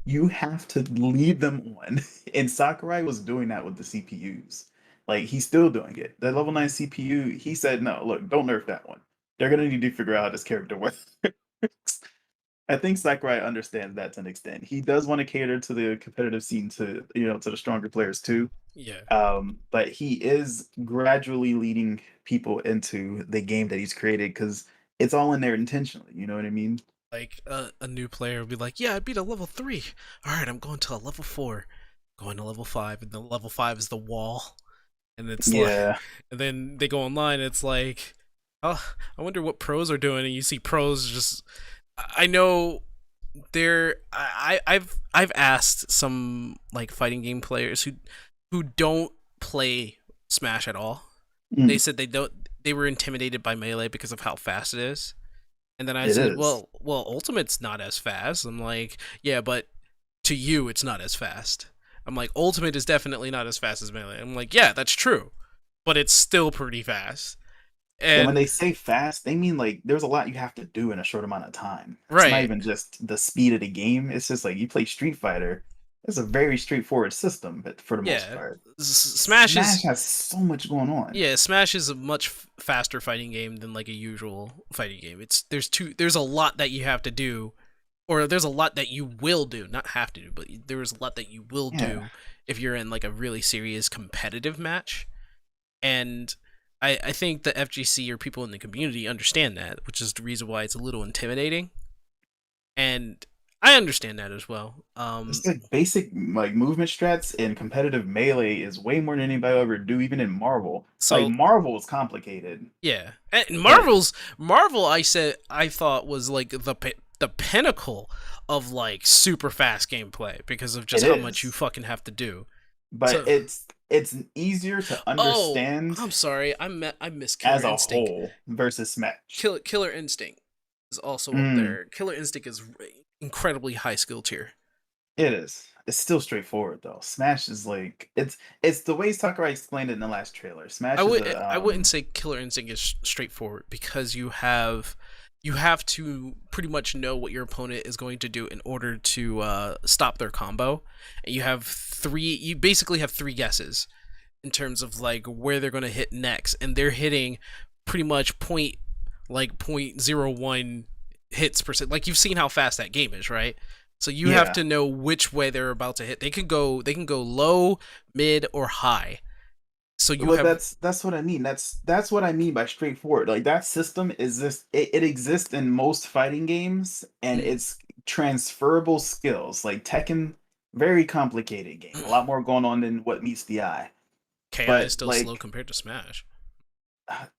you have to lead them on. And Sakurai was doing that with the CPUs. Like he's still doing it. The level 9 CPU, he said, no, look, don't nerf that one. They're gonna need to figure out how this character works. I think Sakurai understands that to an extent. He does want to cater to the competitive scene to to the stronger players too. Yeah. But he is gradually leading people into the game that he's created because it's all in there intentionally. You know what I mean? Like a new player will be like, yeah, I beat a level 3. All right, I'm going to a level 4, going to level 5, and the level 5 is the wall. And it's like, Yeah, and then they go online. It's like, oh, I wonder what pros are doing. And you see pros just, I know I've asked some like fighting game players who don't play Smash at all. They mm, said they were intimidated by Melee because of how fast it is. And then I it said, is. well, Ultimate's not as fast. I'm like, yeah, but to you, it's not as fast. I'm like, Ultimate is definitely not as fast as Melee. I'm like, yeah, that's true, but it's still pretty fast. And when And they say fast, they mean like there's a lot you have to do in a short amount of time. It's not right, even just the speed of the game. It's just like you play Street Fighter. It's a very straightforward system, but for the most yeah, part, Smash Smash is has so much going on. yeah, Smash is a much faster fighting game than like a usual fighting game. There's a lot that you have to do, or there's a lot that you will do, not have to do, but there's a lot that you will Yeah. do if you're in like a really serious competitive match. And I think the FGC or people in the community understand that, which is the reason why it's a little intimidating. And I understand that as well. It's like basic like movement strats in competitive melee is way more than anybody will ever do, even in Marvel. Like So Marvel is complicated, yeah, and but Marvel, I thought was like the pinnacle of like super fast gameplay because of it just how much you is. fucking have to do. But So it's easier to oh, understand I'm sorry, I missed Killer as a Instinct. whole versus Smash. Killer Instinct is also up Mm, there. Killer Instinct is incredibly high skill tier. it is. It's still straightforward though. Smash is like it's the way Sakurai explained it in the last trailer. Smash is a I wouldn't say Killer Instinct is straightforward because you have to pretty much know what your opponent is going to do in order to stop their combo. And you basically have three guesses in terms of like where they're going to hit next, and they're hitting pretty much point 0.01 hits per second. Like you've seen how fast that game is, right? So you have yeah. to know which way they're about to hit. They can go low, mid, or high. So you Well, have that's what I mean. That's what I mean by straightforward. Like that system is this it exists in most fighting games and mm, it's transferable skills. Like Tekken, very complicated game. A lot more going on than what meets the eye. KI is But still slow like compared to Smash.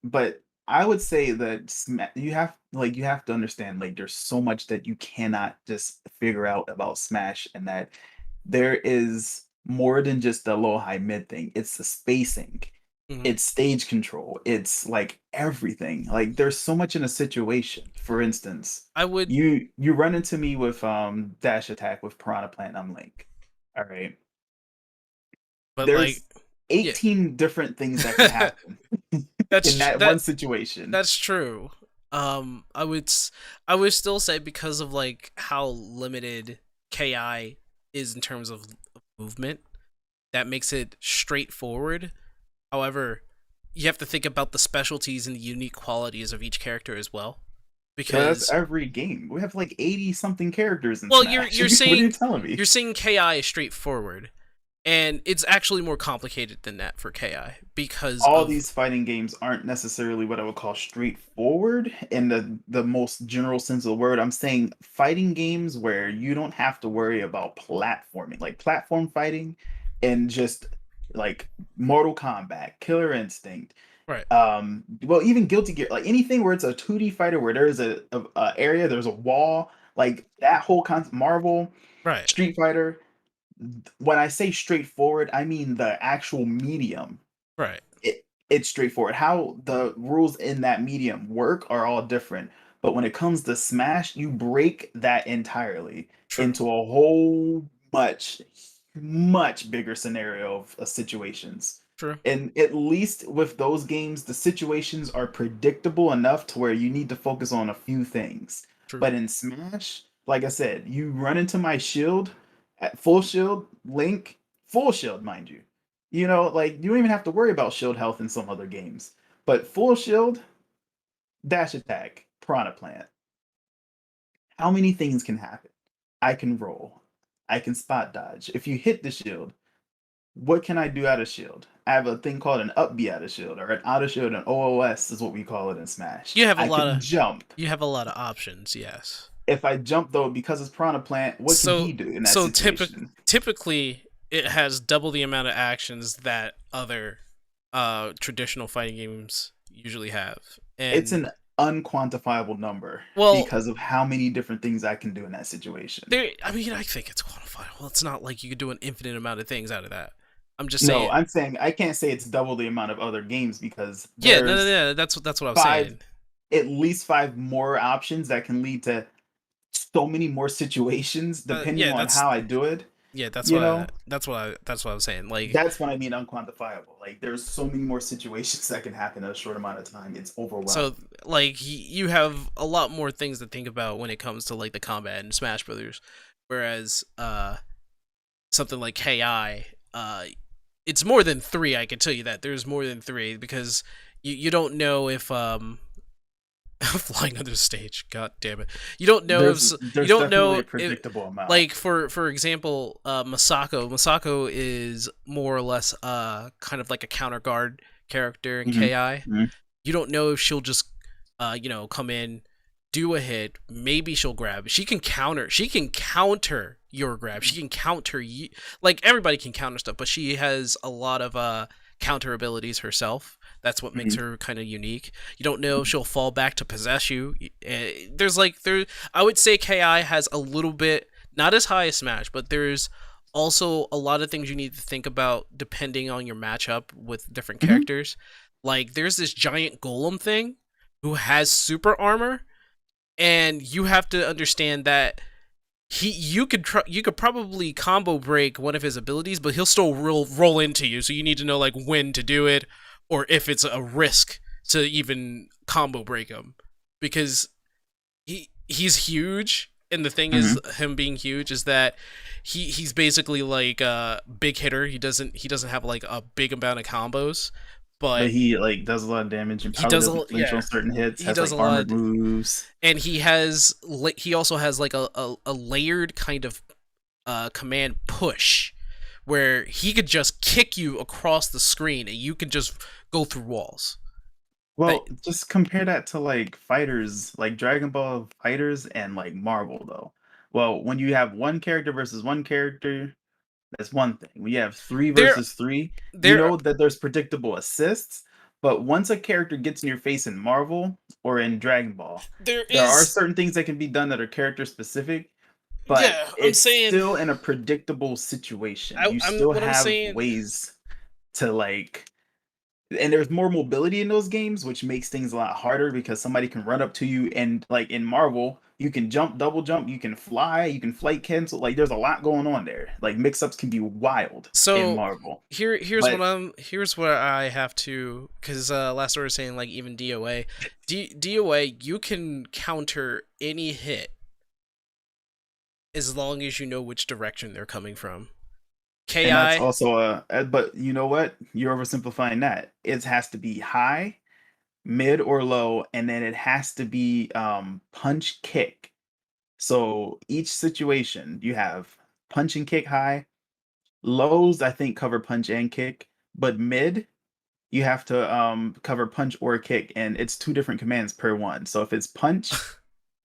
but I would say that you have to understand like there's so much that you cannot just figure out about Smash and that there is more than just the low high mid thing. It's the spacing. Hmm. It's stage control. It's like everything. Like there's so much in a situation. For instance, I would, you run into me with dash attack with Piranha Plant. I'm Link. All right. but like, There's yeah, 18 different things that can happen in that one situation. that's true. I I would still say because of like how limited KI is in terms of movement, that makes it straightforward. However, you have to think about the specialties and the unique qualities of each character as well. But that's Because every game. We have like 80 something characters in well, Smash. What are you telling me? you're saying KI is straightforward, and it's actually more complicated than that for KI because All of these fighting games aren't necessarily what I would call straightforward in the most general sense of the word. I'm saying fighting games where you don't have to worry about platforming, like platform fighting and just like Mortal Kombat, Killer Instinct, right, well even Guilty Gear, like anything where it's a 2D fighter where there's a area, there's a wall, like that whole concept, Marvel, right, Street Fighter. When I say straightforward, I mean the actual medium. right. It's straightforward. How the rules in that medium work are all different. But when it comes to Smash, you break that entirely True. into a whole much bigger scenario of situations. True. And at least with those games, the situations are predictable enough to where you need to focus on a few things. True. But in Smash, like I said, you run into my shield at full shield, Link, full shield, mind you. You know, like you don't even have to worry about shield health in some other games. But full shield, dash attack, Piranha Plant. How many things can happen? I can roll. I can spot dodge. If you hit the shield, what can I do out of shield? I have a thing called an up B out of shield, or an out of shield, an OOS is what we call it in Smash. You have a I lot can of jump. options, yes. If I jump though, because it's Piranha Plant, what can So he do in that so situation? typically it has double the amount of actions that other traditional fighting games usually have. It's And an unquantifiable number well, because of how many different things I can do in that situation. I mean, I think it's quantifiable. It's not like you could do an infinite amount of things out of that. I'm just No, saying. I'm saying I can't say it's double the amount of other games because Yeah, no, no, there's no. That's what I was five, saying. at least five more options that can lead to so many more situations depending Yeah, on how I do it. that's You what know, that's what I was saying. Like, that's what I mean unquantifiable. Like there's so many more situations that can happen in a short amount of time. It's so overwhelming. like you have a lot more things to think about when it comes to like the combat in Smash Brothers, whereas something like KI, it's more than three. I can tell you that there's more than three because you don't know if flying under the stage. God damn it! You don't know if you There's don't definitely know a if, predictable amount. like for example, Masako. Masako is more or less kind of like a counter guard character in Mhm, KI. mhm. You don't know if she'll just come in, do a hit, maybe she'll grab. She can counter. She can counter your grab. She can counter you. Like everybody can counter stuff, but she has a lot of counter abilities herself. That's what makes Mhm. her kind of unique. You don't know if she'll fall back to possess you. I would say KI has a little bit, not as high as Smash, but there's also a lot of things you need to think about depending on your matchup with different Mhm. characters. Like there's this giant golem thing who has super armor, and you have to understand that you could probably combo break one of his abilities, but he'll still roll into you. So you need to know like when to do it, or if it's a risk to even combo break him, because he's huge. And the thing is, Mhm. him being huge is that he's basically like a big hitter. He doesn't have like a big amount of combos, But but he like does a lot of damage and he probably does doesn't flinch yeah, on certain hits. he Has does like a armored lot. moves. And he also has like a layered kind of command push where he could just kick you across the screen and you can just go through walls. That Well, just compare that to like fighters, like Dragon Ball fighters and like Marvel though. Well, when you have one character versus one character, that's one thing. When you have three there versus three, you there know that there's predictable assists. But once a character gets in your face in Marvel or in Dragon Ball, there there are is certain things that can be done that are character specific, but yeah, I'm it's saying still in a predictable situation. You I'm still what I'm have saying ways to like, and there's more mobility in those games, which makes things a lot harder because somebody can run up to you and like in Marvel, you can jump, double jump, you can fly, you can flight cancel. Like there's a lot going on there. Like mix-ups can be wild in so Marvel. here's But here's what I have to, because last word was saying like even DOA you can counter any hit as long as you know which direction they're coming from. and that's KI, also but you know what? You're oversimplifying that. It has to be high, mid or low, and then it has to be punch kick. So each situation you have punch and kick high. Lows, I think, cover punch and kick, but mid, you have to cover punch or kick, and it's two different commands per one. So if it's punch,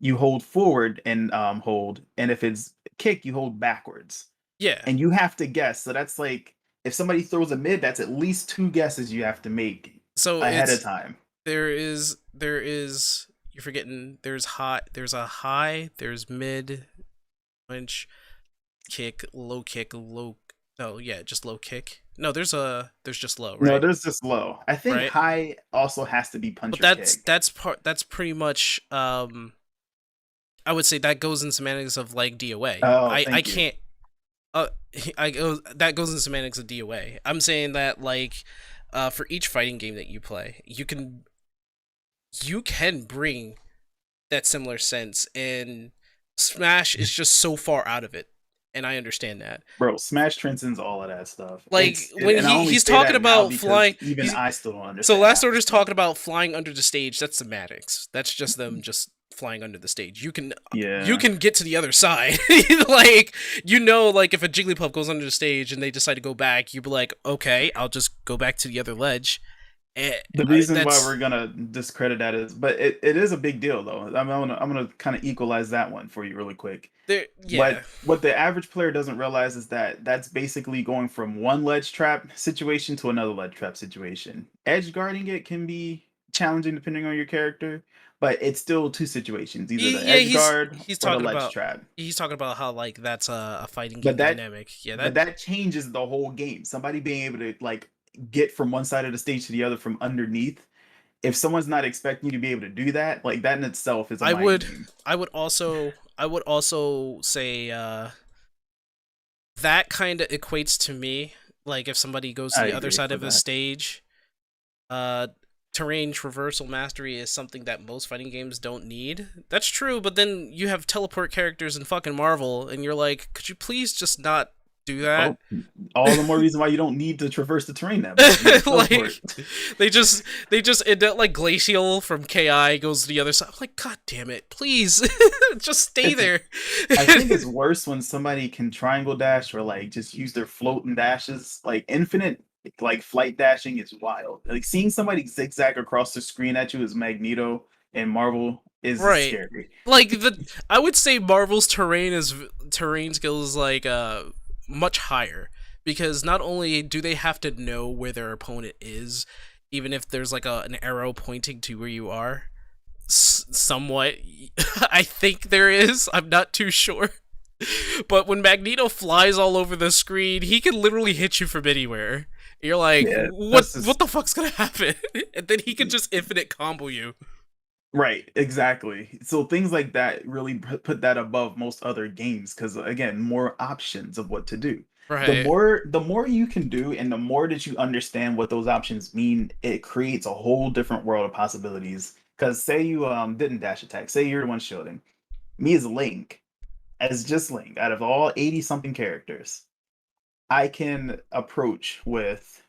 you hold forward and hold, and if it's kick, you hold backwards. yeah. And you have to guess. So that's like if somebody throws a mid, that's at least two guesses you have to make So ahead of it's time. there is you're forgetting there's a high, there's mid, punch, kick, low, no, yeah, just low kick. No, there's just low, No, right? there's just low. I think Right. high also has to be punch But or kick. that's pretty much I would say that goes in semantics of like DOA. Oh, I thank you. can't uh I go that goes in semantics of DOA. I'm saying that like for each fighting game that you play, you can bring that similar sense, and Smash is just so far out of it. And I understand that. Bro, Smash transcends all of that stuff. Like when And I only he's say talking that now about because flying, even he's I still don't so understand Last half the Order's stuff. talking about flying under the stage. That's semantics. That's just them just flying under the stage. You Yeah. can get to the other side. Like like if a Jigglypuff goes under the stage and they decide to go back, you'd be like, okay, I'll just go back to the other ledge. And The reason why that's we're gonna discredit that is, but it is a big deal though. I'm gonna kind of equalize that one for you really quick. there. Yeah, What the average player doesn't realize is that that's basically going from one ledge trap situation to another ledge trap situation. Edge guarding it can be challenging depending on your character, but it's still two situations, either the yeah. edge guard He's or the talking ledge about trap. how like that's a fighting But game that dynamic. Yeah, but that changes the whole game. Somebody being able to like get from one side of the stage to the other from underneath. If someone's not expecting you to be able to do that, like that in itself is a I mind would game. I would also say that kind of equates to me like if somebody goes to I the other agree side for of a that. stage, uh terrain traversal mastery is something that most fighting games don't need. That's true, but then you have teleport characters in fucking Marvel and you're like, could you please just not do that? Oh, all the more reason why you don't need to traverse the terrain that much. You just teleport. Like they just end up like Glacial from KI goes to the other side. I'm like, god damn it, please just stay It's there. I think it's worse when somebody can triangle dash or like just use their floating dashes. Like infinite like flight dashing is wild. Like seeing somebody zigzag across the screen at you as Magneto and Marvel is Right. scary. Like I would say Marvel's terrain skills like much higher because not only do they have to know where their opponent is, even if there's like an arrow pointing to where you are. Somewhat, I think there is. I'm not too sure. But when Magneto flies all over the screen, he can literally hit you from anywhere. You're like, Yeah, what? that's just What the fuck's gonna happen? And then he can just infinite combo you. right, exactly. So things like that really put that above most other games because again, more options of what to do. Right. The more you can do and the more that you understand what those options mean, it creates a whole different world of possibilities. Because say you didn't dash attack, say you're the one shielding. Me as Link, as just Link, out of all 80 something characters, I can approach with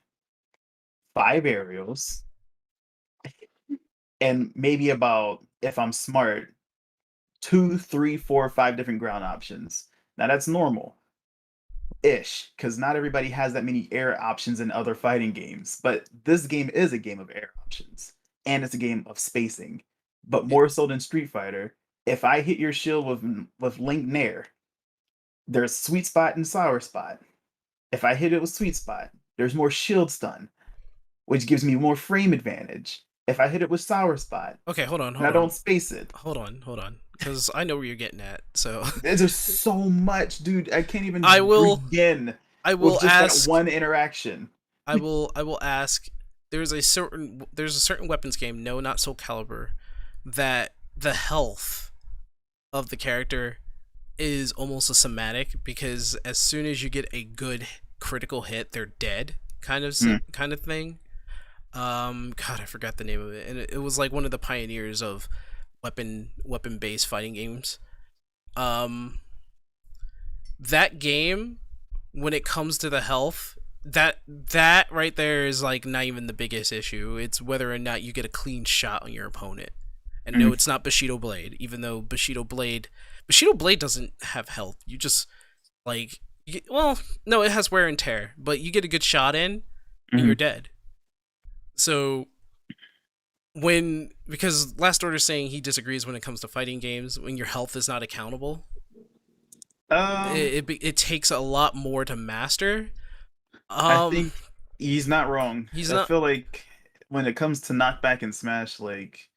5 aerials and maybe about if I'm smart, two, three, four, five different ground options. Now that's normal ish, because not everybody has that many air options in other fighting games. But this game is a game of air options, and it's a game of spacing. But more so than Street Fighter, if I hit your shield with Link Nair, there's sweet spot and sour spot. If I hit it with sweet spot, there's more shield stun, which gives me more frame advantage. If I hit it with sour spot Okay, hold on, and I hold don't on, space it, hold on, because I know where you're getting at. So there's just so much, dude. I can't even I will, begin I with will just that ask, one interaction. I will ask. There's a certain weapons game, no, not Soul Calibur, that the health of the character is almost a somatic because as soon as you get a good critical hit, they're dead, Hmm. kind of thing. God, I forgot the name of it, and it was like one of the pioneers of weapon based fighting games. Um, that game, when it comes to the health, that right there is like not even the biggest issue. It's whether or not you get a clean shot on your opponent. And no, Mhm. it's not Bushido Blade, even though Bushido Blade doesn't have health. You just like well, no, it has wear and tear, but you get a good shot in and you're Mhm. dead. So when because Last Order's saying he disagrees when it comes to fighting games when your health is not accountable. Um, It takes a lot more to master. I Um, think he's not wrong. he's I not feel like when it comes to knockback and smash, like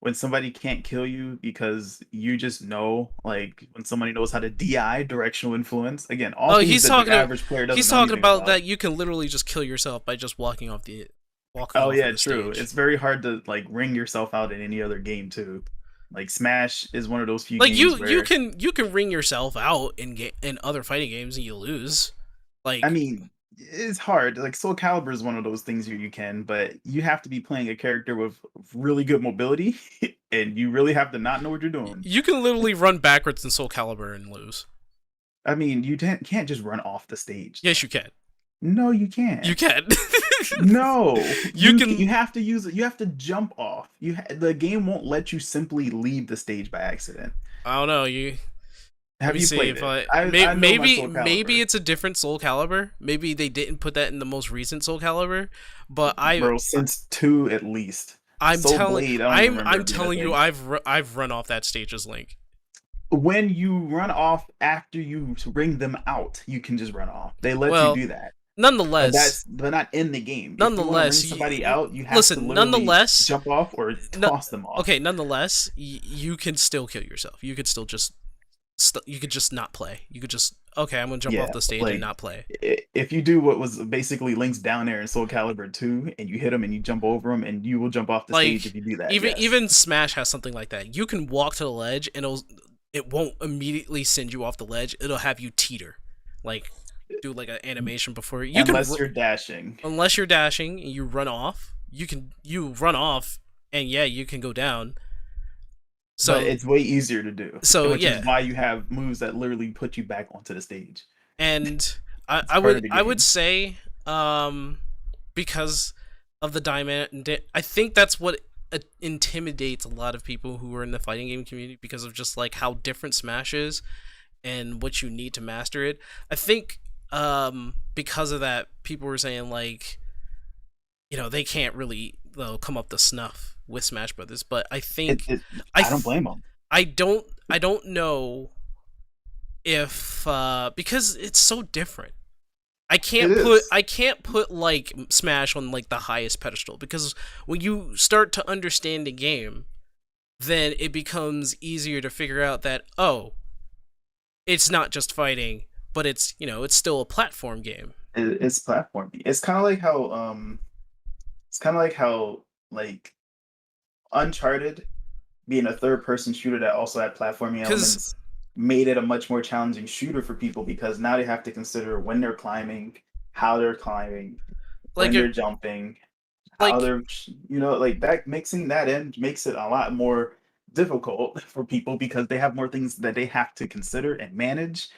when somebody can't kill you because you just know, like when somebody knows how to DI, directional influence. Again, all Oh, things that the average player doesn't he's know talking anything about about. that you can literally just kill yourself by just walking Oh off of yeah, the true. stage. It's very hard to like ring yourself out in any other game too. Like Smash is one of those few Like games you where can ring yourself out in other fighting games and you lose. I Like mean, it's hard. Like Soul Calibur is one of those things you can, but you have to be playing a character with really good mobility, and you really have to not know what you're doing. you can literally run backwards in Soul Calibur and lose. I mean, you can't just run off the stage. Yes, you can. No, you You can't. can. No, You you can. have to use it. You have to jump off. The game won't let you simply leave the stage by accident. I don't know. You let Have me you see played if it? I I know my Soul maybe Calibur, it's a different Soul Calibur. Maybe they didn't put that in the most recent Soul Calibur, but bro. Since two at least. Soul Blade, I don't even remember I'm it being a telling you thing. I've run off that stage as Link. When you run off after you ring them out, you can just run off. They let you Well, do that. But nonetheless, that's not in the game. If you want to ring nonetheless, somebody out, you have to listen, literally nonetheless, jump off or no, toss them off. okay, nonetheless, you can still kill yourself. You could still just you could just not play. You could just okay, I'm gonna jump off Yeah, the stage and like not play. if you do what was basically Link's down there in Soul Calibur 2, and you hit him and you jump over him, and you will jump off the stage if Like you do that. even Yes. even Smash has something like that. You can walk to the ledge and it won't immediately send you off the ledge. It'll have you teeter, like do like an animation before you can Unless you're dashing. unless you're dashing and you run off. You run off and yeah, you can go down. But So it's way easier to do. so Which yeah, is why you have moves that literally put you back onto the stage. and It's part of the I would game. say because of the diamond, I think that's what intimidates a lot of people who are in the fighting game community because of just like how different Smash is and what you need to master it. I think because of that, people were saying like, you know, they can't really come up to snuff with Smash Brothers. But I think I don't blame them. I don't know if because it's so different. I can't put like Smash on like the highest pedestal because when you start to understand the game, then it becomes easier to figure out that oh, it's not just fighting, but it's it's still a platform game. It's platforming. It's kind of like Uncharted being a third person shooter that also had platforming Because elements made it a much more challenging shooter for people because now they have to consider when they're climbing, how they're climbing, like when they're jumping, how like they're like that mixing that in makes it a lot more difficult for people because they have more things that they have to consider and manage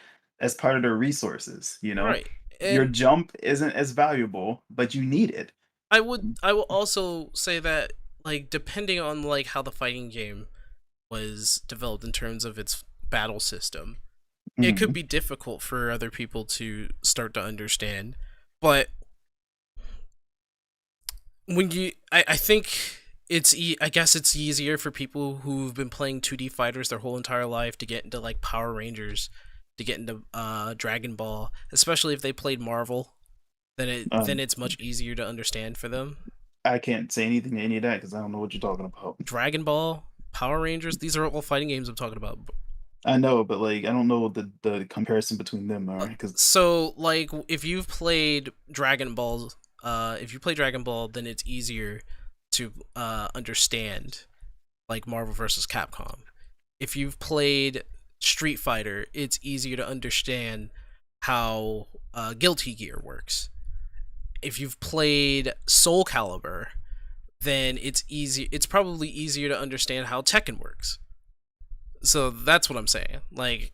as part of their resources, right, your and jump isn't as valuable, but you need it. I will also say that like depending on like how the fighting game was developed in terms of its battle system, it could Mhm. be difficult for other people to start to understand. But when I think I guess it's easier for people who've been playing 2D fighters their whole entire life to get into like Power Rangers, to get into Dragon Ball, especially if they played Marvel. Then um, it's much easier to understand for them. I can't say anything to any of that because I don't know what you're talking about. Dragon Ball, Power Rangers, these are all fighting games I'm talking about. I know, but like I don't know the comparison between them, all right? Because So like if you've played Dragon Ball, then it's easier to understand like Marvel versus Capcom. If you've played Street Fighter, it's easier to understand how Guilty Gear works. If you've played Soul Calibur, then it's probably easier to understand how Tekken works. So that's what I'm saying. Like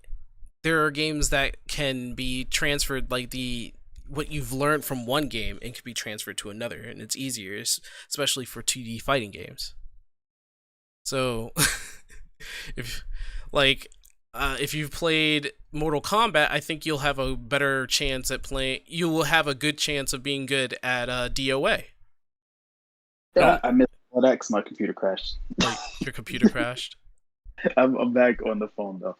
there are games that can be transferred like the what you've learned from one game and can be transferred to another and it's easier especially for 2D fighting games. So if like if you've played Mortal Kombat, I think you'll have a better chance at playing. You will have a good chance of being good at DOA. yeah, I missed all that 'cause my computer crashed. Like your computer crashed. I'm back on the phone though.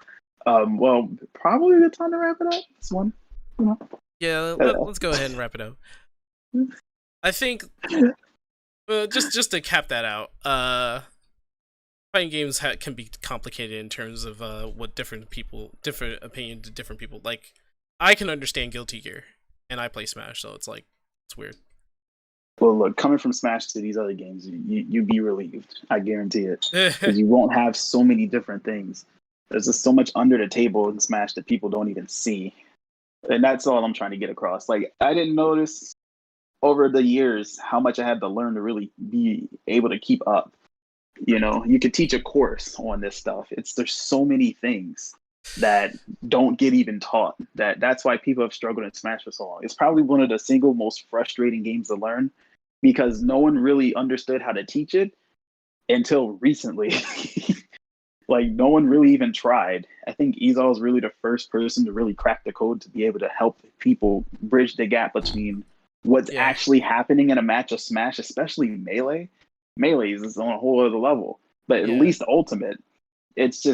Well, probably the time to wrap it up. This one, you know. Yeah, let's go ahead and wrap it up. I think just to cap that out. fighting games can be complicated in terms of what different opinions to different people. Like, I can understand Guilty Gear, and I play Smash, so it's like it's weird. Well, look, coming from Smash to these other games, you'd be relieved. I guarantee it, because you won't have so many different things. There's just so much under the table in Smash that people don't even see, and that's all I'm trying to get across. Like, I didn't notice over the years how much I had to learn to really be able to keep up. You know, you could teach a course on this stuff. There's so many things that don't get even taught. That's why people have struggled in Smash for so long. It's probably one of the single most frustrating games to learn because no one really understood how to teach it until recently. Like, no one really even tried. I think Izal is really the first person to really crack the code to be able to help people bridge the gap between what's actually happening in a match of Smash, especially Melee. Melee is on a whole other level, but at least Ultimate, it's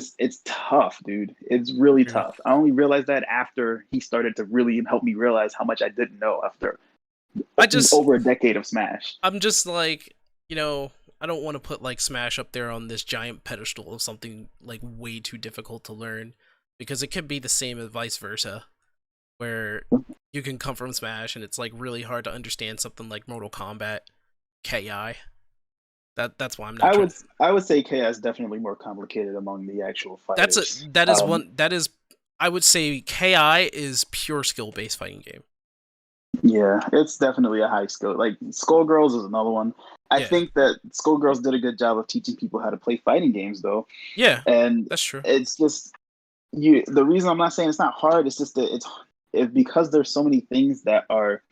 tough, dude. It's really tough. I only realized that after he started to really help me realize how much I didn't know after over a decade of Smash. I'm just like, you know, I don't want to put like Smash up there on this giant pedestal of something like way too difficult to learn, because it could be the same as vice versa, where you can come from Smash and it's like really hard to understand something like Mortal Kombat, KI. That's why I'm not. I would say KI is definitely more complicated among the actual fighters. I would say KI is pure skill based fighting game. Yeah, it's definitely a high skill. Like Skullgirls is another one. I think that Skullgirls did a good job of teaching people how to play fighting games, though. Yeah, and that's true. It's just the reason I'm not saying it's not hard. It's just that it's because there's so many things that are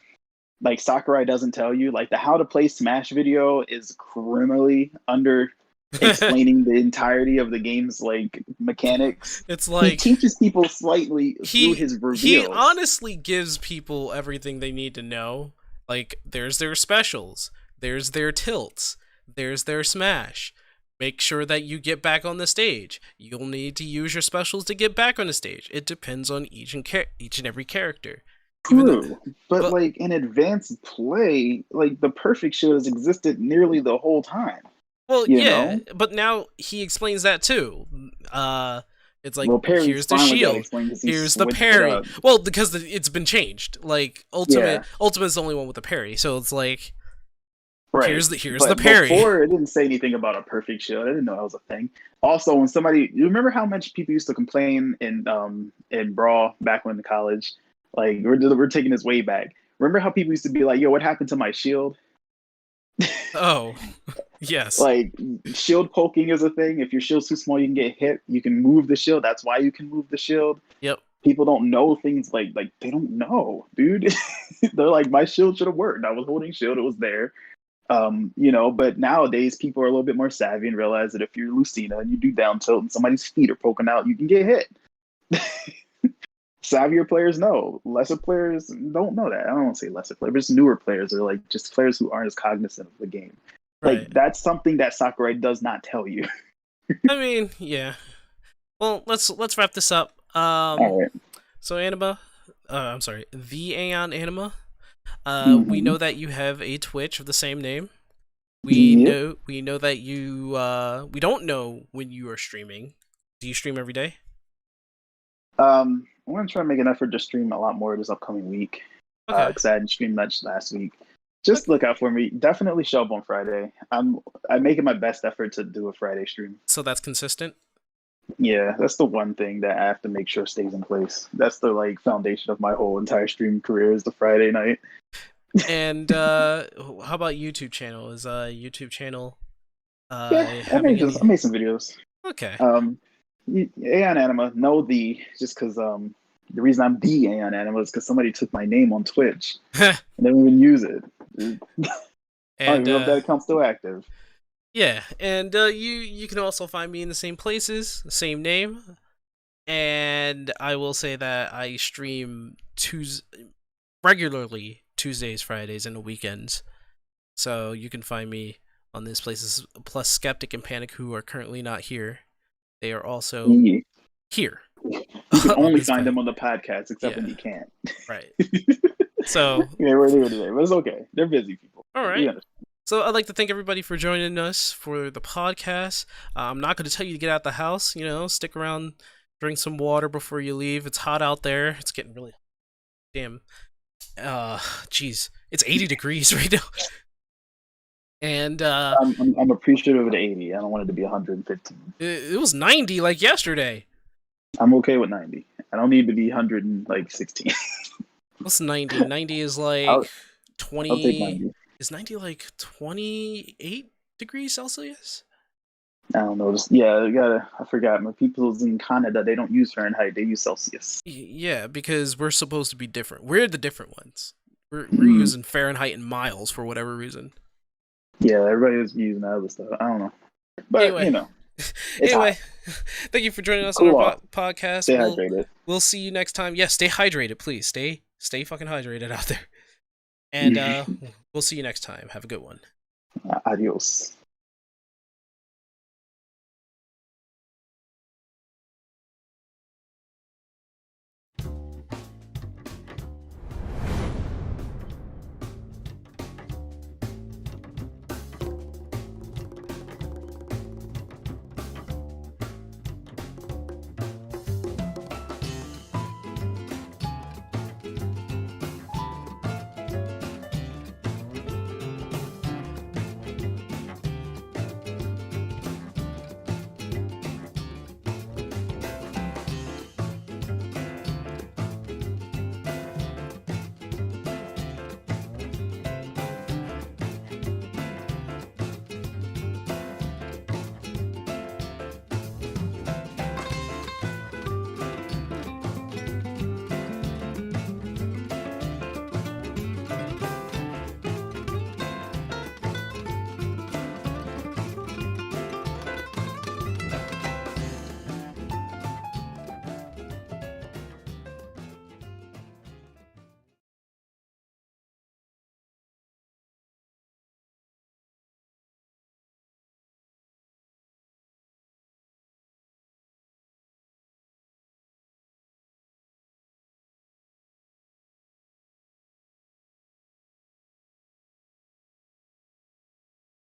like Sakurai doesn't tell you. Like the how to play Smash video is criminally under explaining the entirety of the game's like mechanics. It's like he teaches people slightly through his reveals. He honestly gives people everything they need to know. Like there's their specials, there's their tilts, there's their smash. Make sure that you get back on the stage. You'll need to use your specials to get back on the stage. It depends on each and every character. True, but like in advanced play, like the perfect shield has existed nearly the whole time. Well, you know? But now he explains that too. It's like, here's the shield, here's the parry. Well, because it's been changed. Like Ultimate's the only one with the parry, so it's like, here's the parry. Before, it didn't say anything about a perfect shield. I didn't know that was a thing. Also, when you remember how much people used to complain in Brawl back when in college. Like, we're taking this way back. Remember how people used to be like, yo, what happened to my shield? Oh, yes. Like, shield poking is a thing. If your shield's too small, you can get hit. You can move the shield. That's why you can move the shield. Yep. People don't know things like they don't know, dude. They're like, my shield should have worked. I was holding shield. It was there. You know, but nowadays people are a little bit more savvy and realize that if you're Lucina and you do down tilt and somebody's feet are poking out, you can get hit. Savvier players know. Lesser players don't know that. I don't want to say lesser players, but just newer players are like just players who aren't as cognizant of the game. Right. Like that's something that Sakurai does not tell you. I mean, yeah. Well, let's wrap this up. All right. So Anima, I'm sorry, the Aeon Anima. We know that you have a Twitch of the same name. We know that you we don't know when you are streaming. Do you stream every day? I'm gonna try to make an effort to stream a lot more this upcoming week. Because I hadn't streamed much last week. Just look out for me. Definitely show up on Friday. I'm making my best effort to do a Friday stream. So that's consistent? Yeah, that's the one thing that I have to make sure stays in place. That's the like foundation of my whole entire stream career is the Friday night. And how about YouTube channel? Is YouTube channel I made some videos. Okay. Aeon Anima, just because the reason I'm the Aeon Anima is because somebody took my name on Twitch and they didn't even use it. And I don't even know if that account's still active. Yeah, and you can also find me in the same places, same name. And I will say that I stream regularly Tuesdays, Fridays, and the weekends. So you can find me on these places. Plus Skeptic and Panic, who are currently not here. They are also here. You can only find them on the podcast, except when you can't. Right. So yeah, we're here today, but it's okay. They're busy people. All right. So I'd like to thank everybody for joining us for the podcast. I'm not going to tell you to get out the house. Stick around, drink some water before you leave. It's hot out there. It's getting really damn. Jeez, it's 80 degrees right now. And I'm appreciative of the 80. I don't want it to be 115. It was 90 like yesterday. I'm okay with 90. I don't need to be 116. What's 90? 90 is like I'll 20. I'll take 90. Is 90 like 28 degrees Celsius? I don't know. I forgot. My people's in Canada, they don't use Fahrenheit. They use Celsius. Yeah, because we're supposed to be different. We're the different ones. We're using Fahrenheit and miles for whatever reason. Yeah, everybody's using that other stuff. I don't know. But, anyway, anyway, thank you for joining us Cool. on our podcast. Stay hydrated. We'll see you next time. Yeah, stay hydrated, please. Stay fucking hydrated out there. And we'll see you next time. Have a good one. Adios.